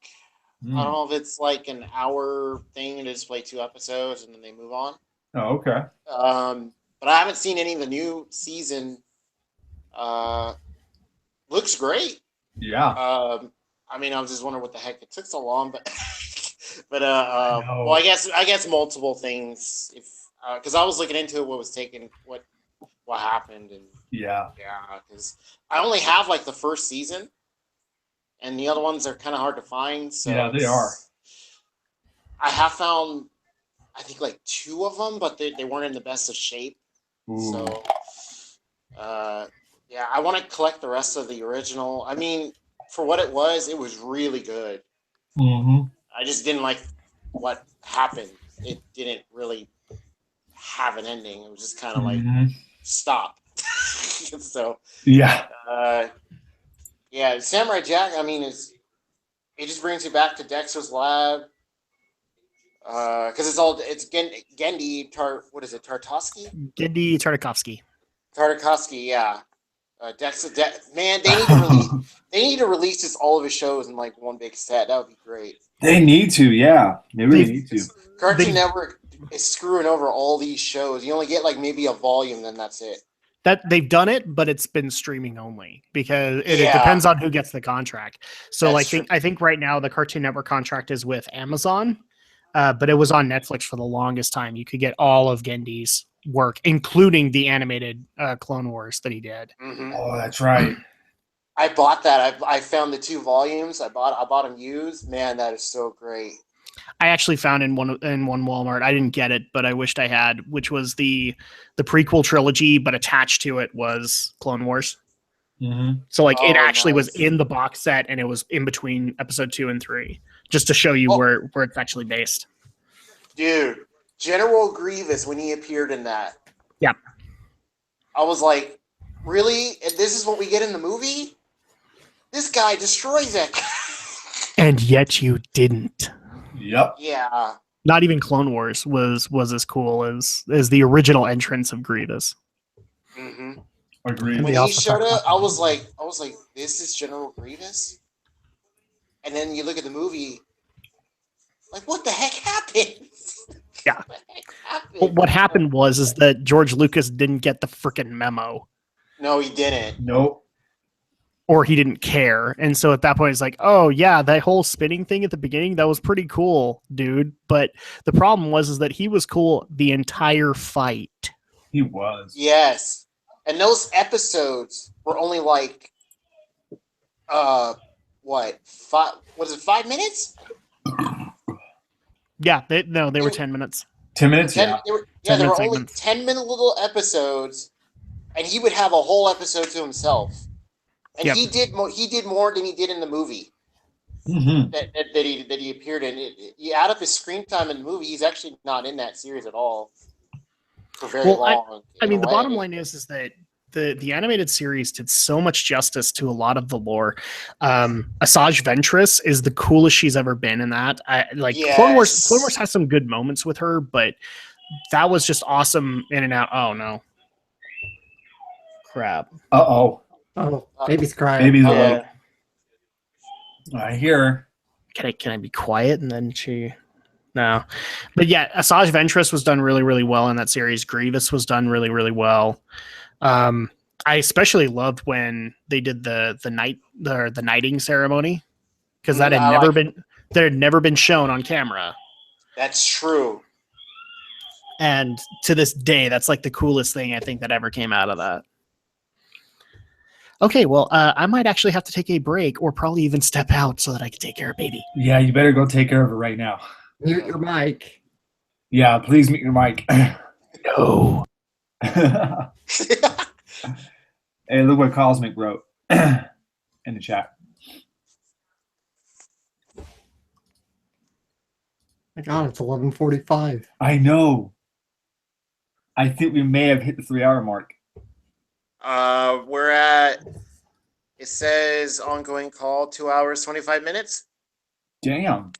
I don't know if it's like an hour thing and just play 2 episodes and then they move on. Oh, okay. But I haven't seen any of the new season. Looks great. Yeah. I mean, I was just wondering what the heck it took so long, but well, I guess multiple things. If because I was looking into what was taken, what happened, and yeah, because I only have like the first season, and the other ones are kind of hard to find. So yeah, they are. I have found, I think like 2 of them, but they weren't in the best of shape. Ooh. So, yeah, I want to collect the rest of the original. I mean, for what it was really good. Mm-hmm. I just didn't like what happened. It didn't really have an ending. It was just kind of like stop. So yeah, yeah. Samurai Jack. I mean, it just brings you back to Dexter's Lab because it's Gendy what is it? Tartakovsky. Gendy Tartakovsky. Tartakovsky. Yeah. Dexter. Man, they need to release just all of his shows in like one big set. That would be great. They need to, yeah. They really need to. Cartoon Network is screwing over all these shows. You only get like maybe a volume, then that's it. That they've done it, but it's been streaming only because it depends on who gets the contract. So I think right now the Cartoon Network contract is with Amazon, but it was on Netflix for the longest time. You could get all of Gendy's work, including the animated Clone Wars that he did. Mm-hmm. Oh, that's right. I bought that. I found the 2 volumes. I bought them used. Man, that is so great. I actually found in one Walmart. I didn't get it, but I wished I had, which was the prequel trilogy, but attached to it was Clone Wars. Mm-hmm. So like it actually was in the box set, and it was in between episode 2 and 3, just to show you where it's actually based. Dude, General Grievous when he appeared in that. Yep. I was like, really? And this is what we get in the movie? This guy destroys it. And yet you didn't. Yep. Yeah. Not even Clone Wars was as cool as the original entrance of Grievous. Mm-hmm. Agreed. When he showed up, I was like, this is General Grievous? And then you look at the movie, like, what the heck happened? Yeah. What happened was that George Lucas didn't get the freaking memo. No, he didn't. Nope. Or he didn't care. And so at that point, it's like, oh, yeah, that whole spinning thing at the beginning, that was pretty cool, dude. But the problem was that he was cool the entire fight. He was. Yes. And those episodes were only like, 5 minutes? Yeah, they were 10 minutes. 10 minutes, They were only segments. 10-minute little episodes, and he would have a whole episode to himself. And he did more than he did in the movie that he appeared in. You add up his screen time in the movie, he's actually not in that series at all for very long. I mean, the bottom line is that the animated series did so much justice to a lot of the lore. Asajj Ventress is the coolest she's ever been in that. Clone Wars has some good moments with her, but that was just awesome in and out. Oh no. Crap. Uh-oh. Oh, baby's crying. Baby's awake. I hear her. Can I be quiet? And then she... No. But yeah, Asajj Ventress was done really, really well in that series. Grievous was done really, really well. I especially loved when they did the knighting ceremony, because that had never been shown on camera. That's true. And to this day, that's like the coolest thing I think that ever came out of that. Okay, well, I might actually have to take a break or probably even step out so that I can take care of baby. Yeah, you better go take care of her right now. Mute your mic. Yeah, please mute your mic. No. Hey, look what Cosmic wrote in the chat. My God, it's 11:45. I know. I think we may have hit the 3 hour mark. We're at. It says ongoing call 2 hours 25 minutes. Damn.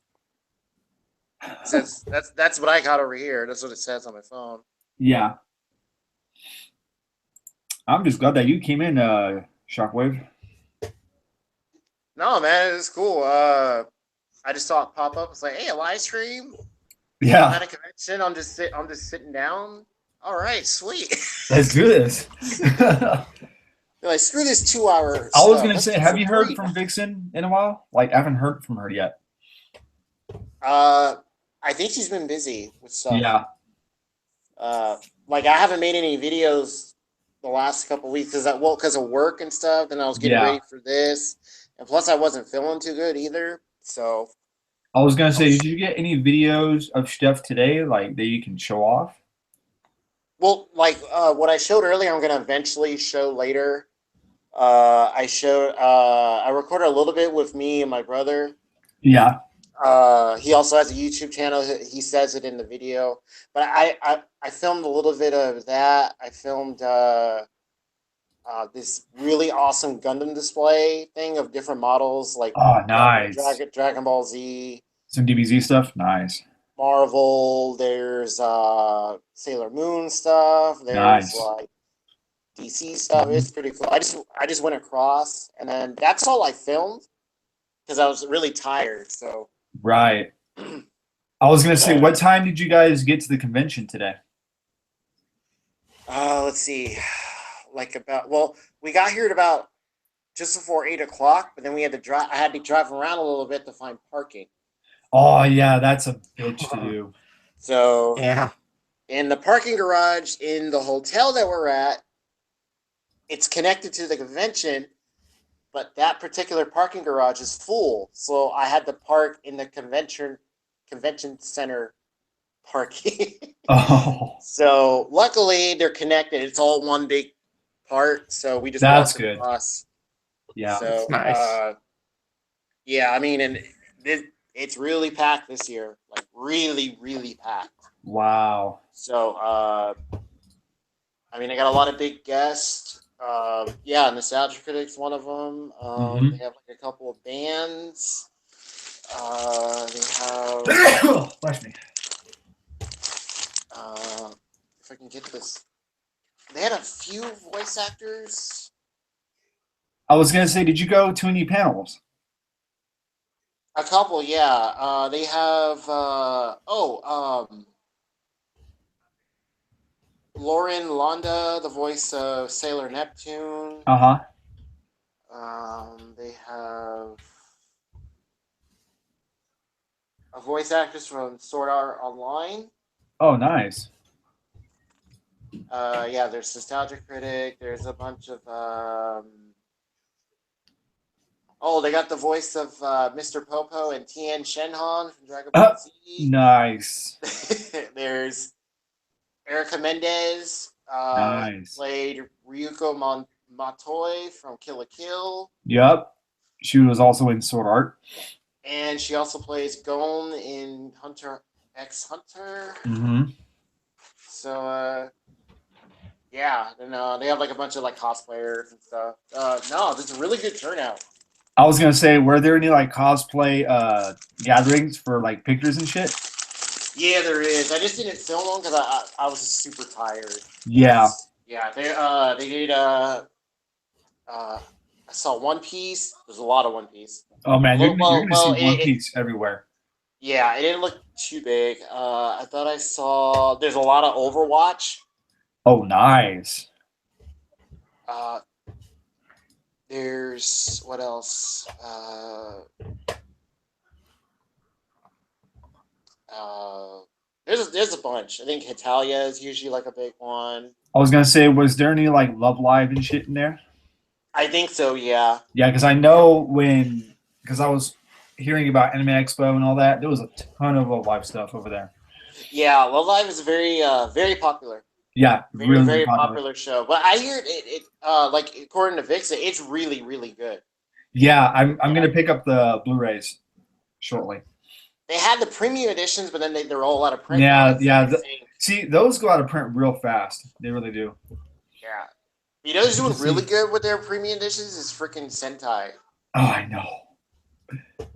It says that's what I got over here. That's what it says on my phone. Yeah. I'm just glad that you came in, Shockwave. No, man, it's cool. I just saw it pop up. It's like, hey, a live stream. Yeah. I'm at a convention. I'm just sitting down. All right, sweet. Let's do this. They're like, screw this 2 hours. I was gonna say, have you heard from Vixen in a while? Like, I haven't heard from her yet. I think she's been busy with stuff. Yeah. Like I haven't made any videos the last couple weeks because of work and stuff. And I was getting ready for this, and plus I wasn't feeling too good either. So I was gonna say, did you get any videos of stuff today, like that you can show off? Well, like what I showed earlier, I'm gonna eventually show later. I recorded a little bit with me and my brother. Yeah. He also has a YouTube channel. He says it in the video, but I filmed a little bit of that. I filmed this really awesome Gundam display thing of different models, like nice. Dragon Ball Z, some DBZ stuff. Nice. Marvel. There's Sailor Moon stuff. There's like DC stuff. It's pretty cool. I just went across, and then that's all I filmed because I was really tired. So. Right. I was gonna say, what time did you guys get to the convention today? Let's see. We got here at about just before 8 o'clock, but then we had to drive. I had to drive around a little bit to find parking. Oh yeah, that's a bitch to do. So yeah, in the parking garage in the hotel that we're at, it's connected to the convention, but that particular parking garage is full. So I had to park in the convention center parking. Oh. So luckily they're connected. It's all one big part. So we just that's walked good. Across. Yeah, so, that's nice. Yeah, I mean, and it's really packed this year. Like really, really packed. Wow. So I mean, I got a lot of big guests. Yeah, Nostalgia Critic's one of them. They have like a couple of bands. They have. Bless me. If I can get this, they had a few voice actors. I was gonna say, did you go to any panels? A couple, yeah. They have. Lauren Londa, the voice of Sailor Neptune. Uh-huh. They have a voice actress from Sword Art Online. Oh, nice. Yeah, there's Nostalgia Critic. There's a bunch of. They got the voice of Mr. Popo and Tien Shenhan from Dragon Ball Z. Nice. There's Erica Mendez. Nice. Played Ryuko Matoi from Kill la Kill. Yep. She was also in Sword Art. And she also plays Gon in Hunter x Hunter. Mm-hmm. So, yeah. And they have like a bunch of like cosplayers and stuff. No, this is a really good turnout. I was gonna say, were there any like cosplay gatherings for like pictures and shit? Yeah, there is. I just didn't film them because I was just super tired. Yeah. Yeah, they did. I saw One Piece. There's a lot of One Piece. Oh man, you're gonna see One Piece everywhere. Yeah, it didn't look too big. I thought I saw. There's a lot of Overwatch. Oh, nice. There's what else? There's a bunch. I think Hitalia is usually like a big one. I was gonna say, was there any like Love Live and shit in there? I think so. Yeah. Yeah, because I know because I was hearing about Anime Expo and all that, there was a ton of Love Live stuff over there. Yeah, Love Live is very very popular. Yeah, Very, really very popular. popular show. But I hear it like according to Vixa, it's really, really good. Yeah, I'm gonna pick up the Blu-rays shortly. They had the premium editions, but then they're all out of print. Yeah, now, yeah. I think. See, those go out of print real fast. They really do. Yeah. You know who's Did you doing really see- good with their premium editions is freaking Sentai. Oh, I know.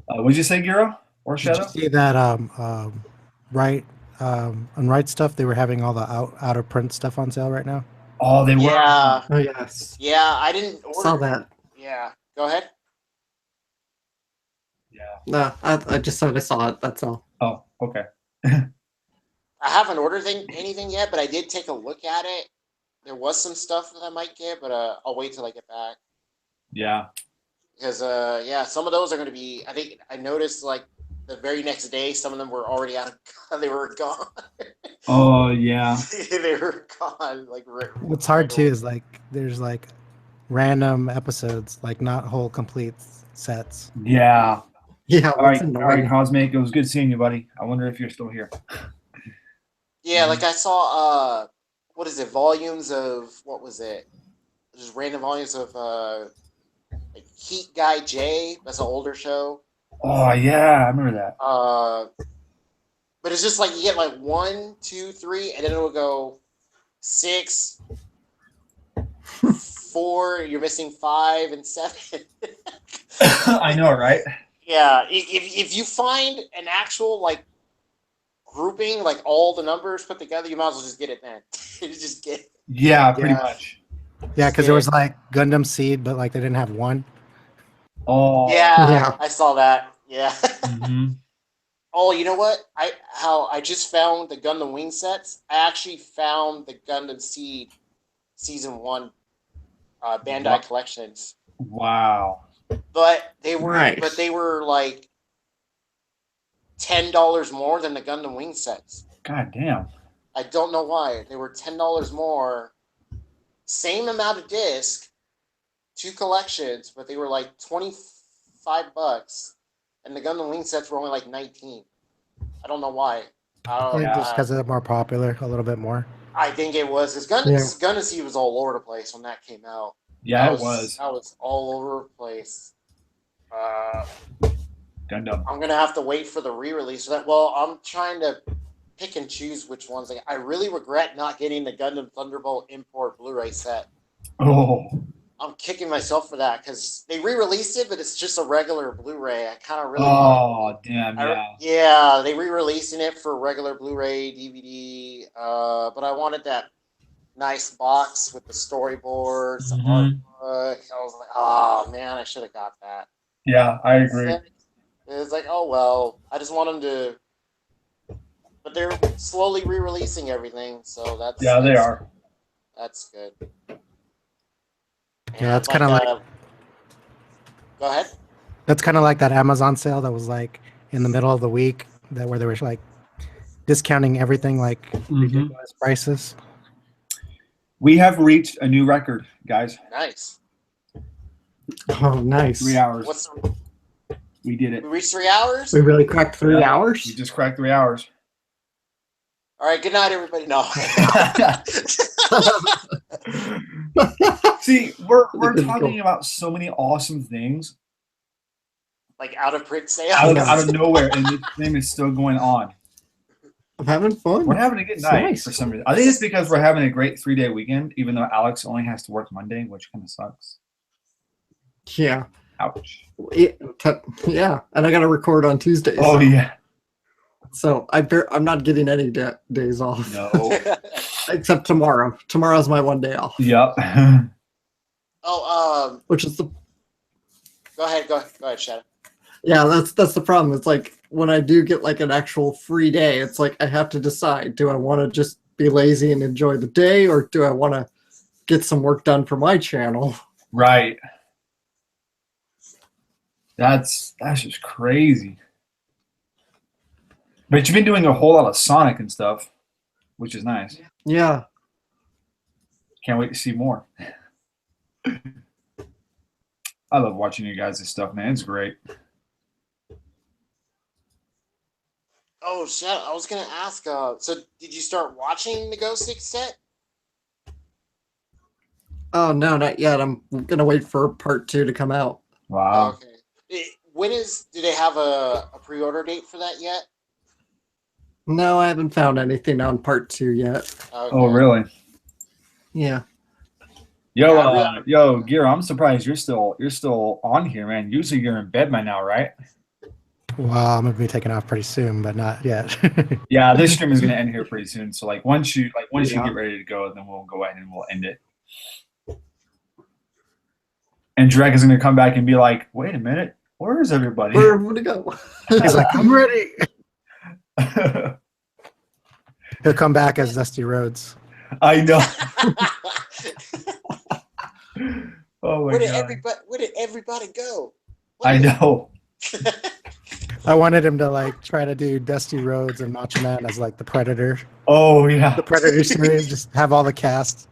What'd you say, Giro or Did Shadow? you see that right on Right Stuff they were having all the out of print stuff on sale right now? Oh, they were. Yeah. Oh yes, Yeah, I didn't order. saw that. Yeah. Go ahead. Yeah. No, I just said I saw it. That's all. Oh, okay. I haven't ordered anything yet, but I did take a look at it. There was some stuff that I might get, but I'll wait till I get back. Yeah. Because yeah, some of those are going to be. I think I noticed like the very next day, some of them were already out of. They were gone. Oh, yeah. They were gone. Like What's hard too is like there's like random episodes, like not whole complete sets. Yeah. Yeah, All right, what's all right, annoying? Cosmic. It was good seeing you, buddy. I wonder if you're still here. Yeah, like I saw. What is it? Volumes of what was it? Just random volumes of like Heat Guy J. That's an older show. Oh, yeah. I remember that. But it's just like you get like 1, 2, 3, and then it'll go 6, 4. You're missing 5 and 7. I know, right? Yeah, if you find an actual like grouping, like all the numbers put together, you might as well just get it then. You just get it. Yeah, pretty Yeah. much. Yeah, because there was like Gundam Seed, but like they didn't have one. Oh. Yeah, Yeah. I saw that. Yeah. Mhm. Oh, you know what? I just found the Gundam wing sets. I actually found the Gundam Seed Season 1 Bandai Wow. collections. Wow. But they were Nice. like $10 more than the Gundam wing sets. God damn. I don't know why. They were $10 more. Same amount of disc, 2 collections, but they were like $25. And the Gundam wing sets were only like 19. I don't know why. Probably just because they're more popular, a little bit more. I think it was because Gundam Seed was all over the place when that came out. Yeah, That it was. That was all over the place. Gundam. I'm gonna have to wait for the re-release of that. Well, I'm trying to pick and choose which ones. I really regret not getting the Gundam Thunderbolt import Blu-ray set. Oh. I'm kicking myself for that because they re-released it, but it's just a regular Blu-ray. I kind of really Oh, damn. Yeah. yeah, they re-releasing it for regular Blu-ray DVD. But I wanted that nice box with the storyboards, the art book. I was like, oh man, I should have got that. Yeah, I agree. It's like, oh well, I just want them to. But they're slowly re-releasing everything, so that's Yeah, they are. That's good. Yeah, that's kind of like Go ahead. that's kind of like that Amazon sale that was like in the middle of the week that where they were like discounting everything like ridiculous prices. We have reached a new record, guys. Nice. Oh, nice. 3 hours. What's the, We did it. we reached 3 hours? We really cracked 3 We hours. just cracked 3 hours. All right, good night, everybody. No. See, we're Good talking about so many awesome things Like out of print sale. out of nowhere, and this thing is still going on. I'm having fun. We're having a good It's night nice. for some reason. I think it's because we're having a great 3-day weekend, even though Alex only has to work Monday, which kind of sucks. Yeah. Ouch. Yeah, and I got to record on Tuesdays. Oh, yeah. So I'm not getting any days off. No. Except tomorrow. Tomorrow's my one day off. Yep. Oh, Which is the go ahead, Shadow. yeah, that's the problem. It's like when I do get like an actual free day, it's like I have to decide: do I want to just be lazy and enjoy the day, or do I want to get some work done for my channel? Right. That's just crazy. But you've been doing a whole lot of Sonic and stuff, which is nice. Yeah. Can't wait to see more. I love watching you guys' stuff, man. It's great. Oh, Shadow, I was gonna ask. So, did you start watching the Ghost 6 set? Oh no, not yet. I'm gonna wait for part 2 to come out. Wow. Okay. Do they have a pre-order date for that yet? No, I haven't found anything on part 2 yet. Okay. Oh, really? Yeah. Yo, Yeah, yo, Gear, I'm surprised you're still on here, man. Usually you're in bed by now, right? Well, I'm gonna be taking off pretty soon, but not yet. Yeah, this stream is gonna end here pretty soon. So like once you Yeah. get ready to go, then we'll go ahead and we'll end it. And Drek is gonna come back and be like, wait a minute, where is everybody? Where would it go? He's like, I'm ready. He'll come back as Dusty Rhodes. I know. Oh my Where did god. everybody go? I know. I wanted him to like try to do Dusty Rhodes and Macho Man as like the Predator. Oh yeah. The Predator series, just have all the cast,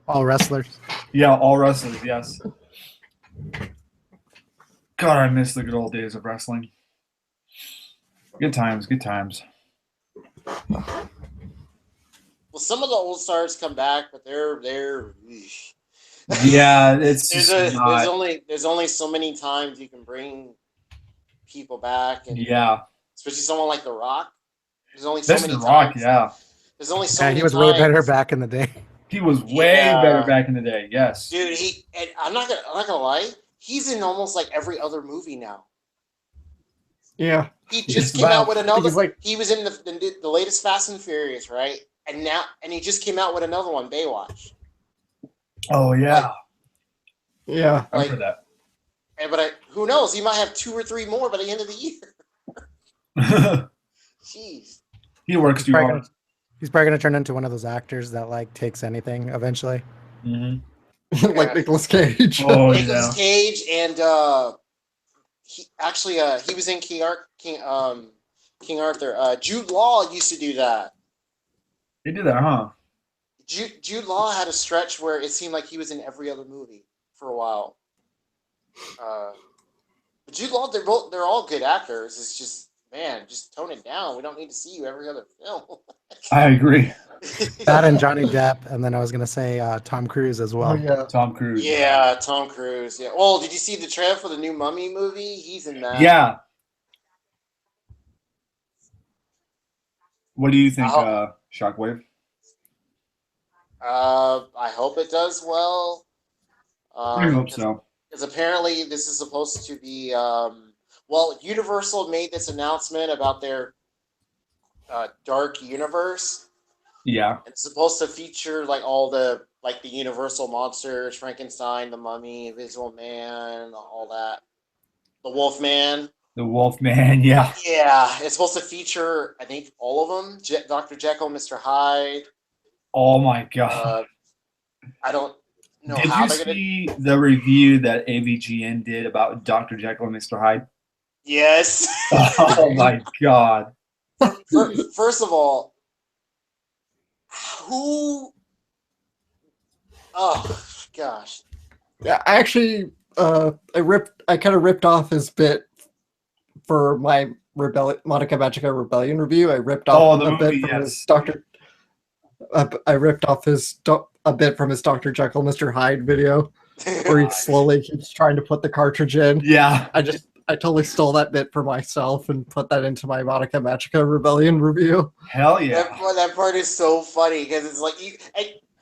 all wrestlers. Yeah, all wrestlers, yes. God, I miss the good old days of wrestling. Good times, good times. Well, some of the old stars come back, but they're Yeah, it's there's not, there's only so many times you can bring people back, and yeah. especially someone like The Rock. There's only so That's many The Rock, times. yeah. There's only so Yeah, many he was times. way better back in the day. He was way Yeah. better back in the day, yes. Dude, and I'm not gonna lie, he's in almost like every other movie now. Yeah. He just Yes, came wow. out with another. He's like- he was in the latest Fast and Furious, right? And he just came out with another one, Baywatch. Oh yeah. Yeah. I remember that. But who knows? He might have 2 or 3 more by the end of the year. Jeez. He works too hard. He's probably gonna turn into one of those actors that like takes anything eventually. Mm-hmm. Like Nicolas Cage. Oh yeah. Nicolas Cage and he was in King Arthur. Jude Law used to do that. They did that, huh? Jude Law had a stretch where it seemed like he was in every other movie for a while. But Jude Law, they're all good actors. It's just, man, just tone it down. We don't need to see you every other film. I agree. That and Johnny Depp, and then I was gonna say Tom Cruise as well. Oh, yeah. Tom Cruise. Yeah, Tom Cruise. Yeah. Well, did you see the trailer for the new Mummy movie? He's in that. Yeah. What do you think, I'll- Shockwave? I hope it does well. I hope so. Because apparently this is supposed to be. Universal made this announcement about their Dark Universe. Yeah. It's supposed to feature like all the Universal monsters, Frankenstein, the Mummy, Invisible Man, all that. The Wolfman. The Wolfman, yeah. Yeah, it's supposed to feature, I think, all of them. Dr. Jekyll, Mr. Hyde. Oh my god. I don't know Did how you they're gonna. see the review that AVGN did about Dr. Jekyll and Mr. Hyde? Yes. Oh my god. First of all, who? Oh gosh. Yeah, I actually, I kind of ripped off his bit for my Monica Magica Rebellion review. I ripped off the a movie, bit from yes. his Doctor. I ripped off a bit from his Dr. Jekyll, Mr. Hyde video, where he slowly keeps trying to put the cartridge in. Yeah. I totally stole that bit for myself and put that into my Monica Magica Rebellion review. Hell yeah. That part is so funny because it's like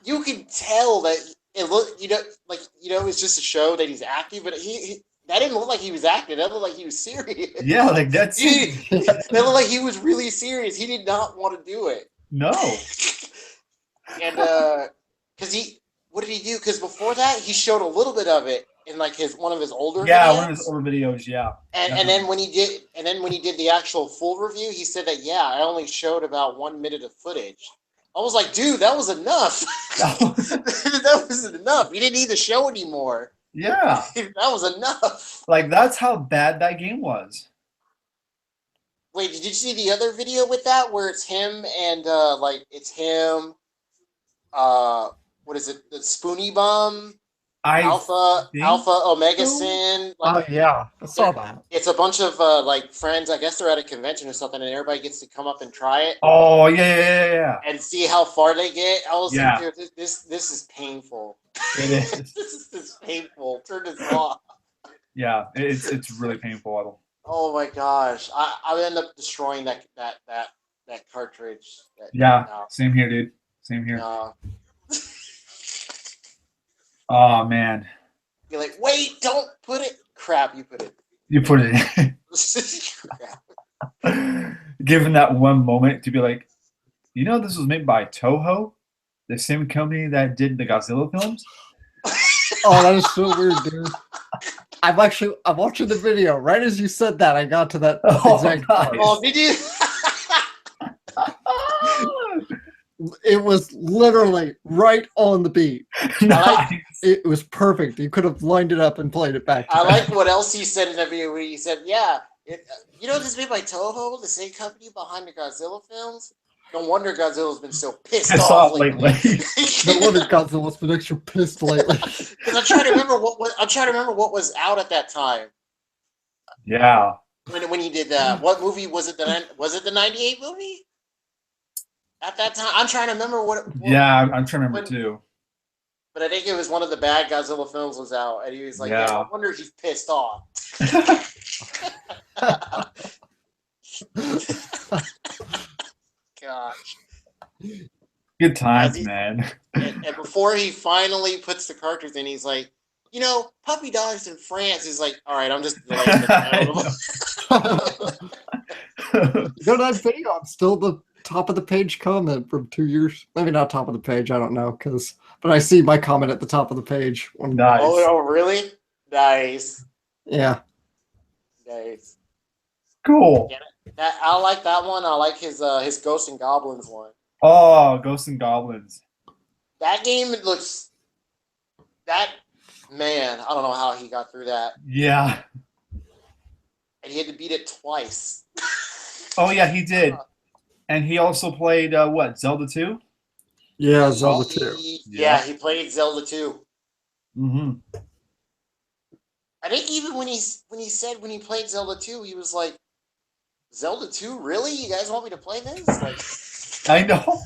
you can tell that it it's just a show that he's acting, but that didn't look like he was acting. That looked like he was serious. Yeah, like that's That looked like he was really serious. He did not want to do it. no. And because what did he do? Because before that, he showed a little bit of it in like one of his older Yeah, videos. one of his older videos, yeah. And then when he did the actual full review, he said that I only showed about 1 minute of footage. I was like, dude, that was enough. That was enough. You didn't need the show anymore. Yeah. That was enough. Like that's how bad that game was. Wait, did you see the other video with that where it's him and what is it? The Spoonie Bum, Alpha Omega so. Sin. Oh yeah, I saw that. It's a bunch of friends. I guess they're at a convention or something, and everybody gets to come up and try it. Oh yeah. And see how far they get. I was Yeah. like, dude, this is painful. It is. This is painful. Turn this off. Yeah, it's really painful. Oh my gosh, I end up destroying that cartridge. Yeah, No, same here, dude. Same here. no. Oh man, You're like, wait, don't put it. Crap, you put it. you put it in. Crap. Given that one moment to be like, this was made by Toho, the same company that did the Godzilla films. Oh, that is so weird, dude. I'm watching the video. Right as you said that, I got to that exact part. Oh, did you? It was literally right on the beat. Nice. It was perfect. You could have lined it up and played it back. I like what else he said in the video where he said, yeah, this is made by Toho, the same company behind the Godzilla films. No wonder Godzilla's been so pissed off lately. No wonder Godzilla's been extra pissed lately. Because I'm trying to remember what was out at that time. Yeah. When he did what movie was it? Was it the '98 movie? At that time, I'm trying to remember what. Yeah, I'm trying to remember too. But I think it was one of the bad Godzilla films was out, and he was like, "Yeah, I wonder if he's pissed off." Gosh. Good times, man. And before he finally puts the cartridge in, he's like, Puppy Dogs in France. He's like, all right, I'm just delaying That video, I'm still the top of the page comment from 2 years. Maybe not top of the page, I don't know, but I see my comment at the top of the page. Nice. Oh, really? Nice. Yeah. Nice. Cool. Yeah, I like that one. I like his Ghosts and Goblins one. Oh, Ghosts and Goblins. That game looks. Man, I don't know how he got through that. Yeah. And he had to beat it twice. Oh yeah, he did. And he also played Zelda 2? Yeah, Zelda 2. Yeah, he played Zelda 2. Mm-hmm. I think even when he played Zelda 2, he was like, Zelda 2? Really? You guys want me to play this? Like, I know.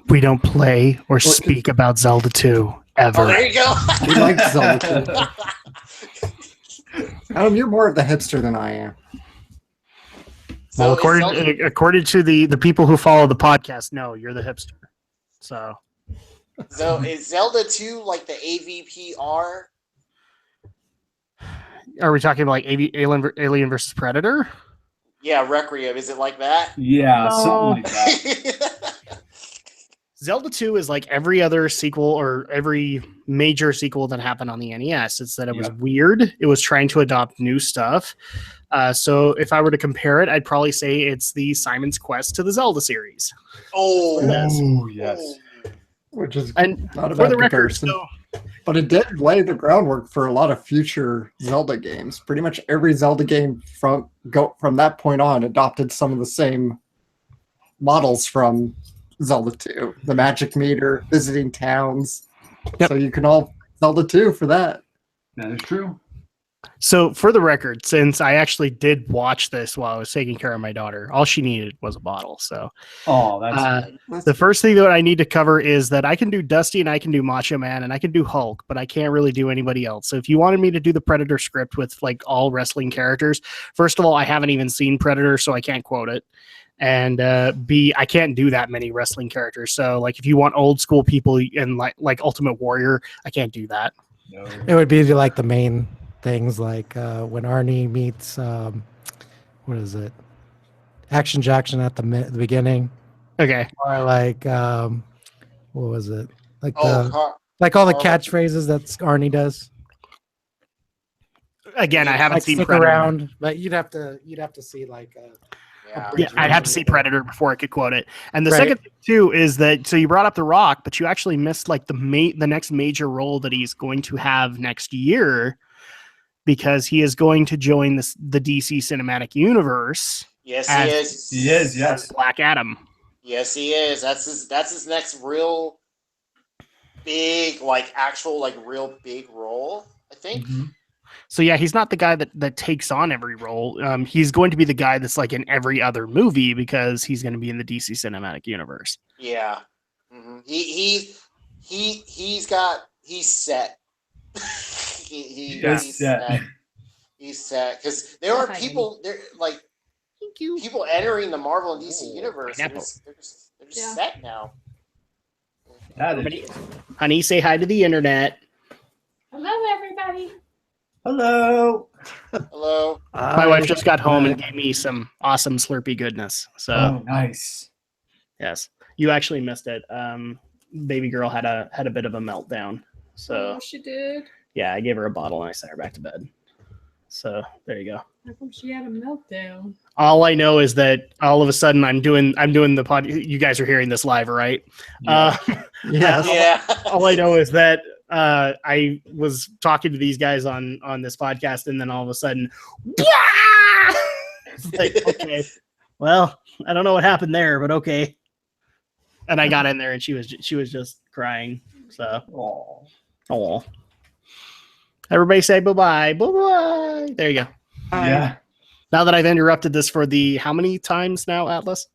We don't play or speak about Zelda 2 ever. Oh, there you go. He likes Zelda 2. Adam, you're more of the hipster than I am. So according to the people who follow the podcast, no, you're the hipster. So is Zelda 2 like the AVPR? Are we talking like Alien versus Predator? Yeah, Requiem. Is it like that? Yeah, something like that. Zelda 2 is like every other sequel or every major sequel that happened on the NES. It's that it was weird. It was trying to adopt new stuff. So if I were to compare it, I'd probably say it's the Simon's Quest to the Zelda series. Oh, yes. Which is And not a for bad the record, comparison. so But it did lay the groundwork for a lot of future Zelda games. Pretty much every Zelda game from that point on adopted some of the same models from Zelda 2. The magic meter, visiting towns. Yep. So you can all Zelda 2 for that. That is true. So for the record, since I actually did watch this while I was taking care of my daughter, all she needed was a bottle. So that's the first thing that I need to cover is that I can do Dusty and I can do Macho Man and I can do Hulk, but I can't really do anybody else. So if you wanted me to do the Predator script with like all wrestling characters, first of all, I haven't even seen Predator, so I can't quote it. And B, I can't do that many wrestling characters. So like if you want old school people and like Ultimate Warrior, I can't do that. No. It would be like the main things like when Arnie meets what is it? Action Jackson at the beginning. Okay. Or like what was it? Like Oh, like all the catchphrases that Arnie does. Again, I haven't Like seen stick Predator. around, but you'd have to see like yeah. Yeah, I'd have to see Predator before I could quote it. And the Right. second thing too is that so you brought up The Rock, but you actually missed like the next major role that he's going to have next year, because he is going to join the DC Cinematic Universe. Yes, as- he is. He is, yes. as Black Adam. Yes, he is. That's his next real big, like actual, like real big role, I think. Mhm. So yeah, he's not the guy that takes on every role. He's going to be the guy that's like in every other movie because he's going to be in the DC Cinematic Universe. Yeah. Mm-hmm. He's got he's set. He's set. He's set because there are people there like people entering the Marvel and DC universe. They're just set now. Honey, say hi to the internet. Hello, everybody. Hello. Hello. My wife just got home and gave me some awesome Slurpee goodness. So nice. Yes, you actually missed it. Baby girl had a bit of a meltdown. So she did. Yeah, I gave her a bottle and I sent her back to bed. So there you go. How come she had a meltdown? All I know is that all of a sudden I'm doing the pod. You guys are hearing this live, right? Yeah. Yes. Yeah. All I know is that I was talking to these guys on this podcast, and then all of a sudden, it's like, okay, well, I don't know what happened there, but okay. And I got in there, and she was just crying. So, oh, everybody say bye bye. There you go. Yeah. Now that I've interrupted this for the how many times now, Atlas?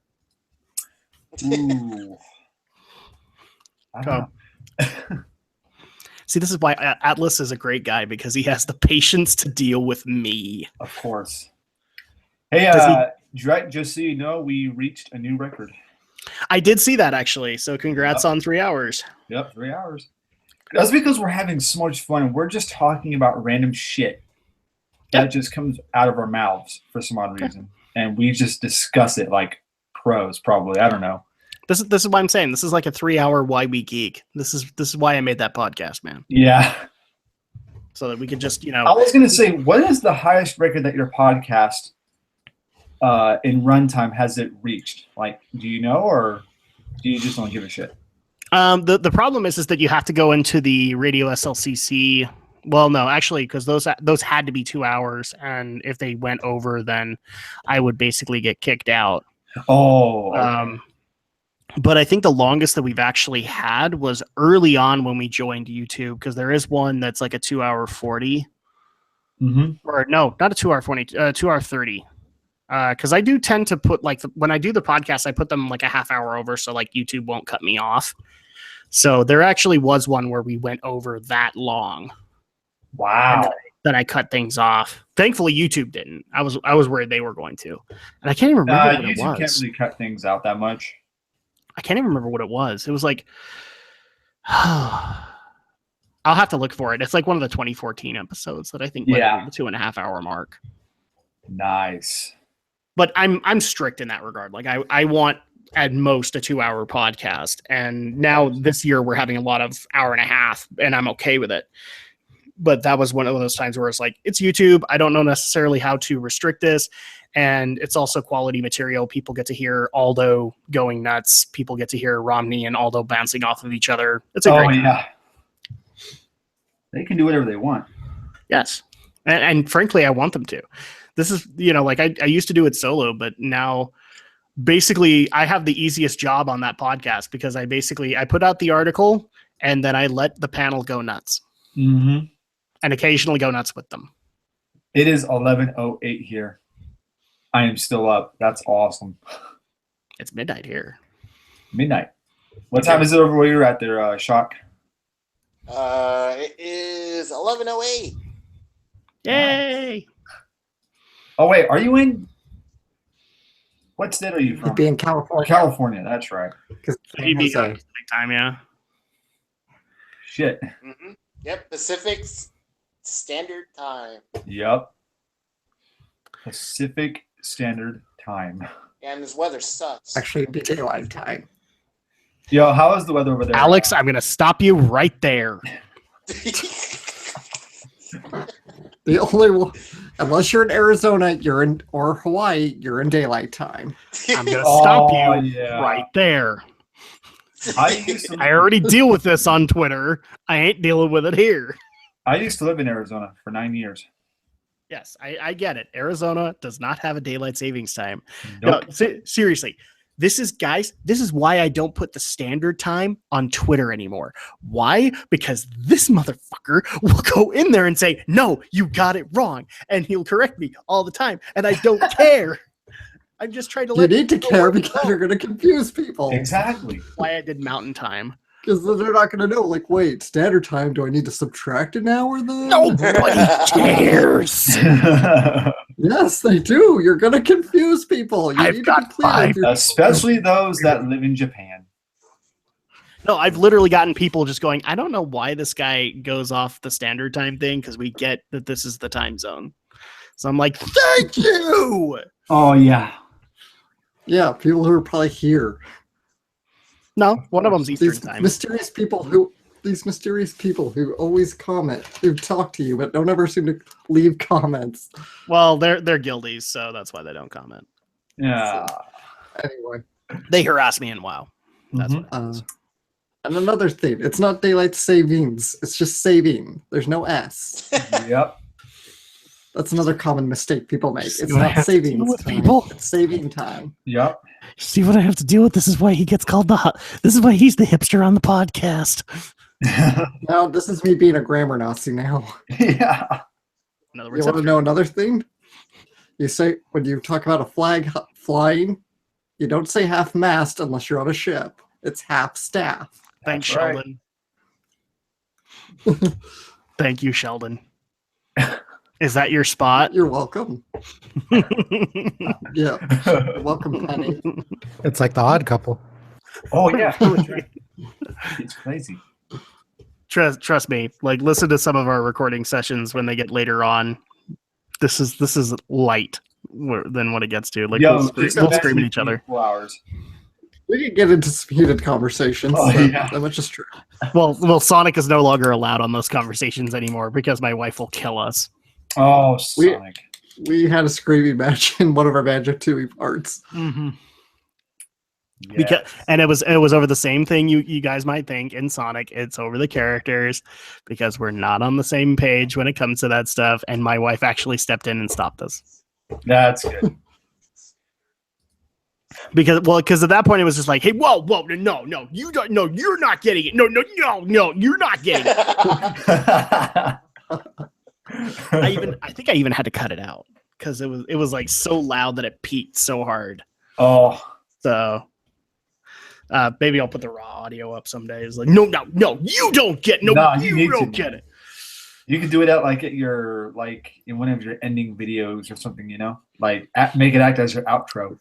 Ooh. I don't know. See, this is why Atlas is a great guy, because he has the patience to deal with me. Of course. Hey, just so you know, we reached a new record. I did see that, actually. So congrats on 3 hours. Yep, 3 hours. That's because we're having so much fun, and we're just talking about random shit that just comes out of our mouths for some odd reason. And we just discuss it like pros, probably. I don't know. This is what I'm saying. This is like a 3 hour Why We Geek. This is why I made that podcast, man. Yeah. So that we could just, I was going to say, what is the highest record that your podcast in runtime has it reached? Like, do you know, or do you just don't give a shit? The problem is that you have to go into the Radio SLCC. Well, no, actually, because those had to be 2 hours, and if they went over, then I would basically get kicked out. Oh. Okay. But I think the longest that we've actually had was early on when we joined YouTube, because there is one that's like a 2 hour 40. Mm-hmm. Or no, not a 2 hour 20, 2 hour 30. Because I do tend to put when I do the podcast, I put them like a half hour over, so like YouTube won't cut me off. So there actually was one where we went over that long. Wow. Then I cut things off. Thankfully, YouTube didn't. I was worried they were going to, and I can't even remember what it was. YouTube can't really cut things out that much. I can't even remember what it was. It was like, I'll have to look for it. It's like one of the 2014 episodes that I think went over the 2.5 hour mark. Nice. But I'm strict in that regard. Like I want at most a 2 hour podcast. And now this year we're having a lot of 1.5 hours, and I'm okay with it. But that was one of those times where it's like, it's YouTube. I don't know necessarily how to restrict this. And it's also quality material. People get to hear Aldo going nuts. People get to hear Romney and Aldo bouncing off of each other. It's a great time. They can do whatever they want. Yes. And frankly, I want them to. This is, like I used to do it solo, but now basically I have the easiest job on that podcast, because I put out the article and then I let the panel go nuts. Mm-hmm. And occasionally go nuts with them. It is 11:08 here. I am still up. That's awesome. It's midnight here. Midnight. What time is it over where you're at there, Shock? It is 11:08. Yay! Oh wait, are you in? What state are you from? You'd be in California. California, that's right. You'd be big time, yeah. Shit. Mm-hmm. Yep, Pacific Standard Time. Yep. Pacific Standard Time. And this weather sucks. Actually, it'd be daylight time. Yo, how is the weather over there? Alex, I'm going to stop you right there. The only one, unless you're in Arizona, or Hawaii, you're in daylight time. I'm going to stop you right there. I already deal with this on Twitter. I ain't dealing with it here. I used to live in Arizona for 9 years. Yes, I get it. Arizona does not have a daylight savings time. Nope. No, seriously. This is why I don't put the standard time on Twitter anymore. Why? Because this motherfucker will go in there and say, no, you got it wrong. And he'll correct me all the time. And I don't care. I'm just trying to You need to care because you're going to confuse people. Exactly. Why I did mountain time. Because they're not going to know, like, wait, standard time, do I need to subtract an hour then? Nobody cares. Yes, they do. You're going to confuse people. You I've need got to be clear five. with your Especially those that live in Japan. No, I've literally gotten people just going, I don't know why this guy goes off the standard time thing because we get that this is the time zone. So I'm like, thank you. Oh yeah. Yeah, people who are probably here. No, one of them's Eastern These time. mysterious people who always comment, who talk to you, but don't ever seem to leave comments. Well, they're guildies, so that's why they don't comment. Yeah. Anyway. They harass me in WoW. That's what happens. And another thing, it's not daylight savings, it's just saving. There's no S. Yep. That's another common mistake people make. See It's what I not have to deal savings with, time. people? It's saving time. Yep. See what I have to deal with? This is why he gets called this is why he's the hipster on the podcast. Now, this is me being a grammar Nazi now. Yeah. In other You words, want to know another thing? You say, when you talk about a flag flying, you don't say half mast unless you're on a ship. It's half staff. thanks, That's right. Sheldon. Thank you, Sheldon. Is that your spot? You're welcome. Yeah. Welcome, Penny. It's like the Odd Couple. Oh yeah. It's crazy. Trust me. Like, listen to some of our recording sessions when they get later on. This is light than what it gets to. Like, we'll scream at each other. 4 hours. We can get into some heated conversations. Oh, yeah. That much is true. Well, Sonic is no longer allowed on those conversations anymore because my wife will kill us. Oh, Sonic. We had a screaming match in one of our Banjo-Tooie parts. Mm-hmm. Yes. Because and it was over the same thing you guys might think in Sonic. It's over the characters because we're not on the same page when it comes to that stuff. And my wife actually stepped in and stopped us. That's good. Because at that point it was just like, hey, whoa, no, you don't, no, you're not getting it. No, you're not getting it. I think I even had to cut it out because it was like so loud that it peaked so hard. Oh. So maybe I'll put the raw audio up some days. Like, no, you don't get you don't get it. You can do it at your in one of your ending videos or something, like make it act as your outro.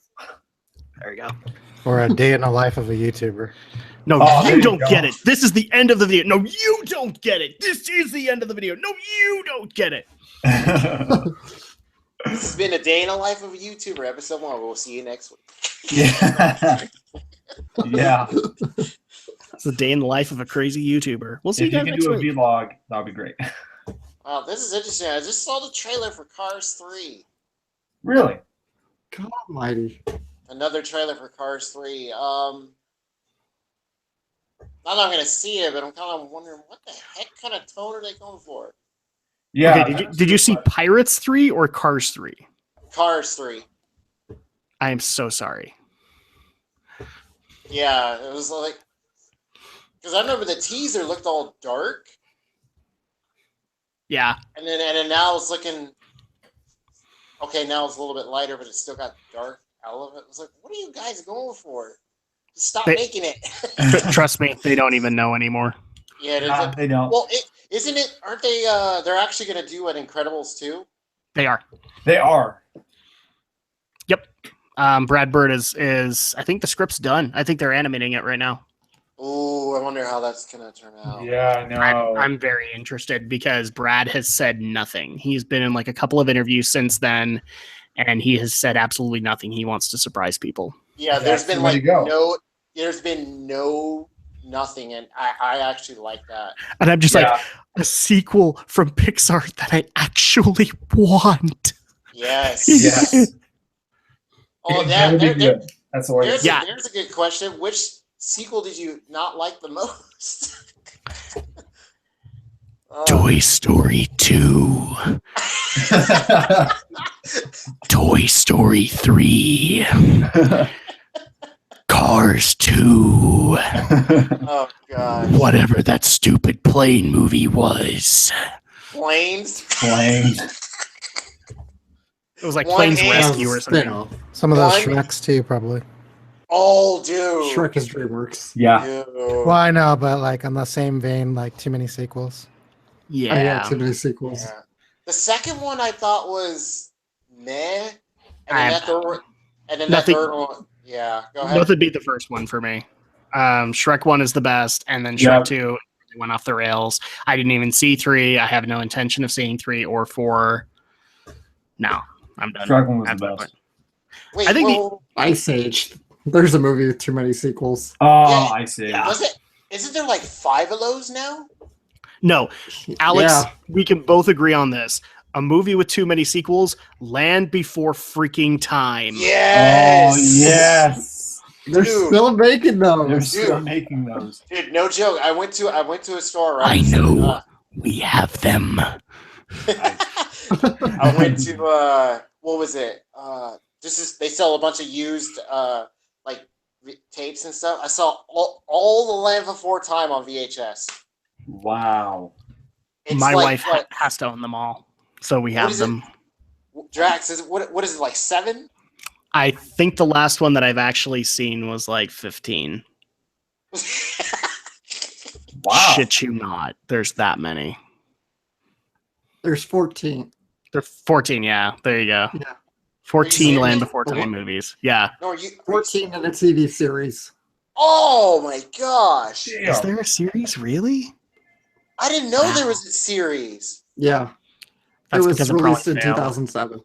There you go. Or a day in the life of a YouTuber. No, Oh, you don't get it. This is the end of the video. No, you don't get it. This is the end of the video. No, you don't get it. This has been a day in the life of a YouTuber, episode 1. We'll see you next week. Yeah. Yeah. It's a day in the life of a crazy YouTuber. We'll see If you you guys can next do a week. vlog, that'll be great. Wow, this is interesting. I just saw the trailer for Cars 3. Really? God almighty. Another trailer for Cars 3. I'm not going to see it, but I'm kind of wondering what the heck kind of tone are they going for? Yeah. Okay, did you see Pirates 3 or Cars 3? Cars 3. I am so sorry. Yeah, it was like, because I remember the teaser looked all dark, Yeah. and then now it's looking okay. Now it's a little bit lighter, but it's still got dark element. It was like, what are you guys going for? Just stop making it. Trust me, they don't even know anymore. Yeah, They don't. well, isn't it? Aren't they? They're actually going to do an Incredibles 2. They are. They are. Yep. Brad Bird is I think the script's done. I think they're animating it right now. Ooh, I wonder how that's going to turn out. Yeah, I know. I'm very interested because Brad has said nothing. He's been in like a couple of interviews since then, and he has said absolutely nothing. He wants to surprise people. Yeah, there's That's been the way to go. nothing, and I actually like that. And I'm just like, a sequel from Pixar that I actually want. Yes. Yes. Oh, That would be good. That's the way. there's a good question. Which sequel did you not like the most? Toy Story 2. Toy Story 3. Cars 2. Oh god. Whatever that stupid plane movie was. Planes. Planes. It was like One Planes hand Rescue or something. Spin-off. Some of those One- Shreks too, probably. Oh, dude. Shrek is DreamWorks. Yeah. Dude. Well, I know, but like on the same vein, like too many sequels. Yeah. I got too many sequels. Yeah. The second one I thought was meh, and I then have- that third, and then Nothing- that third one. Yeah, go ahead. Nothing beat the first one for me. Shrek 1 is the best, and then Shrek Yeah. 2 went off the rails. I didn't even see 3. I have no intention of seeing 3 or 4. No, I'm done. Shrek 1 was At the that best. point. Wait, I think well, Ice Age. There's a movie with too many sequels. Oh, Yeah. I see. Yeah. was it? Isn't there like 5 of those now? No, Alex, Yeah. we can both agree on this. A movie with too many sequels, Land Before Freaking Time. Yes. Oh, yes. They're Dude. still making They're those. still making those. Dude, no joke. I went to a store. Right? I know. We have them. I went to what was it? They sell a bunch of used like tapes and stuff. I saw all the Land Before Time on VHS. Wow. It's My like, wife what, has to own them all, so we What have is it? them. Drax, is it, what is it, like 7? I think the last one that I've actually seen was like 15. Wow. Shit you not. There's that many. There's 14. They're 14, yeah. There you go. Yeah. 14 serious? Land Before Oh, Time movies. Yeah. No, are you 14 in a TV series. Oh my gosh. Is there a series, really? I didn't know there was a series. Yeah. That's it was because it released in probably failed. 2007.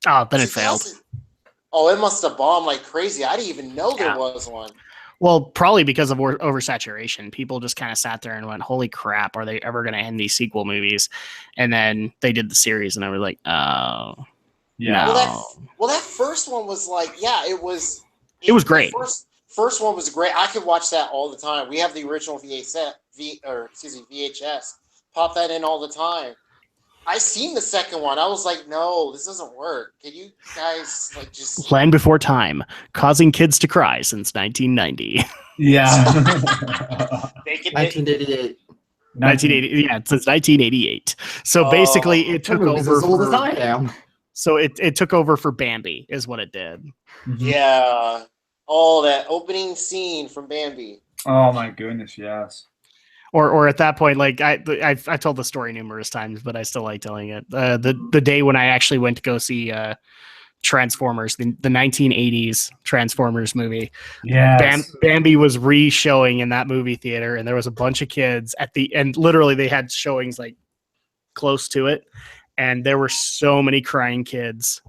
Oh, then it failed. 2000 Oh, it must have bombed like crazy. I didn't even know Yeah. there was one. Well, probably because of oversaturation. People just kind of sat there and went, holy crap, are they ever going to end these sequel movies? And then they did the series, and I was like, oh, Yeah. no. Well, that first one was like, yeah, it was. It was great. First one was great. I could watch that all the time. We have the original VHS. Pop that in all the time. I seen the second one. I was like, no, this doesn't work. Can you guys like just Land Before Time, causing kids to cry since 1990. Yeah. make it? 1988. 1980, yeah, since 1988. So Oh. basically, it took That movie's over. as old as For, I am. so it took over for Bambi, is what it did. Yeah. Oh, that opening scene from Bambi. Oh my goodness, yes. Or at that point, like I've told the story numerous times, but I still like telling it. The day when I actually went to go see Transformers, the 1980s Transformers movie. Yes. Bambi was re-showing in that movie theater, and there was a bunch of kids at the end. Literally, they had showings like close to it, and there were so many crying kids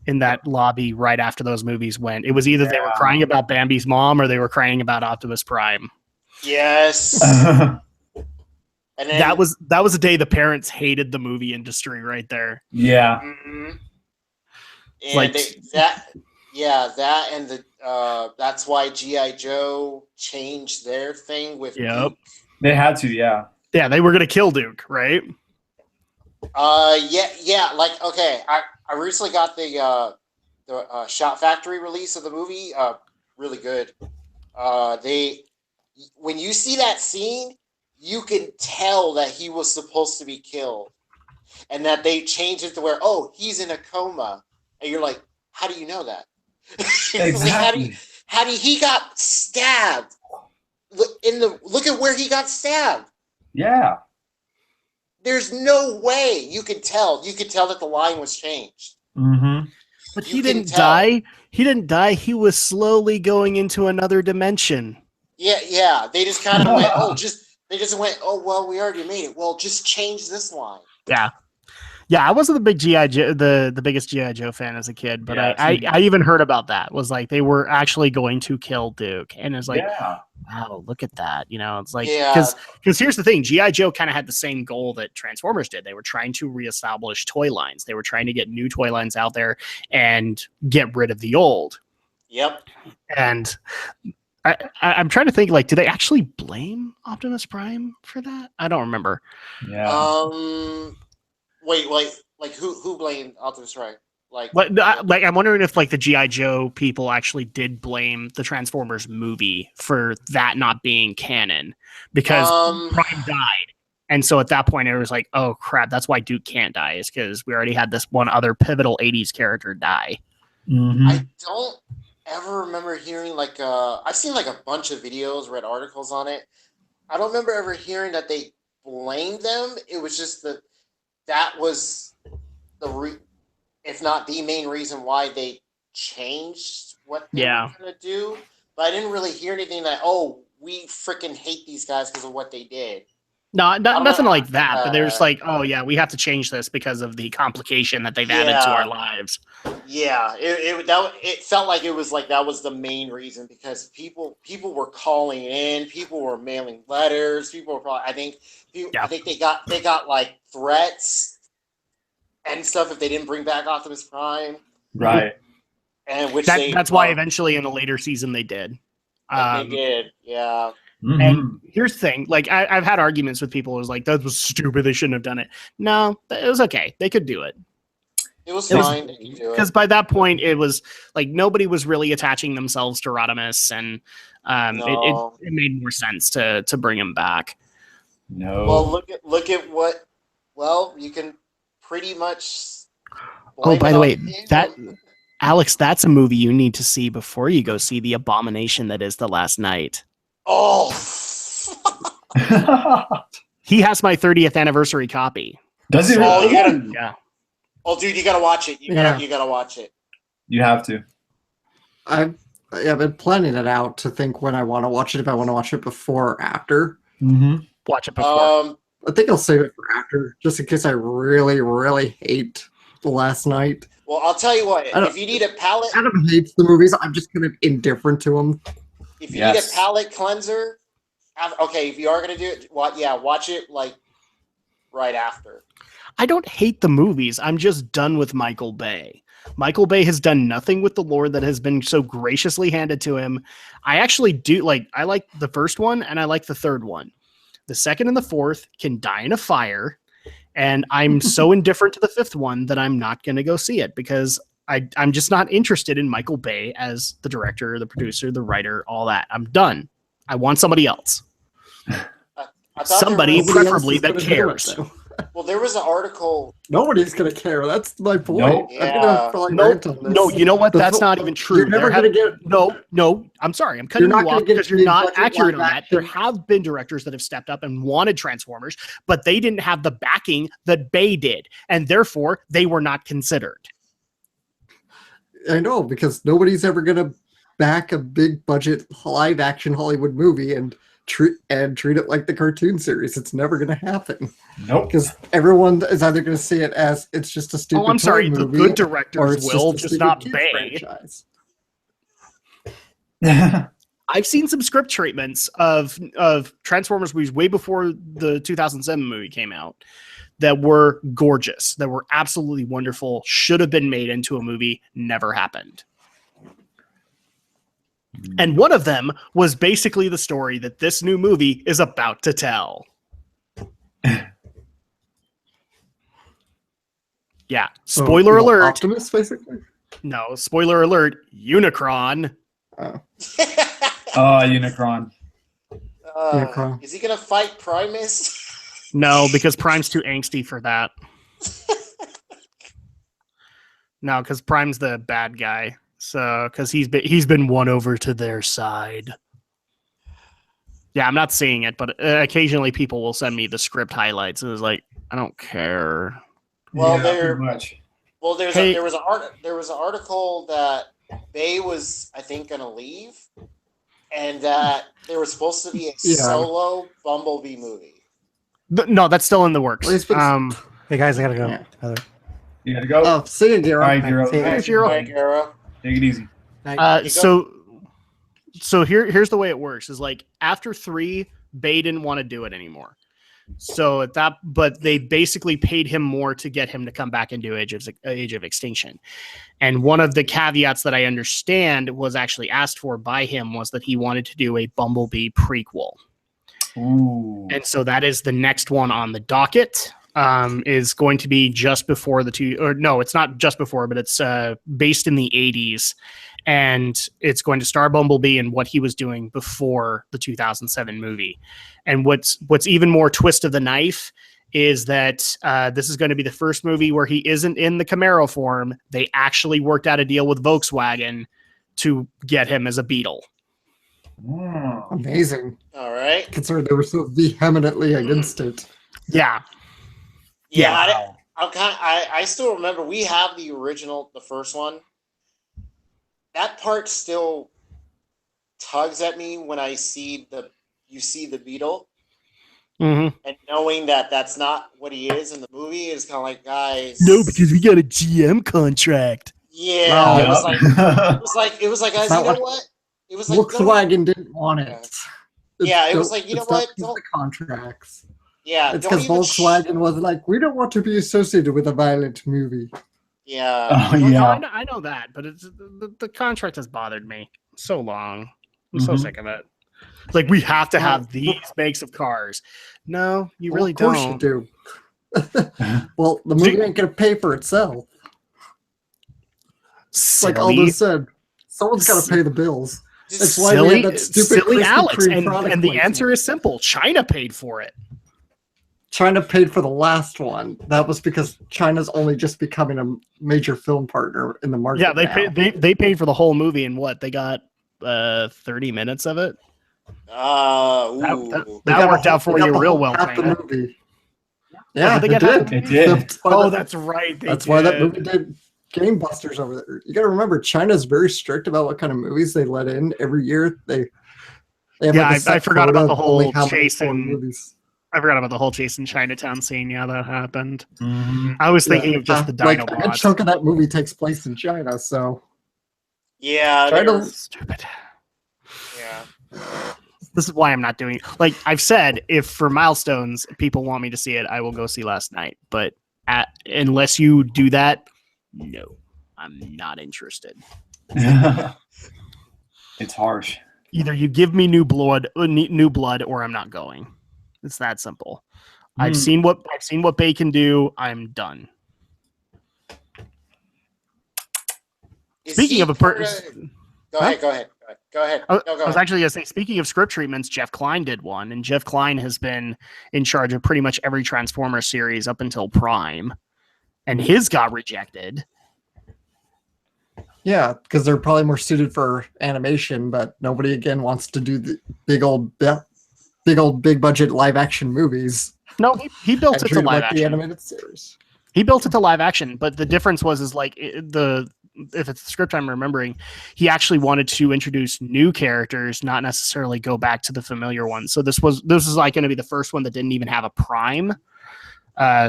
in that lobby right after those movies went. It was either they were Yeah. crying about Bambi's mom or they were crying about Optimus Prime. Yes. And then That was a day the parents hated the movie industry right there. Yeah. Mhm. And Like- that and the that's why G.I. Joe changed their thing with Yep. Duke. They had to, yeah. Yeah, they were gonna kill Duke, right? Yeah, like okay, I recently got the Shot Factory release of the movie. Really good. When you see that scene, you can tell that he was supposed to be killed, and that they changed it to where he's in a coma, and you're like, how do you know that? Exactly. How do he got stabbed? Look at where he got stabbed. Yeah. There's no way you could tell. You could tell that the line was changed. Mm-hmm. But You he can didn't tell. die. He didn't die. He was slowly going into another dimension. Yeah. They just kind of went, they just went, well, we already made it. Well, just change this line. Yeah. Yeah, I wasn't the big GI Joe, the biggest GI Joe fan as a kid, but Yeah, I even heard about that. Was like they were actually going to kill Duke, and it's like, yeah. wow, look at that. You know, it's like Yeah. because here's the thing, GI Joe kind of had the same goal that Transformers did. They were trying to reestablish toy lines. They were trying to get new toy lines out there and get rid of the old. Yep. And I'm trying to think, like, do they actually blame Optimus Prime for that? I don't remember. Yeah. Wait, like who blamed Optimus Prime? Like I'm wondering if like the GI Joe people actually did blame the Transformers movie for that not being canon because Prime died, and so at that point it was like, oh crap, that's why Duke can't die, is because we already had this one other pivotal '80s character die. Mm-hmm. I don't ever remember hearing like I've seen like a bunch of videos, read articles on it. I don't remember ever hearing that they blamed them. It was just that was if not the main reason why they changed what they were gonna do. But I didn't really hear anything that we freaking hate these guys because of what they did. No, nothing like that. But they're just like, oh yeah, we have to change this because of the complication that they've added to our lives. Yeah, it felt like it was like that was the main reason because people were calling in, people were mailing letters, people were probably I think they got like threats and stuff if they didn't bring back Optimus Prime. Right. And that's why eventually in the later season they did. They did, yeah. Mm-hmm. And here's the thing, like I've had arguments with people who's like, that was stupid, they shouldn't have done it. No, it was okay. They could do it. It was fine. Because by that point, it was like nobody was really attaching themselves to Rodimus, and it made more sense to bring him back. No. Well, look at what. Well, you can pretty much. Oh, by the way, Alex, that's a movie you need to see before you go see The Abomination That Is the Last Night. Oh. He has my 30th anniversary copy. Does he? Oh, Really? Yeah. Oh, dude, you gotta watch it. You gotta watch it. You have to. I've been planning it out to think when I want to watch it, if I want to watch it before or after. Mm-hmm. Watch it before. I think I'll save it for after, just in case I really, really hate The Last Night. Well, I'll tell you what. If you need a palate, Adam hates the movies. I'm just kind of indifferent to them. If you need a palate cleanser, okay. If you are gonna do it, watch it like right after. I don't hate the movies. I'm just done with Michael Bay. Michael Bay has done nothing with the lore that has been so graciously handed to him. I actually do I like the first one and I like the third one. The second and the fourth can die in a fire. And I'm so indifferent to the fifth one that I'm not going to go see it because I'm just not interested in Michael Bay as the director, the producer, the writer, all that. I'm done. I want somebody else. Somebody preferably that cares. Well, there was an article. Nobody's gonna care. That's my point. Nope. No, you know what? That's not even true. You're never gonna get. No. I'm sorry. I'm cutting you off because you're not accurate on that. There have been directors that have stepped up and wanted Transformers, but they didn't have the backing that Bay did, and therefore they were not considered. I know, because nobody's ever gonna back a big budget live action Hollywood movie and treat it like the cartoon series. It's never going to happen. Nope. Because everyone is either going to see it as it's just a stupid. Oh, I'm sorry. movie, the good directors will, just not Bay. I've seen some script treatments of Transformers movies way before the 2007 movie came out that were gorgeous, that were absolutely wonderful, should have been made into a movie, never happened. And one of them was basically the story that this new movie is about to tell. Yeah. Spoiler alert. Optimus, basically? No, spoiler alert. Unicron. Oh. Unicron. Unicron. Is he going to fight Primus? No, because Prime's too angsty for that. No, because Prime's the bad guy. So, because he's been won over to their side. Yeah, I'm not seeing it, but occasionally people will send me the script highlights, and it's like, I don't care. Well, pretty much. Well, there was an article that Bay was, I think, going to leave, and that there was supposed to be a solo Bumblebee movie. No, that's still in the works. Hey guys, I gotta go. Yeah. You gotta go. Oh, see you, Gero. All right, Gero. Bye, Gero. Take it easy. So here's the way it works: is like after 3, Bay didn't want to do it anymore. So but they basically paid him more to get him to come back and do Age of Extinction. And one of the caveats that I understand was actually asked for by him was that he wanted to do a Bumblebee prequel. Ooh. And so that is the next one on the docket. Is going to be just before it's not just before, but it's based in the 80s, and it's going to star Bumblebee and what he was doing before the 2007 movie. And what's even more twist of the knife is that this is going to be the first movie where he isn't in the Camaro form. They actually worked out a deal with Volkswagen to get him as a Beetle. Amazing. All right. Considering they were so vehemently against it. Yeah. Yeah. I still remember we have the original, the first one. That part still tugs at me when I see the Beetle, Mm-hmm. and knowing that that's not what he is in the movie is kind of like, guys. No, because we got a GM contract. Yeah, it was like guys, you know not what? It was like Volkswagen didn't want it. Yeah, it was like, you know what? Don't the contracts. Yeah, it's because Volkswagen was like, we don't want to be associated with a violent movie. Yeah. Oh, yeah. I know that, but it's the contract has bothered me so long. I'm so sick of it. It's like, we have to have these makes of cars. No, you really don't. Of course you do. Well, the movie ain't going to pay for itself. Silly. Like Aldo said, someone's got to pay the bills. That's why silly, we had that stupid silly Krispy Alex. Kreme And product the placement. answer is simple. China paid for it. China paid for the last one. That was because China's only just becoming a major film partner in the market. Yeah, they now. they paid for the whole movie, and what they got 30 minutes of it. That worked out for you real well. Half the movie. Oh, Yeah, did they it get half did. the It did. That's right. That's why that movie did game busters over there. You got to remember, China's very strict about what kind of movies they let in every year. They have Yeah, like a set I forgot quota about the of only whole how many chase foreign and movies. I forgot about the whole chase in Chinatown scene. Yeah, that happened. Mhm. I was thinking of just the like a Dinobots. good chunk of that movie takes place in China, so Yeah, China. Stupid. yeah. This is why I'm not doing. Like I've said, if for milestones people want me to see it, I will go see Last Night. But unless you do that, no, I'm not interested. It's harsh. Either you give me new blood, or I'm not going. It's that simple. I've seen what Bay can do. I'm done. Speaking of a person, Go ahead. I No, go was ahead. actually going to say, speaking of script treatments, Jeff Kline did one, and Jeff Kline has been in charge of pretty much every Transformers series up until Prime, and his got rejected. Yeah, because they're probably more suited for animation, but nobody again wants to do the big budget live action movies. No, he built and it to treat them live like the action. animated series. He built it to live action, but the difference was like if it's the script I'm remembering, he actually wanted to introduce new characters, not necessarily go back to the familiar ones. So this was like going to be the first one that didn't even have a prime.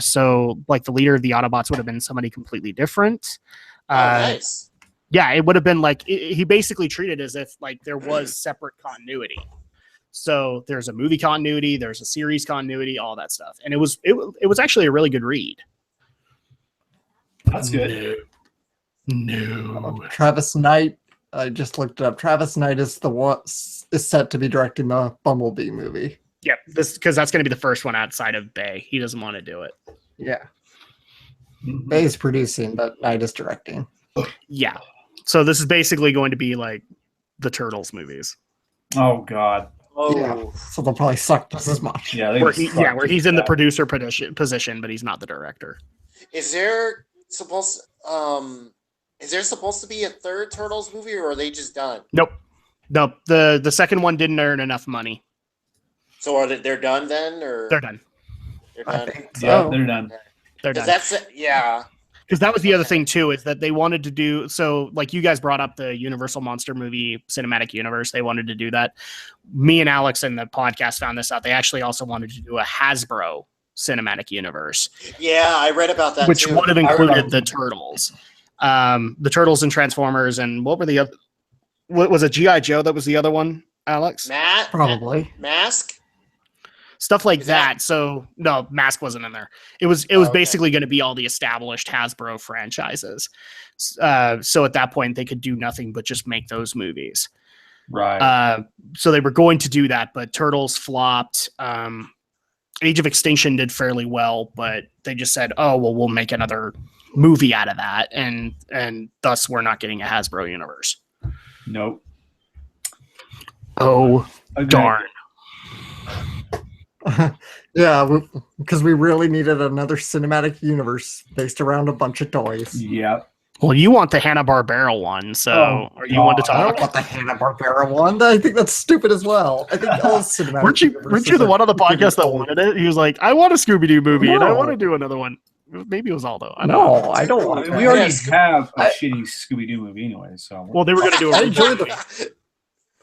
So like the leader of the Autobots would have been somebody completely different. Nice. Yeah, it would have been like he basically treated it as if like there was separate continuity. So there's a movie continuity, there's a series continuity, all that stuff, and it was actually a really good read. That's good. No. Travis Knight, I just looked it up. Travis Knight is set to be directing the Bumblebee movie. Yep, because that's going to be the first one outside of Bay. He doesn't want to do it. Yeah. Bay's producing, but Knight is directing. Yeah. So this is basically going to be like the Turtles movies. Oh God. Oh, Yeah. So they'll probably suck just as much. Yeah. Where he's in the producer position, but he's not the director. is there supposed to be a third Turtles movie, or are they just done? Nope. The second one didn't earn enough money. So they're done then, or They're done. They're I done? think so. Yeah, they're done. They're 'Cause done. yeah. Because that was the other thing too, is that they wanted to do so. Like you guys brought up the Universal Monster Movie Cinematic Universe, they wanted to do that. Me and Alex in the podcast found this out. They actually also wanted to do a Hasbro Cinematic Universe, Yeah, I read about that which too. would have included the Turtles, the Turtles and Transformers, and what were the other? What was it? GI Joe? That was the other one, Alex. Probably. Mask. Stuff like Is that- that. So no, Mask wasn't in there. It was Okay. basically going to be all the established Hasbro franchises. So at that point, they could do nothing but just make those movies. Right. So they were going to do that, but Turtles flopped. Age of Extinction did fairly well, but they just said, "Oh, well, we'll make another movie out of that," and thus we're not getting a Hasbro universe. Nope. Oh, Agreed. darn! Yeah, because we really needed another cinematic universe based around a bunch of toys. Yep. Well, you want the Hanna-Barbera one, so Oh, are you want to I don't talk? want the Hanna-Barbera one. I think that's stupid as well. I think all cinematic Weren't you the one on the podcast that wanted it? He was like, I want a Scooby-Doo movie, and I want to do another one. Maybe it was Aldo. I don't know. No, I don't I want mean, that. we already have a I- shitty Scooby-Doo movie anyway, so. Well, they were going to do a I reboot enjoyed movie. the.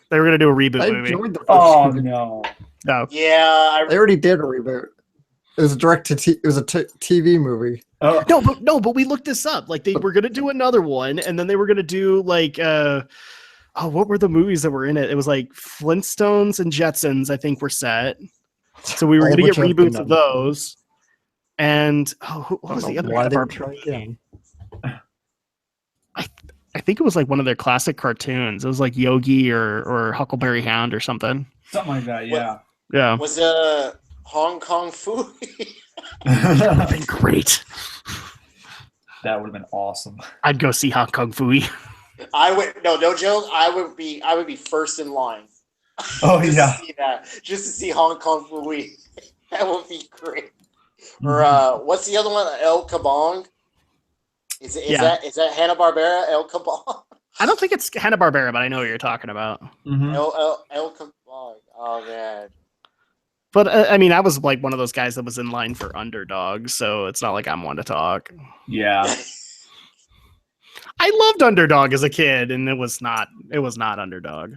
They were going to do a reboot I movie. enjoyed the first Oh Scooby-Doo. no! No. Yeah, They already did a reboot. It was a it was a TV movie. Oh, But we looked this up. Like they were going to do another one, and then they were going to do like what were the movies that were in it? It was like Flintstones and Jetsons, I think, were set. So we were All going to which get have been reboots of done. those. And what was I the don't other know why they were Hanna-Barbera trying again. I think it was like one of their classic cartoons. It was like Yogi or Huckleberry Hound or something. something like that. Yeah. Yeah. was Hong Kong food. That would have been great. That would have been awesome. I'd go see Hong Kong Fooey. I would no joke. I would be first in line. Oh just yeah. to see that, just to see Hong Kong Fooey. That would be great. Mm-hmm. Or what's the other one? El Kabong. Is that Hanna-Barbera? El Kabong. I don't think it's Hanna-Barbera, but I know what you're talking about. Mhm. El Kabong. Oh man. But I mean, I was like one of those guys that was in line for Underdog, so it's not like I'm one to talk. Yeah. I loved Underdog as a kid, and it was not Underdog.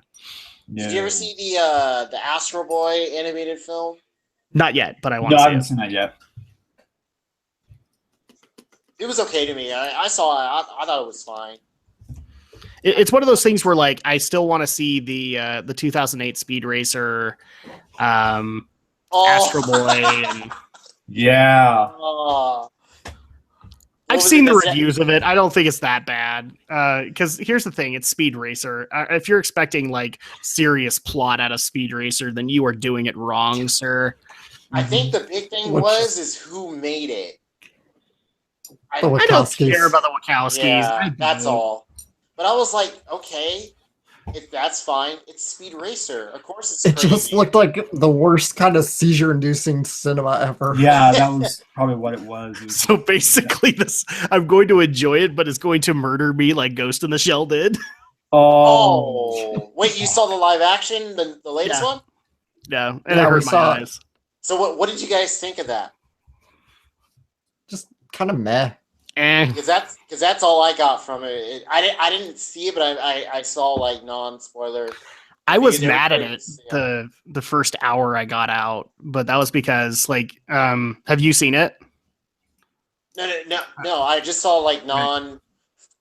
Yeah. Did you ever see the Astro Boy animated film? Not yet, but I want No, to I see haven't it. seen that yet. It was okay to me. I saw it. I thought it was fine. It's one of those things where like I still want to see the 2008 Speed Racer, Astro Boy, and Yeah. Oh. I've was seen it, the the reviews of it. I don't think it's that bad. Because here's the thing: it's Speed Racer. If you're expecting like serious plot out of Speed Racer, then you are doing it wrong, sir. I think the big thing is who made it. The I don't Wachowskis. care about the Wachowskis. Yeah, I that's do. all. But I was like, okay, that's fine. It's Speed Racer. Of course, it's It crazy. just looked like the worst kind of seizure-inducing cinema ever. Yeah, that was probably what it was. It was- So basically, this I'm going to enjoy it, but it's going to murder me like Ghost in the Shell did. Oh, wait! You saw the live action, the latest Yeah. one? Yeah, and Yeah, it we hurt my saw it. eyes. So what did you guys think of that? Just kind of meh. Because that's all I got from it. I didn't see it, but I saw like non-spoiler. I was Because mad at it everybody's- yeah. the first hour I got out, but that was because like have you seen it? No. I just saw like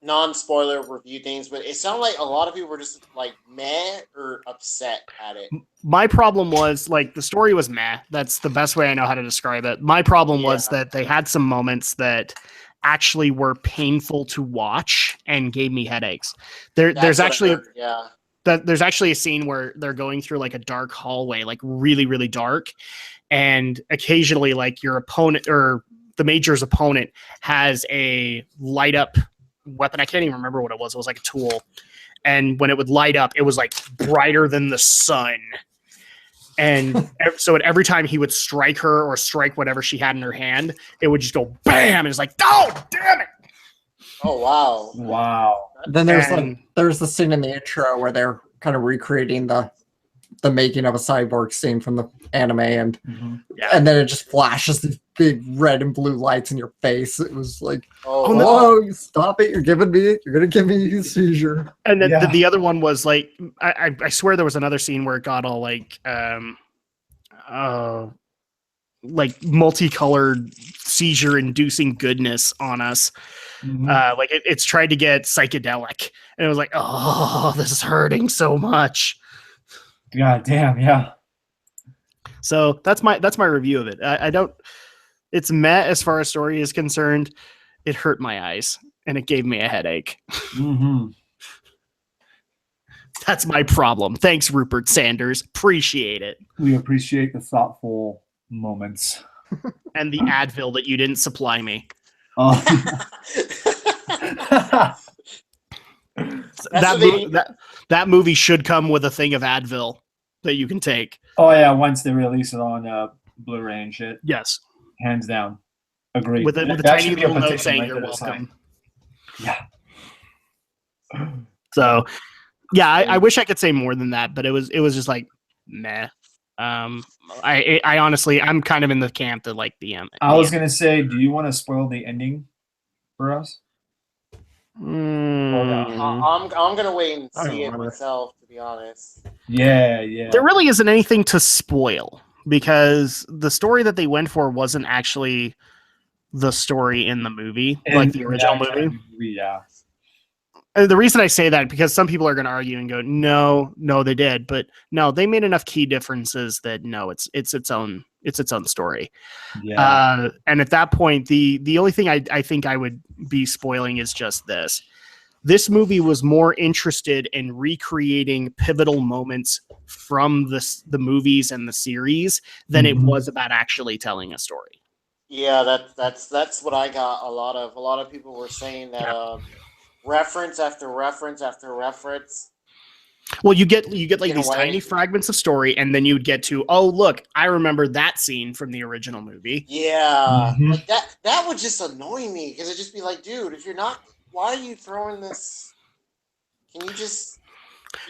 non-spoiler review things, but it sounded like a lot of people were just like meh or upset at it. My problem was like the story was meh. That's the best way I know how to describe it. My problem was Yeah. that they had some moments that actually were painful to watch and gave me headaches. There's That's what I actually heard, yeah. there's actually a scene where they're going through like a dark hallway, like really, really dark. And occasionally like your opponent or the major's opponent has a light up weapon. I can't even remember what it was. It was like a tool. And when it would light up, it was like brighter than the sun. And so every time he would strike her or strike whatever she had in her hand, it would just go bam. And it's like, oh, damn it. Oh wow. Wow. Then there's And- there's the scene in the intro where they're kind of recreating the making of a cyborg scene from the anime, and Mhm. and then it just flashes these big red and blue lights in your face. It was like, Oh, Oh, no. wow. whoa, stop it! You're gonna give me a seizure. And then Yeah. the other one was like, I swear there was another scene where it got all like multicolored seizure inducing goodness on us. Mhm. Like it's tried to get psychedelic, and it was like, oh, this is hurting so much. God damn. Yeah. So that's my review of it. I don't. It's meh as far as story is concerned. It hurt my eyes and it gave me a headache. Mm-hmm. That's my problem. Thanks, Rupert Sanders. Appreciate it. We appreciate the thoughtful moments. And the Advil that you didn't supply me. That's what they- That movie should come with a thing of Advil that you can take. Oh yeah, once they release it on Blu-ray and shit, Yes, hands down, agree. with a That tiny should be a little note petition saying right you're there to sign. welcome. Yeah. So, yeah, I wish I could say more than that, but it was just like meh. I honestly, I'm kind of in the camp that like the end. I was gonna say, do you want to spoil the ending for us? I'm gonna wait and I don't see it remember. myself, to be honest. Yeah. There really isn't anything to spoil because the story that they went for wasn't actually the story in the movie, like the original movie. Yeah. And the reason I say that because some people are going to argue and go, no, they did, but no, they made enough key differences that no, it's its own story. Yeah. And at that point, the only thing I think I would be spoiling is just this. This movie was more interested in recreating pivotal moments from the movies and the series than it was about actually telling a story. Yeah, that's what I got. A lot of people were saying that reference after reference after reference. Well, you get like In a these way. tiny fragments of story, and then you'd get to, oh look, I remember that scene from the original movie. Yeah, Mhm. like that would just annoy me because it'd just be like, dude, if you're not, why are you throwing this? Can you just,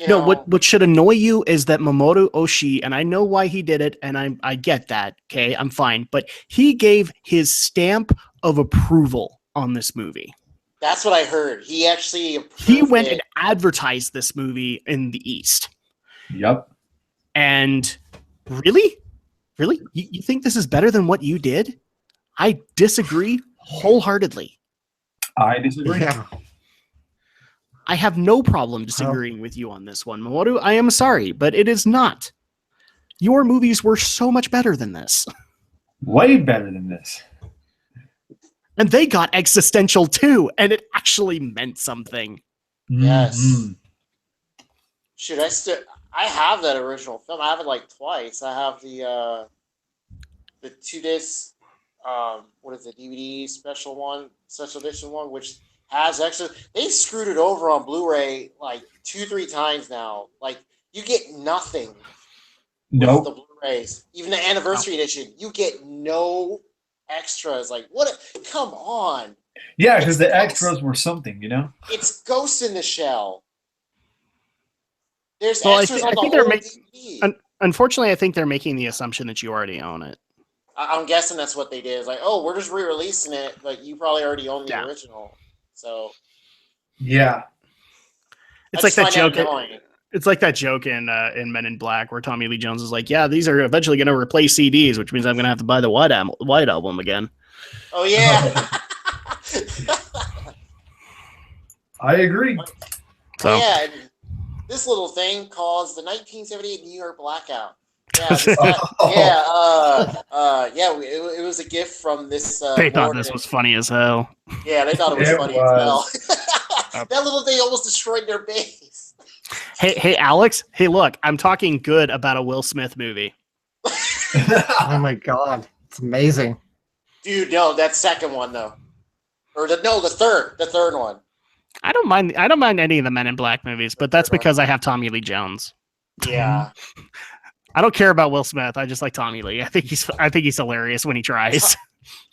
No, what should annoy you is that Mamoru Oshii, and I know why he did it, and I get that, okay, I'm fine, but he gave his stamp of approval on this movie. That's what I heard. He actually He approved went it. and advertised this movie in the East. Yep. And really? You think this is better than what you did? I disagree wholeheartedly. I disagree. Yeah. I have no problem disagreeing with you on this one, Mamoru. I am sorry, but it is not. Your movies were so much better than this. Way better than this. And they got existential too, and it actually meant something. Yes. Mhm. Shoot, I have that original film. I have it like twice. I have the 2 disc, what is it, DVD special edition one, which has extra. They screwed it over on Blu-ray like 2-3 times now. Like you get nothing with the Nope. Blu-rays. Even the anniversary edition, you get no extras. Like what? Come on. Yeah, because the extras were something, you know? It's Ghost in the Shell. There's Well, extras on I the think whole they're DVD. unfortunately, I think they're making the assumption that you already own it. I'm guessing that's what they did. It's like, oh, we're just re-releasing it, but you probably already own the Yeah. original. So Yeah. It's I like just that find joke. annoying. It's like that joke in Men in Black where Tommy Lee Jones is like, "Yeah, these are eventually going to replace CDs, which means I'm going to have to buy the White Album again." Oh yeah. I agree. So Yeah, and this little thing caused the 1978 New York blackout. Yeah, it was a gift from this. they thought this was funny as hell. Yeah, they thought it was It funny was. as hell. That little thing almost destroyed their base. Hey, Alex. Hey, look, I'm talking good about a Will Smith movie. Oh my god, it's amazing. Dude, no, that second one though, the third one. I don't mind any of the Men in Black movies, but that's because I have Tommy Lee Jones. Yeah. I don't care about Will Smith. I just like Tommy Lee. I think he's hilarious when he tries.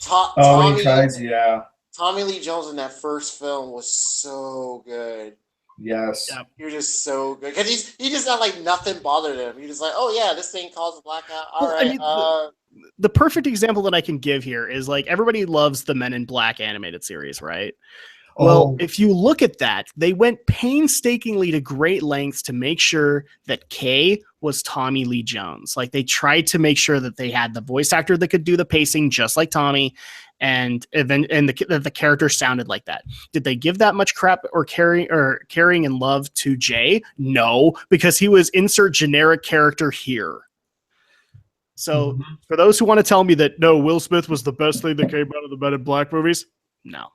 Oh, he tries, yeah. Tommy Lee Jones in that first film was so good. Yes. Yep. You're just so good because he just not like nothing bothered him. You're just like, oh yeah, this thing caused a blackout. All Well, I right. mean, the perfect example that I can give here is like everybody loves the Men in Black animated series, right? Well, if you look at that, they went painstakingly to great lengths to make sure that Kay was Tommy Lee Jones. Like they tried to make sure that they had the voice actor that could do the pacing just like Tommy, and the character sounded like that. Did they give that much crap or caring and love to Jay? No, because he was insert generic character here. So for those who want to tell me that no, Will Smith was the best thing that came out of the Men in Black movies, no.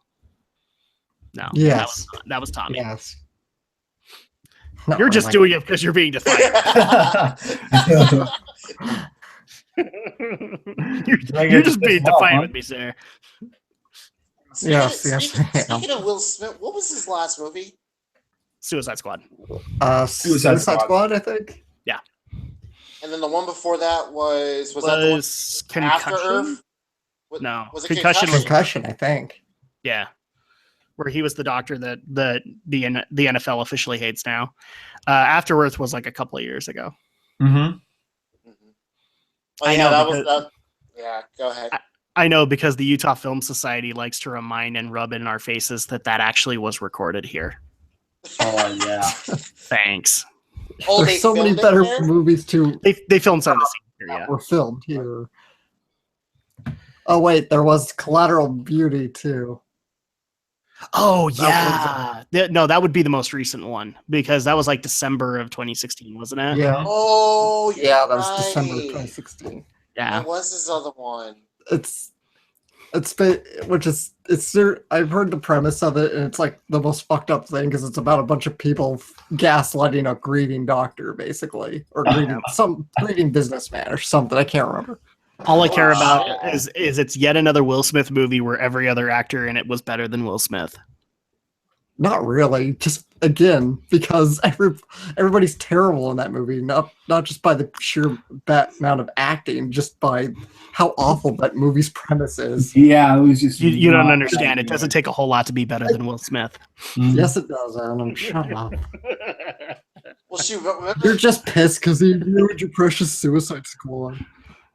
No, Yes. that was Tommy. Yes. No, You're just doing it because you're being defiant. you're just being defiant with me, sir. Speaking of Will Smith, what was his last movie? Suicide Squad. Suicide Squad, I think. Yeah. And then the one before that was that the one After Concussion? Earth? No, Was it Concussion. Concussion, I think. Yeah. where he was the doctor that the NFL officially hates now. After Earth was like a couple of years ago. Mm-hmm. Oh, I yeah, know that because- was that. Yeah, go ahead. I know because the Utah Film Society likes to remind and rub in our faces that actually was recorded here. Oh yeah. Thanks. Oh, There's they so many filmed it better there? movies too They filmed some of the scenes here, that yeah. were filmed here. Oh wait, there was Collateral Beauty too. Oh That yeah. No, that would be the most recent one because that was like December of 2016, wasn't it? Yeah. Oh, Yeah, that was right. December of 2016. Yeah. What was this other one? It's I've heard the premise of it, and it's like the most fucked up thing because it's about a bunch of people gaslighting a grieving doctor, basically, or grieving businessman or something. I can't remember. All I care about Wow. is it's yet another Will Smith movie where every other actor in it was better than Will Smith. Not really, just again because everybody's terrible in that movie. Not just by the sheer amount of acting, just by how awful that movie's premise is. Yeah, it was just. You don't not understand. that It doesn't good. take a whole lot to be better than Will Smith. Mhm. Yes, it does, Adam. Shut up. Well, shoot, remember? You're just pissed because you ruined your precious Suicide Squad.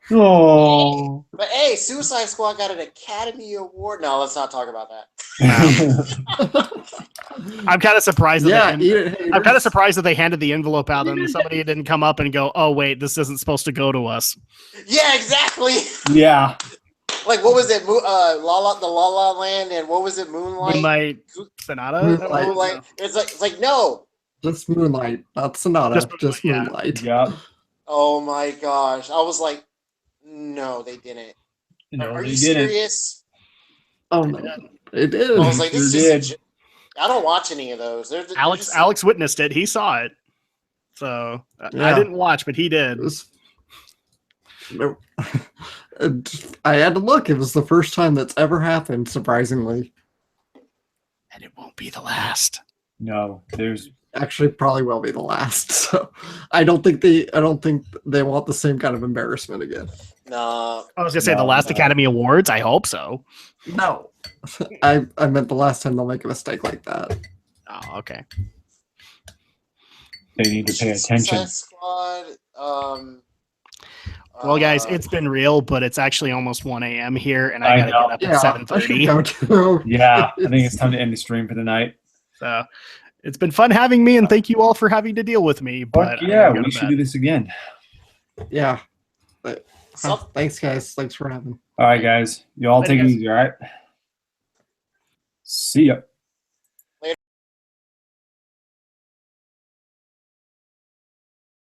Oh. But hey, Suicide Squad got an Academy Award. No, let's not talk about that. I'm kind of surprised. Yeah, That eat it, haters. I'm kind of surprised that they handed the envelope out and somebody didn't come up and go, "Oh wait, this isn't supposed to go to us." Yeah, exactly. Yeah. Like, what was it? The La La Land, and what was it? Moonlight. Moonlight Sonata. Moonlight. Moonlight. It's like no. Just Moonlight, not Sonata. Just yeah. Moonlight. Yeah. Oh my gosh! I was like, no, they didn't. No, Are they you didn't. serious? Oh no, it is. I was like, this Sure is did. just. I don't watch any of those. They're just, Alex witnessed it. He saw it. So I Yeah. didn't watch, but he did. It was- I had to look. It was the first time that's ever happened, surprisingly. And it won't be the last. No, there's. Actually, probably will be the last. So, I don't think they want the same kind of embarrassment again. Nah. I was gonna say the No, last no. Academy Awards. I hope so. No, I meant the last time they'll make a mistake like that. Oh, okay. They need to pay Suicide attention. Squad. Well, guys, it's been real, but it's actually almost 1 a.m. here, and I I gotta know. get Yeah, up I at should 7:30. go too. Yeah, I think it's time to end the stream for the night. So it's been fun having me, and thank you all for having to deal with me. But Fuck yeah, I gotta go we to should bed. do this again. Yeah. Some- Thanks, guys. Thanks for having. All right, guys. You all Later, take it guys. easy, all right? See ya.